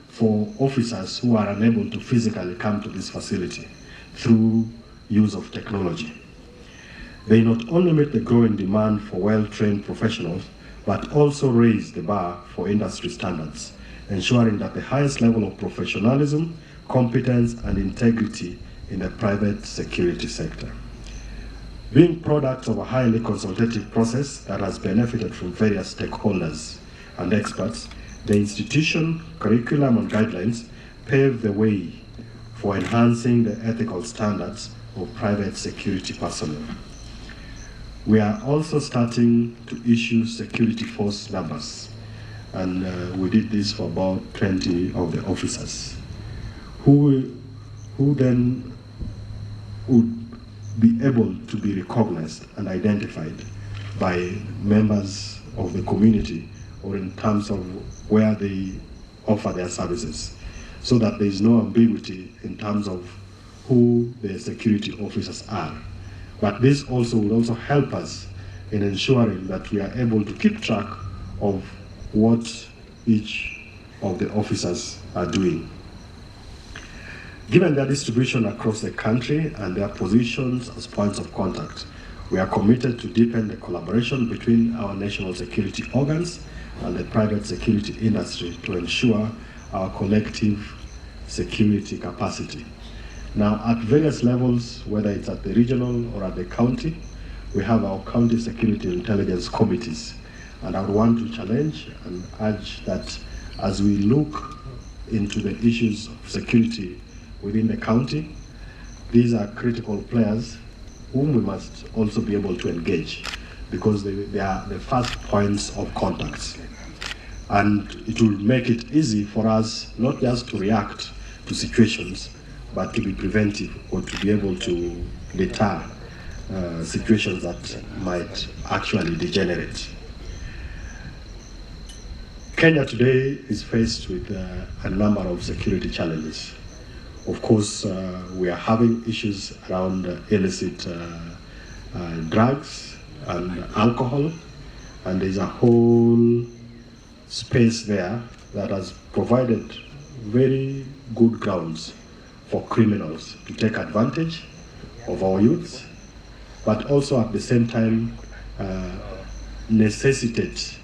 [SPEAKER 12] for officers who are unable to physically come to this facility through use of technology. They not only meet the growing demand for well-trained professionals, but also raise the bar for industry standards, ensuring that the highest level of professionalism, competence, and integrity in the private security sector. Being products of a highly consultative process that has benefited from various stakeholders and experts, the institution, curriculum, and guidelines pave the way for enhancing the ethical standards of private security personnel. We are also starting to issue security force numbers, and we did this for about 20 of the officers, who then would be able to be recognized and identified by members of the community or in terms of where they offer their services, so that there is no ambiguity in terms of who the security officers are. But this also will also help us in ensuring that we are able to keep track of what each of the officers are doing. Given their distribution across the country and their positions as points of contact, we are committed to deepen the collaboration between our national security organs and the private security industry to ensure our collective security capacity. Now, at various levels, whether it's at the regional or at the county, we have our county security intelligence committees. And I would want to challenge and urge that as we look into the issues of security within the county, these are critical players whom we must also be able to engage, because they are the first points of contact. And it will make it easy for us not just to react to situations, but to be preventive or to be able to deter situations that might actually degenerate. Kenya today is faced with a number of security challenges. Of course, we are having issues around illicit drugs and alcohol, and there's a whole space there that has provided very good grounds for criminals to take advantage of our youths, but also at the same time necessitate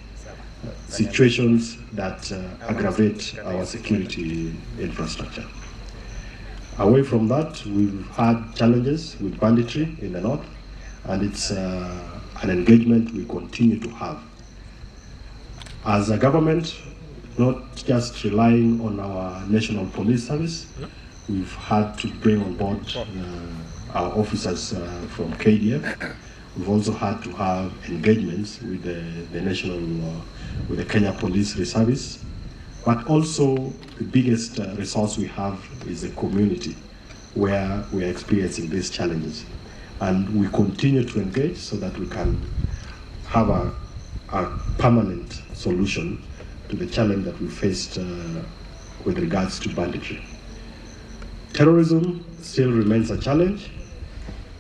[SPEAKER 12] situations that aggravate our security infrastructure. Away from that, we've had challenges with banditry in the north, and it's an engagement we continue to have. As a government, not just relying on our National Police Service, we've had to bring on board our officers from KDF. We've also had to have engagements with with the Kenya Police Service. But also, the biggest resource we have is the community, where we are experiencing these challenges. And we continue to engage so that we can have a permanent solution to the challenge that we faced with regards to banditry. Terrorism still remains a challenge,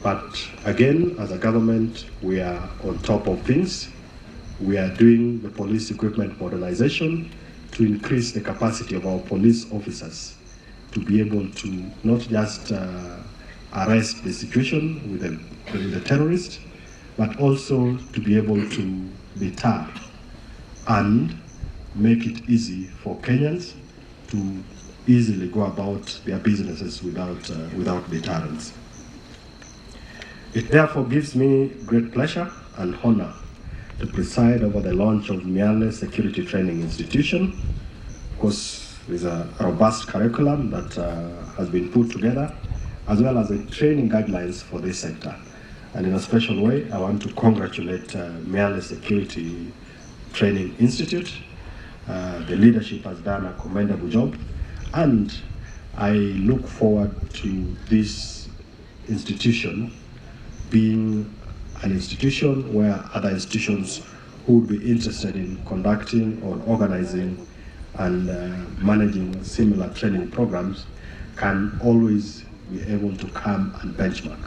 [SPEAKER 12] but again, as a government, we are on top of things. We are doing the police equipment modernization to increase the capacity of our police officers to be able to not just arrest the situation with the terrorists, but also to be able to deter and make it easy for Kenyans to easily go about their businesses without deterrence. It therefore gives me great pleasure and honor to preside over the launch of Miale Security Training Institution. Of course, there's a robust curriculum that has been put together, as well as the training guidelines for this sector. And in a special way, I want to congratulate Miale Security Training Institute. The leadership has done a commendable job, and I look forward to this institution being an institution where other institutions who would be interested in conducting or organizing and managing similar training programs can always be able to come and benchmark.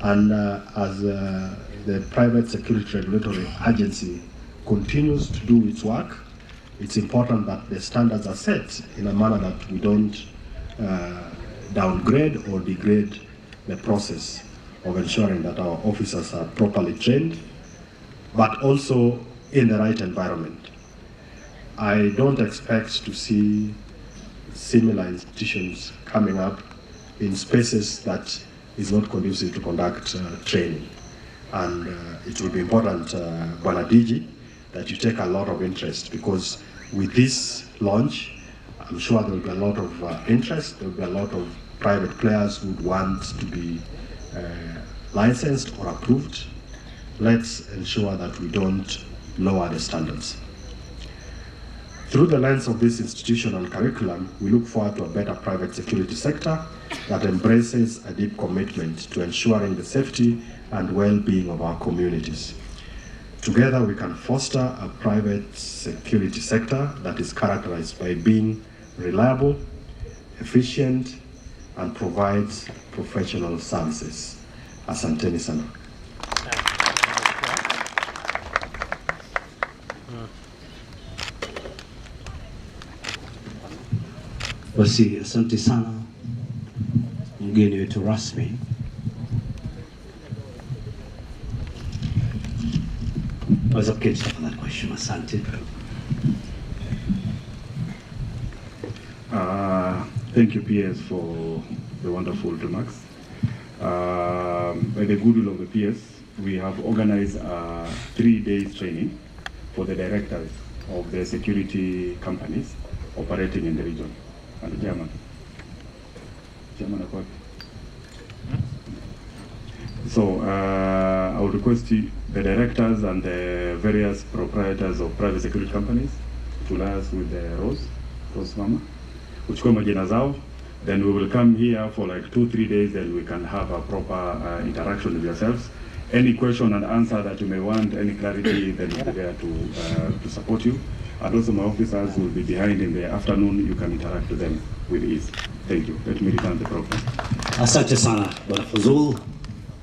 [SPEAKER 12] And as the private security regulatory agency continues to do its work, it's important that the standards are set in a manner that we don't downgrade or degrade the process of ensuring that our officers are properly trained, but also in the right environment. I don't expect to see similar institutions coming up in spaces that is not conducive to conduct training. And it will be important, Bwana DG, that you take a lot of interest, because with this launch, I'm sure there will be a lot of interest. There will be a lot of private players who would want to be licensed or approved. Let's ensure that we don't lower the standards. Through the lens of this institution and curriculum, we look forward to a better private security sector that embraces a deep commitment to ensuring the safety and well-being of our communities. Together, we can foster a private security sector that is characterized by being reliable, efficient, and provides professional services. Asanteni sana.
[SPEAKER 1] Basi asante sana mgeni wetu rasmi. Waweza kuketi tafadhali kwa heshima. Asante.
[SPEAKER 21] Thank you, PS, for the wonderful remarks. By the goodwill of the PS, we have organized a 3-day training for the directors of the security companies operating in the region. And the German. So I would request the directors and the various proprietors of private security companies to liaise with the Rose Mama, which come majina zao. Then we will come here for like 2-3 days, and we can have a proper interaction with yourselves. Any question and answer that you may want, any clarity, then we'll be there to support you. And also my officers will be behind in the afternoon. You can interact with them with ease. Thank you. Let me return the program.
[SPEAKER 1] Asante sana Bwana Fuzul.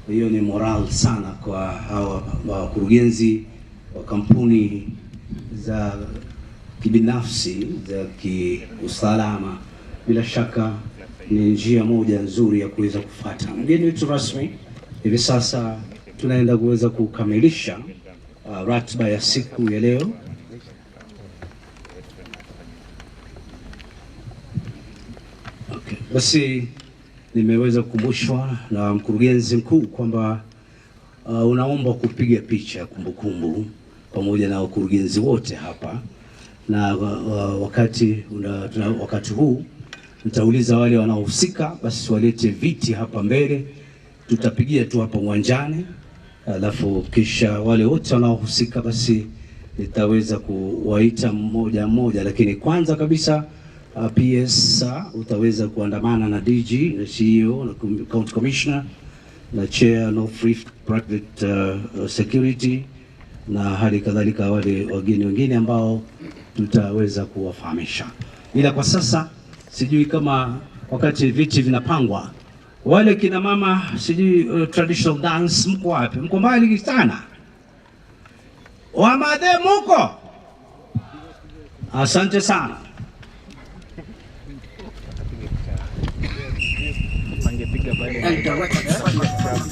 [SPEAKER 1] Hiyo ni moral sana kwa hawa wakurugenzi wa kampuni za kibinafsi za kiusalama. Bila shaka ni njia moja nzuri ya kuweza kufuata. Mgeni wetu rasmi, hivi sasa tunaenda kuweza kukamilisha ratiba ya siku ya leo. Basi nimeweza kukumbushwa na mkurugenzi mkuu kwamba unaomba kupiga picha ya kumbukumbu pamoja na wakurugenzi wote hapa, na wakati huu nitauliza wale wanaohusika basi walete viti hapa mbele, tutapigia tu hapa uwanjani, alafu kisha wale wote wanaohusika basi nitaweza kuwaita mmoja mmoja, lakini kwanza kabisa PS utaweza kuandamana na DG na CEO na County Commissioner na Chair North Rift Private Security na hali kadhalika wale wageni wengine ambao tutaweza kuwafahamisha. Ila kwa sasa sijui kama wakati viti vinapangwa wale kina mama sijui traditional dance mko wapi? Mko mbali sana. Wamadhe muko? Asante sana.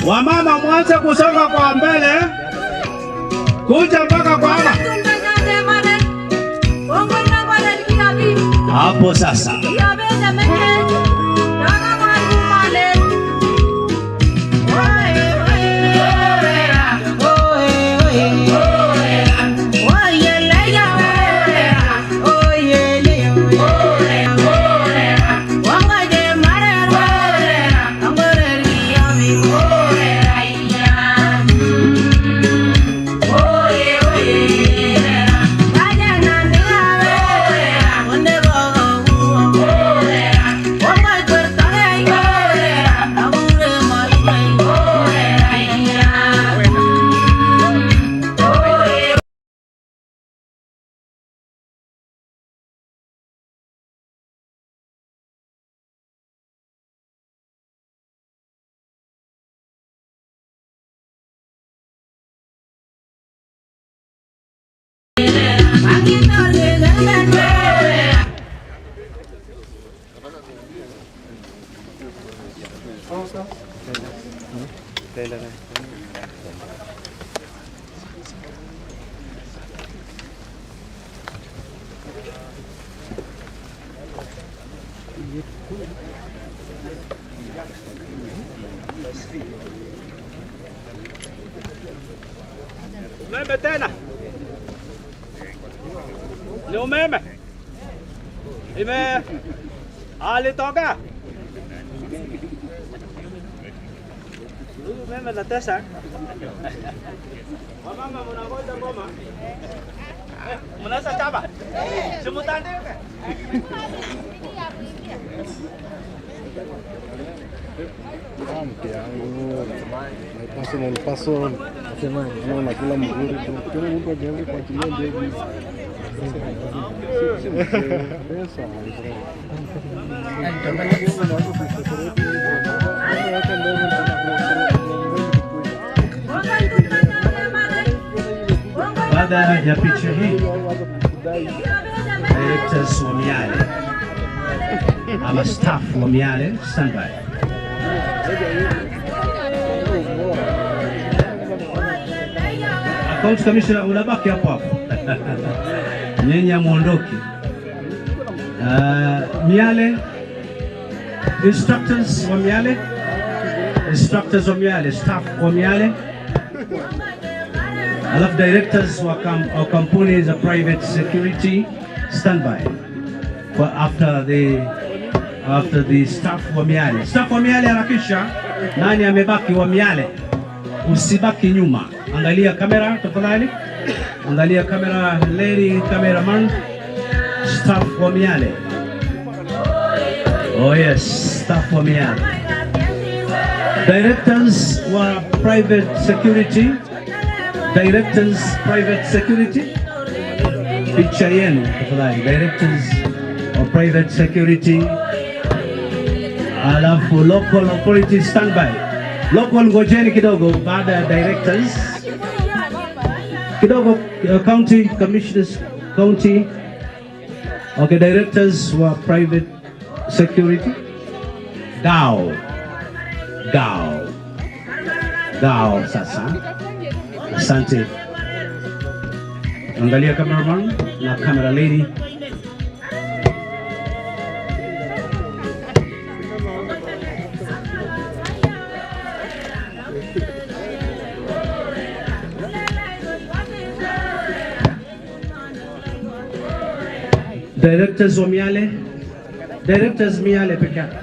[SPEAKER 1] Wamama mwanze kusonga kwa mbele, kuja mpaka kwa hapa. Hapo sasa. Umeme tena. Ni umeme. Alitoka. Umeme natesa. Mama mnangoja ngoma. Mnasa chapa. Simutande.
[SPEAKER 3] Mke yangu paso nasema na kula mzuri tu, kila mtu ajianze kuachilia ndege pesa
[SPEAKER 1] baada ya picha hii directors wa Miale ama staff wa Miale standby. County Commissioner unabaki hapo hapo. Nyinyi muondoke. Miale instructors wa Miale, staff wa Miale, alafu directors wa kampuni za private security standby for after the staff wa Miale. Staff wa Miale harakisha, nani amebaki wa Miale? Usibaki nyuma. Angalia kamera tafadhali. Angalia kamera, lady cameraman. Staff wa Miale. Oh yes, staff wa Miale. Directors wa private security. Picha yenu tafadhali. Directors wa private security. Alafu local authority standby. Local ngojeni kidogo baada ya directors. Kidogo county commissioners, county. Okay, directors wa private security. Gao sasa. Asante. Angalia cameraman na camera lady. Directors wa Miale, directors Miale peke yake.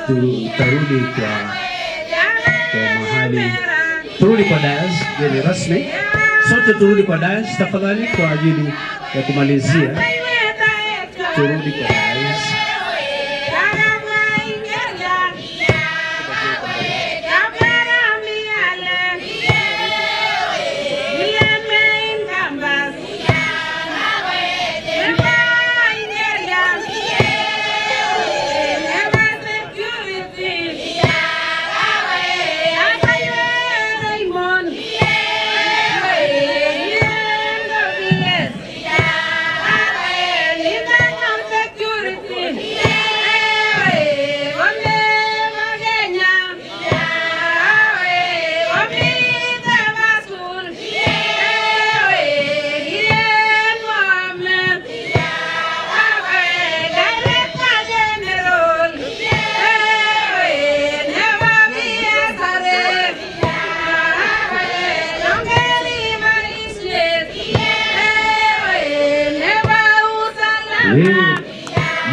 [SPEAKER 1] Tutarudi kwa mahali, turudi kwa dais geni rasmi. Sote turudi kwa dais tafadhali, kwa ajili ya kumalizia. Turudi kwa dais.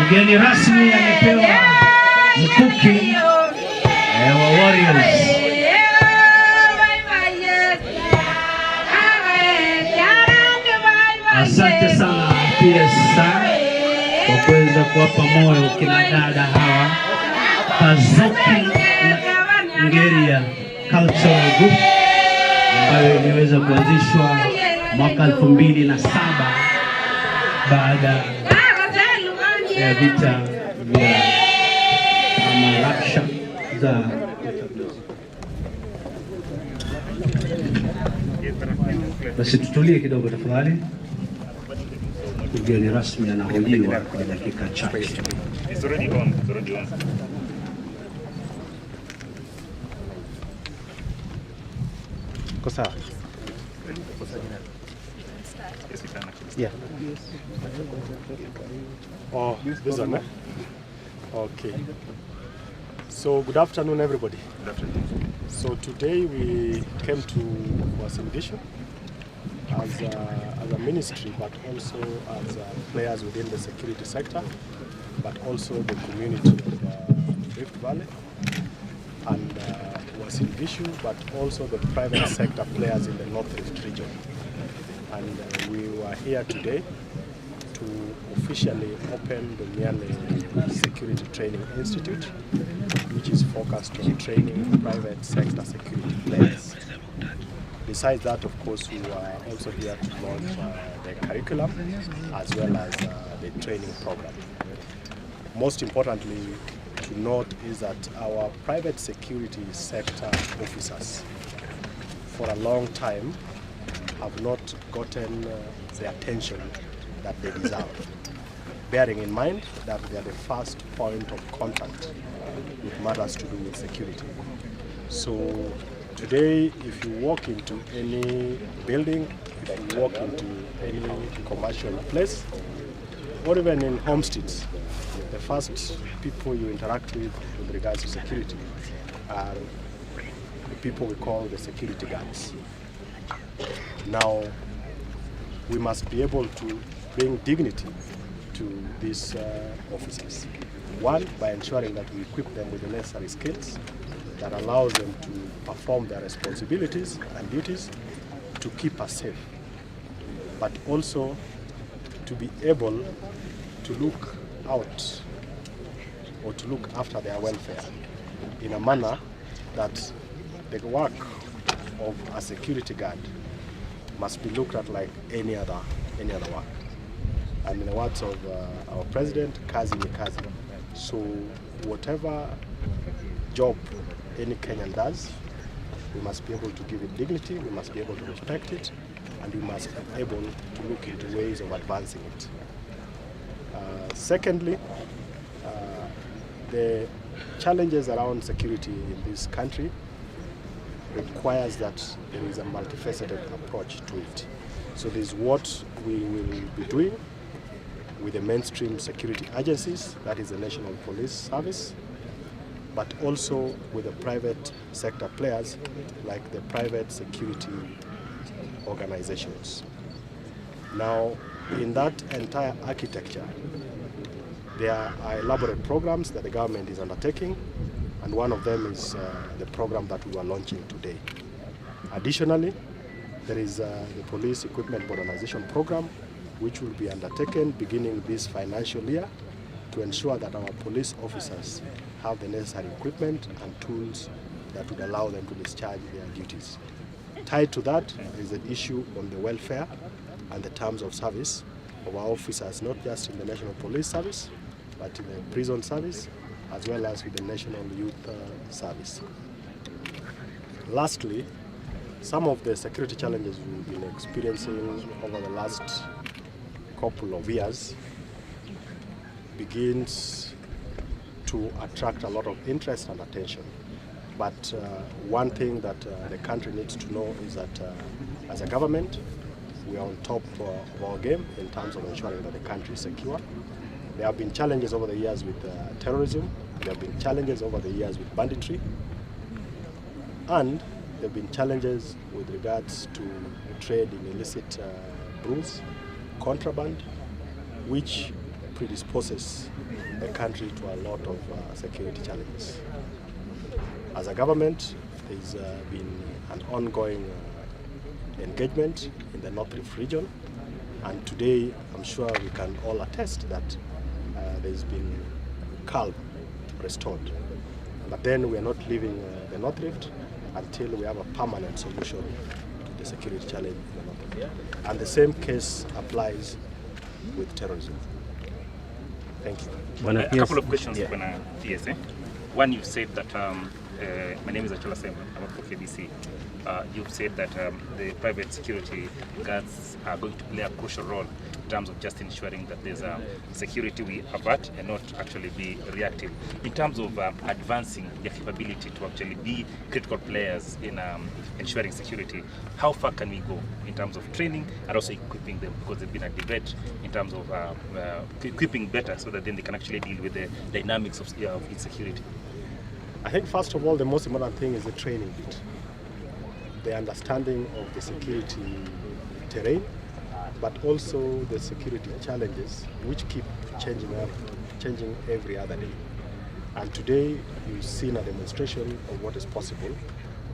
[SPEAKER 1] Mgeni rasmi amepewa mkuki wa Warriors. Asante sana PSA kwa kuweza kuwapa moyo kina dada hawa. Pazoki Ngeria Cultural Group ambayo iliweza kuanzishwa mwaka 2007 baada ya vita vya Raksha za basi. Tutulie kidogo tafadhali. Mgeni rasmi anahojiwa kwa dakika chache.
[SPEAKER 3] Kosa. Yeah.
[SPEAKER 12] Oh, this one, eh? Okay. So, good afternoon, everybody. Good afternoon. So, today we came to Uasin Gishu as a ministry, but also as players within the security sector, but also the community of Rift Valley and Uasin Gishu, but also the private sector players in the North Rift region. And we were here today to officially open the Miale Security Training Institute, which is focused on training private sector security players. Besides that, of course, we were also here to launch the curriculum as well as the training program. Most importantly to note is that our private security sector officers for a long time have not gotten the attention that they deserve, bearing in mind that they are the first point of contact with matters to do with security. So today, if you walk into any building, if you walk into any commercial place, or even in homesteads, the first people you interact with regards to security are the people we call the security guards. Now, we must be able to bring dignity to these officers. One, by ensuring that we equip them with the necessary skills that allows them to perform their responsibilities and duties to keep us safe, but also to be able to look out or to look after their welfare in a manner that the work of a security guard must be looked at like any other work. And in the words of our president, kazi ni kazi. So whatever job any Kenyan does, we must be able to give it dignity, we must be able to respect it, and we must be able to look into ways of advancing it. Secondly, the challenges around security in this country
[SPEAKER 3] requires that there is a multifaceted approach to it. So this is what we will be doing with the mainstream security agencies, that is the National Police Service, but also with the private sector players like the private security organizations. Now, in that entire architecture, there are elaborate programs that the government is undertaking, and one of them is the program that we are launching today. Additionally, there is the Police Equipment Modernization Program, which will be undertaken beginning this financial year to ensure that our police officers have the necessary equipment and tools that would allow them to discharge their duties. Tied to that is the issue on the welfare and the terms of service of our officers, not just in the National Police Service, but in the prison service, as well as with the National Youth Service. Lastly, some of the security challenges we've been experiencing over the last couple of years begins to attract a lot of interest and attention. But one thing that the country needs to know is that as a government, we are on top of our game in terms of ensuring that the country is secure. There have been challenges over the years with terrorism, there have been challenges over the years with banditry, and there have been challenges with regards to trade in illicit brews, contraband, which predisposes the country to a lot of security challenges. As a government, there's been an ongoing engagement in the North Rift region, and today I'm sure we can all attest that there's been calm restored. But then we are not leaving the North Rift until we have a permanent solution to the security challenge in the North Rift. And the same case applies with terrorism. Thank you.
[SPEAKER 4] A couple of questions, Bwana PS. One, you've said that, my name is Achola Simon, I work for KBC. You've said that the private security guards are going to play a crucial role in terms of just ensuring that there's security we avert and not actually be reactive. In terms of advancing their capability to actually be critical players in ensuring security, how far can we go in terms of training and also equipping them? Because there's been a debate in terms of equipping better so that then they can actually deal with the dynamics of insecurity.
[SPEAKER 3] I think first of all, the most important thing is the training bit. The understanding of the security terrain, but also the security challenges which keep changing every other day. And today you've seen a demonstration of what is possible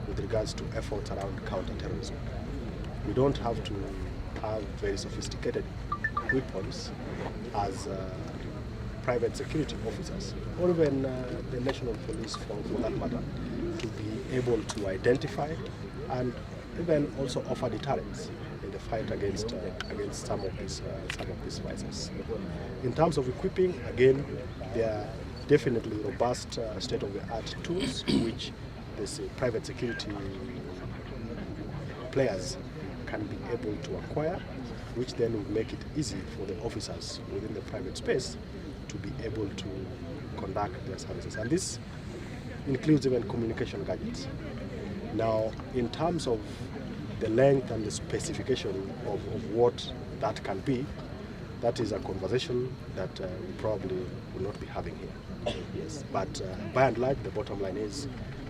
[SPEAKER 3] with regards to efforts around counter-terrorism. We don't have to have very sophisticated weapons as private security officers, or even the National Police for that matter, to be able to identify and even also offer deterrence in the fight against some of these vices. In terms of equipping, again, there are definitely robust state-of-the-art tools which this private security players can be able to acquire, which then will make it easy for the officers within the private space to be able to conduct their services. And this includes even communication gadgets. Now, in terms of the length and the specification of what that can be, that is a conversation that we probably will not be having here. Yes, but by and large, the bottom line is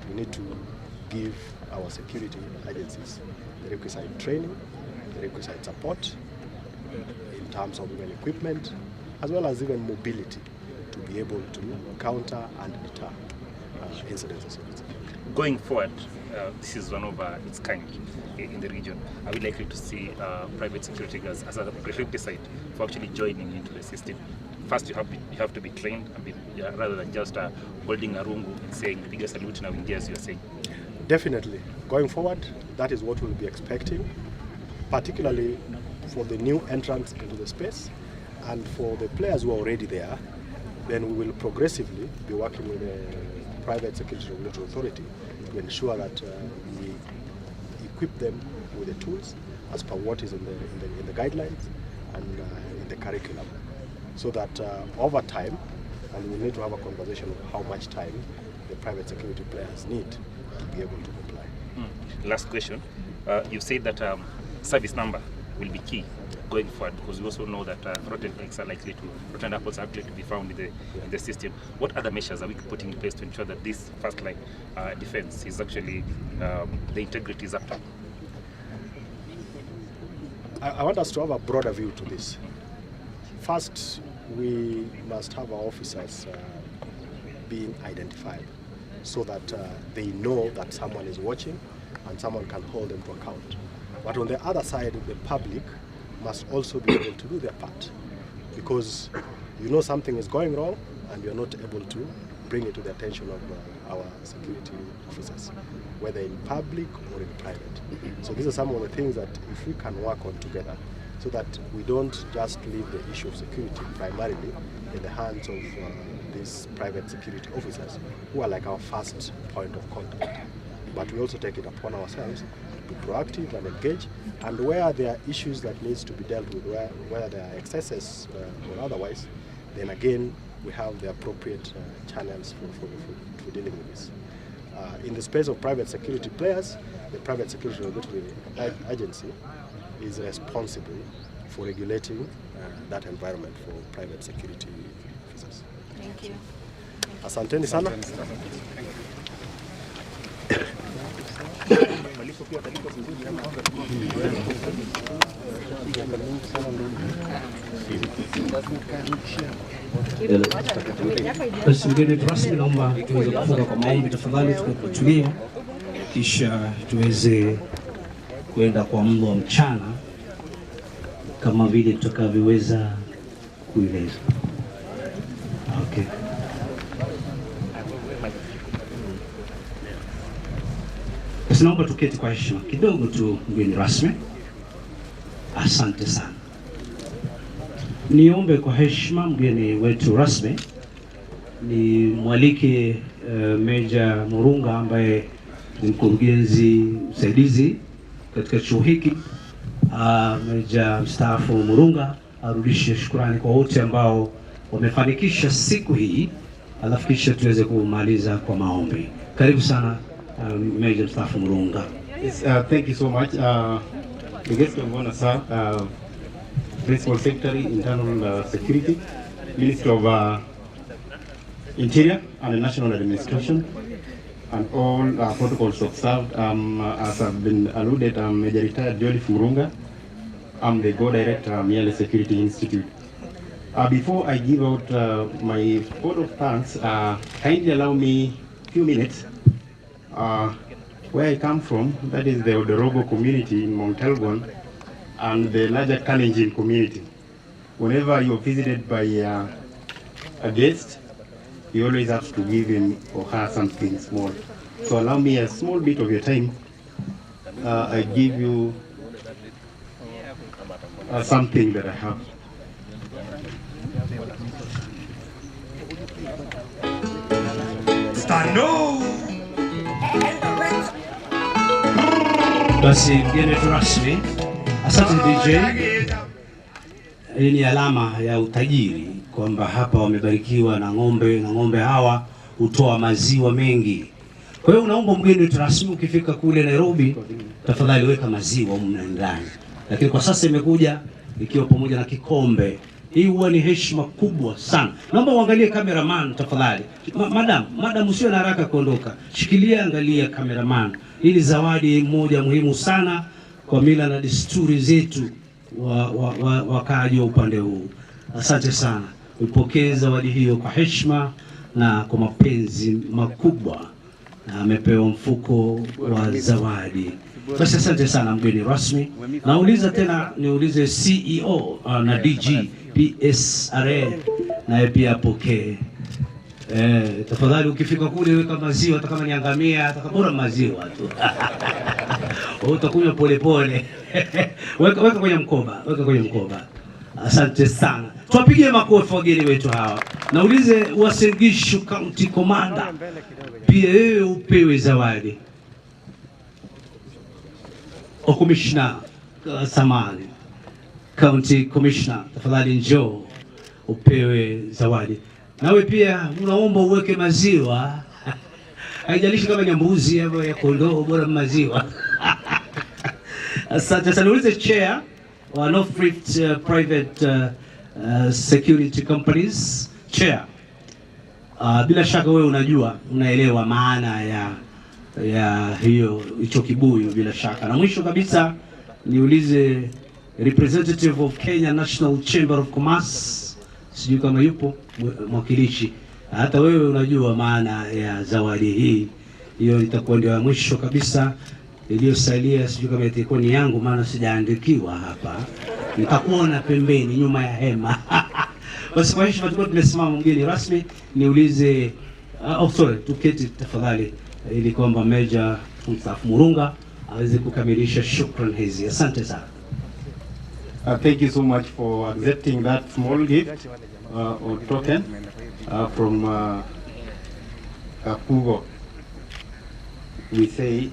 [SPEAKER 3] we need to give our security agencies the requisite training, the requisite support in terms of even equipment, as well as even mobility to be able to counter and deter incidences.
[SPEAKER 4] Going forward, this is one of its kind in the region. Are we likely to see private security guards as a prerequisite for actually joining into the system? First, you have to be trained, rather than just holding a rungu and saying, "Piga salute na uingie," as you are saying.
[SPEAKER 3] Definitely. Going forward, that is what we'll be expecting, particularly for the new entrants into the space, and for the players who are already there. Then we will progressively be working with the Private Security Regulatory Authority to ensure that we equip them with the tools as per what is in the guidelines and in the curriculum, so that over time, and we need to have a conversation of how much time the private security players need to be able to comply.
[SPEAKER 4] last question. You said that service number will be key going forward, because we also know that rotten apples are likely to be found in the system. What other measures are we putting in place to ensure that this first line defense is actually the integrity is up to?
[SPEAKER 3] I want us to have a broader view to this. First, we must have our officers being identified so that they know that someone is watching and someone can hold them to account. But on the other side, the public must also be able to do their part, because you know something is going wrong and you're not able to bring it to the attention of our security officers, whether in public or in private. So these are some of the things that if we can work on together, so that we don't just leave the issue of security primarily in the hands of these private security officers, who are like our first point of contact. But we also take it upon ourselves to be proactive and engage, and where there are issues that needs to be dealt with, where there are excesses or otherwise, then again we have the appropriate channels for dealing with this. In the space of private security players, the Private Security Regulatory Agency is responsible for regulating that environment for private security officers.
[SPEAKER 17] Thank you.
[SPEAKER 3] Asanteni sana.
[SPEAKER 1] Basi mgeni rasmi, naomba tuweze kufunga kwa maombi tafadhali, tukutulia, kisha tuweze kwenda kwa mlo wa mchana kama vile tutakavyoweza kueleza. Okay. Basi naomba tuketi kwa heshima kidogo tu, mgeni rasmi. Asante sana. Niombe kwa heshima mgeni wetu rasmi ni mwalike Meja Murunga ambaye ni mkurugenzi msaidizi katika chuo hiki. Meja mstaafu Murunga arudishe shukrani kwa wote ambao wamefanikisha siku hii, alafu kisha tuweze kumaliza kwa maombi. Karibu sana Meja mstaafu Murunga.
[SPEAKER 20] Yes, thank you so much. The guest of honor, sir, Principal Secretary, Internal Security, Minister of Interior and National Administration, and all protocols observed. As have been alluded, I'm Major Retired Jolif Murunga. I'm the Co-Director, Miale Security Institute. Before I give out my vote of thanks, kindly allow me a few minutes. Where I come from, that is the Odorogo community in Mount Elgon and the larger Kalenjin community. Whenever you're visited by a guest, you always have to give him or her something small. So allow me a small bit of your time. I give you something that I have.
[SPEAKER 1] Basi mgeni wetu rasmi, asante DJ. Hii ni alama ya utajiri kwamba hapa wamebarikiwa na ng'ombe, na ng'ombe hawa hutoa maziwa mengi. Kwa hiyo unaomba mgeni wetu rasmi ukifika kule Nairobi, tafadhali weka maziwa mna ndani. Lakini kwa sasa imekuja ikiwa pamoja na kikombe. Hii huwa ni heshima kubwa sana. Naomba uangalie cameraman tafadhali. Madam usiwe na haraka kuondoka. Shikilia, angalia cameraman. Hii ni zawadi moja muhimu sana kwa mila na desturi zetu wakaaji wa upande huu. Asante sana. Upokee zawadi hiyo kwa heshima na kwa mapenzi makubwa. Na amepewa mfuko wa zawadi. Basi asante sana mgeni rasmi. Nauliza tena, niulize CEO na DG PSRA naye pia apokee. Tafadhali ukifika kule weka maziwa, hata kama ni angamia, hata bora maziwa tu. Utakunywa pole pole. Weka kwenye mkoba, weka kwenye mkoba. Asante sana. Tuwapigie makofi wageni wetu hawa. Naulize Uasin Gishu County Commander, pia wewe upewe zawadi. Commissioner Samani, County Commissioner, tafadhali njoo upewe zawadi. Nawe pia unaomba uweke maziwa. Haijalishi kama ni mbuzi au ya kondoo, bora maziwa. Asante sana. Niulize chair wa North Rift Private Security Companies, chair. Bila shaka wewe unaelewa maana ya hicho kibuyu bila shaka. Na mwisho kabisa niulize representative of Kenya National Chamber of Commerce, sijui kama yupo mwakilishi, hata wewe unajua maana ya zawadi hii. Hiyo itakuwa ndio ya mwisho kabisa. Iliyosalia sijui kama itakuwa ni yangu, maana sijaandikiwa hapa. Nitakuona pembeni nyuma ya hema. Basi kwa heshima tulikuwa tumesimama, mgeni rasmi, niulize tuketi tafadhali, ili kwamba Meja Mstaafu Murunga aweze kukamilisha shukrani hizi. Asante sana.
[SPEAKER 20] Thank you so much for accepting that small gift or token from Kapugo. We say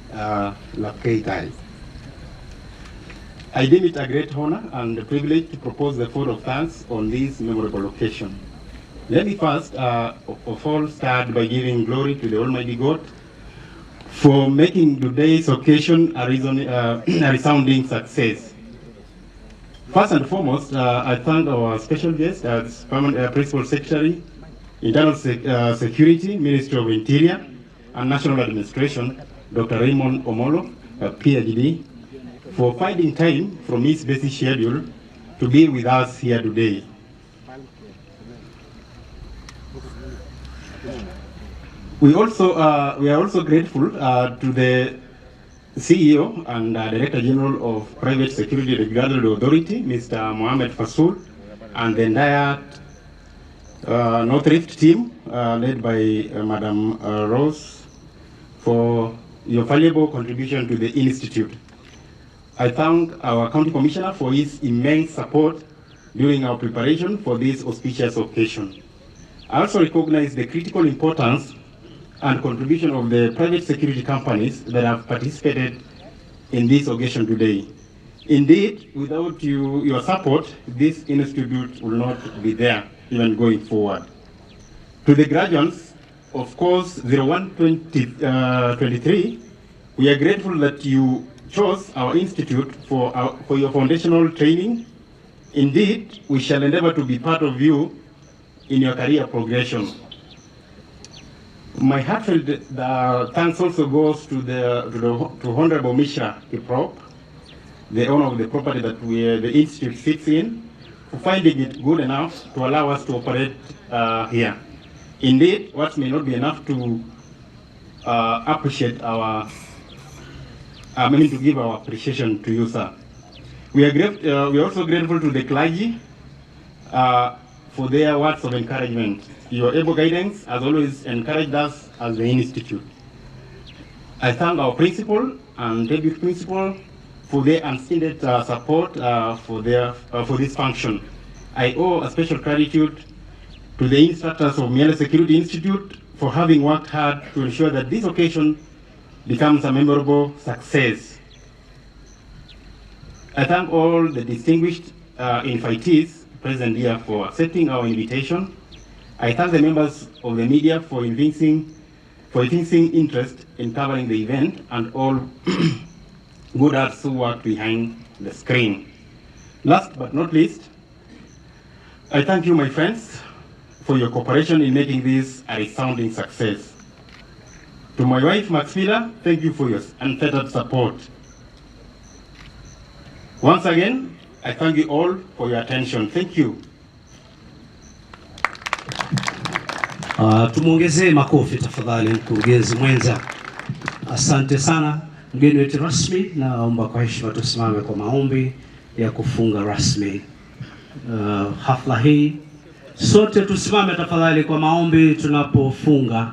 [SPEAKER 20] Lakeitai. I deem it a great honor and a privilege to propose the vote of thanks on this memorable occasion. Let me first of all start by giving glory to the Almighty God for making today's occasion a resounding success. First and foremost, I thank our special guest as Principal Secretary, Internal Security, Ministry of Interior and National Administration, Dr. Raymond Omolo, PhD, for finding time from his busy schedule to be with us here today. We are also grateful to the CEO and Director General of Private Security Regulatory Authority, Mr. Mohamed Fasoul, and the entire North Rift team led by Madam Rose for your valuable contribution to the Institute. I thank our County Commissioner for his immense support during our preparation for this auspicious occasion. I also recognize the critical importance and contribution of the private security companies that have participated in this occasion today. Indeed, without your support, this institute will not be there even going forward. To the graduates of course 01-23, we are grateful that you chose our institute for your foundational training. Indeed, we shall endeavor to be part of you in your career progression. My heartfelt thanks also goes to Honorable Misha Kiprop, the owner of the property that the institute sits in, for finding it good enough to allow us to operate here. Indeed, what may not be enough to appreciate to give our appreciation to you, sir. We are also grateful to the clergy for their words of encouragement. Your able guidance has always encouraged us as the institute. I thank our principal and deputy principal for their unstinted support for this function. I owe a special gratitude to the instructors of Miele Security Institute for having worked hard to ensure that this occasion becomes a memorable success. I thank all the distinguished invitees present here for accepting our invitation. I thank the members of the media for evincing interest in covering the event, and all good arts who work behind the screen. Last but not least, I thank you, my friends, for your cooperation in making this a resounding success. To my wife, Maxwilla, thank you for your unfettered support. Once again, I thank you all for your attention. Thank you.
[SPEAKER 1] Tumuongezee makofi tafadhali mkurugenzi mwenza. Asante sana mgeni wetu rasmi, naomba kwa heshima tusimame kwa maombi ya kufunga rasmi hafla hii. Sote tusimame tafadhali kwa maombi tunapofunga.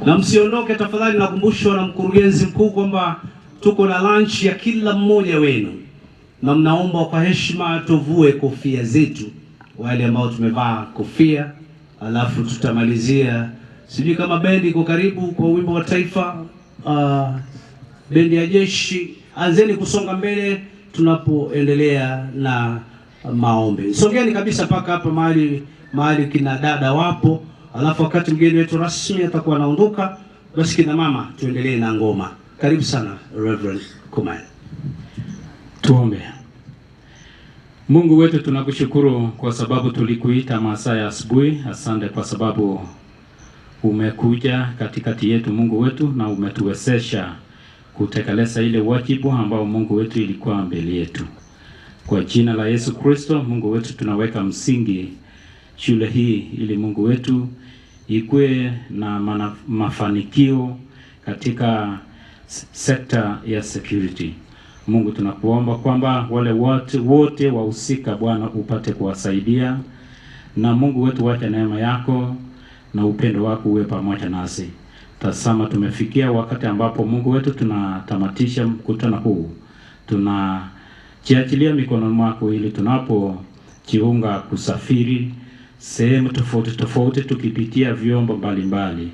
[SPEAKER 1] Na msiondoke tafadhali, nakumbushwa na mkurugenzi mkuu kwamba tuko na lunch ya kila mmoja wenu, na mnaomba kwa heshima tuvue kofia zetu, wale ambao tumevaa kofia, alafu tutamalizia, sijui kama bendi iko karibu kwa wimbo wa taifa, bendi ya jeshi, anzeni kusonga mbele tunapoendelea na maombi. Songeni kabisa paka hapa mahali kina dada wapo, alafu wakati mgeni wetu rasmi atakuwa anaondoka, basi kina mama tuendelee na ngoma. Karibu sana Reverend Kumai.
[SPEAKER 5] Tuombe. Mungu wetu, tunakushukuru kwa sababu tulikuita masaa ya asubuhi. Asante kwa sababu umekuja katikati yetu Mungu wetu, na umetuwezesha kutekeleza ile wajibu ambao Mungu wetu ilikuwa mbele yetu. Kwa jina la Yesu Kristo, Mungu wetu, tunaweka msingi shule hii ili Mungu wetu ikuwe na mafanikio katika sekta ya security. Mungu, tunakuomba kwamba wale wote wahusika Bwana upate kuwasaidia, na Mungu wetu wacha neema yako na upendo wako uwe pamoja nasi. Tazama, tumefikia wakati ambapo Mungu wetu tunatamatisha mkutano huu. Tunajiachilia mikononi mwako ili tunapojiunga kusafiri sehemu tofauti tukipitia vyombo mbalimbali.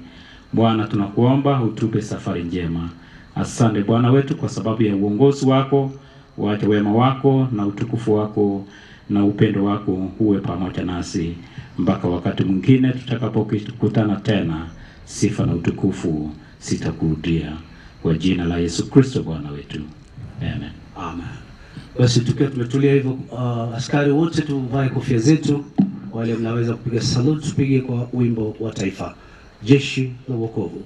[SPEAKER 5] Bwana, tunakuomba utupe safari njema. Asante Bwana wetu kwa sababu ya uongozi wako, wacha wema wako na utukufu wako na upendo wako uwe pamoja nasi mpaka wakati mwingine tutakapokutana tena. Sifa na utukufu sitakurudia, kwa jina la Yesu Kristo Bwana wetu. Amen.
[SPEAKER 1] Amen. Basi tukiwa tumetulia hivyo, askari wote tuvae kofia zetu. Wale mnaweza kupiga salute, tupige kwa wimbo wa taifa, Jeshi la Wokovu.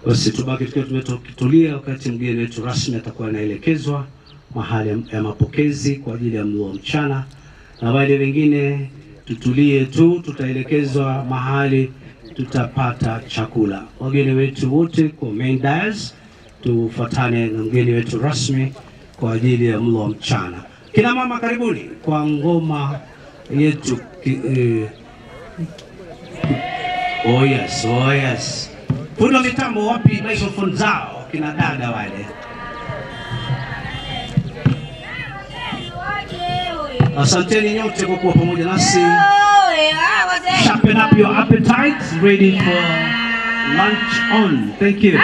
[SPEAKER 1] Basi tubaki tukiwa tumetulia wakati mgeni wetu rasmi atakuwa anaelekezwa mahali ya mapokezi kwa ajili ya mlo wa mchana, na wale wengine tutulie tu, tutaelekezwa mahali tutapata chakula. Wageni wetu wote kwa main dais tufuatane na mgeni wetu rasmi kwa ajili ya mlo wa mchana. Kina mama karibuni kwa ngoma yetu. Oh yes. Fundo mitambo wapi microphone zao kina dada wale. Asanteni nyote kwa kuwa pamoja nasi. Sharpen up your appetite, ready for lunch on. Thank you.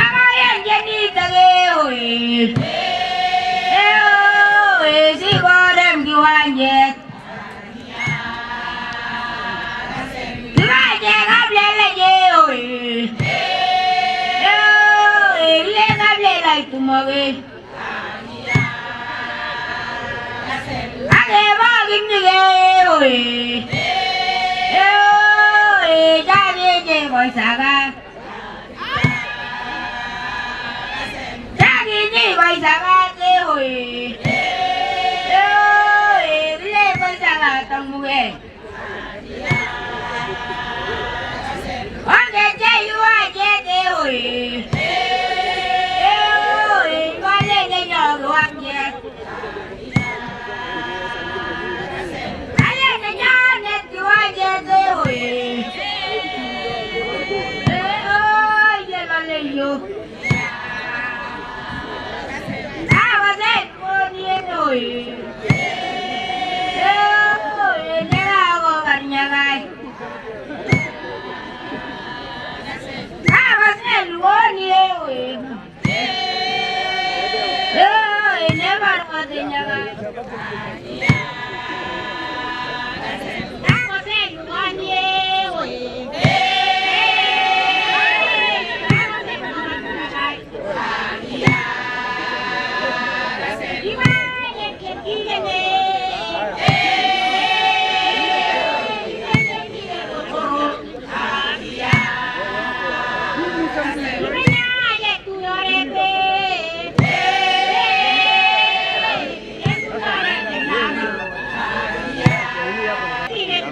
[SPEAKER 22] Tumage age bagin ge oi oi jage je koi saga jage je koi saga te oi oi le koi saga tamuge age je yu age te oi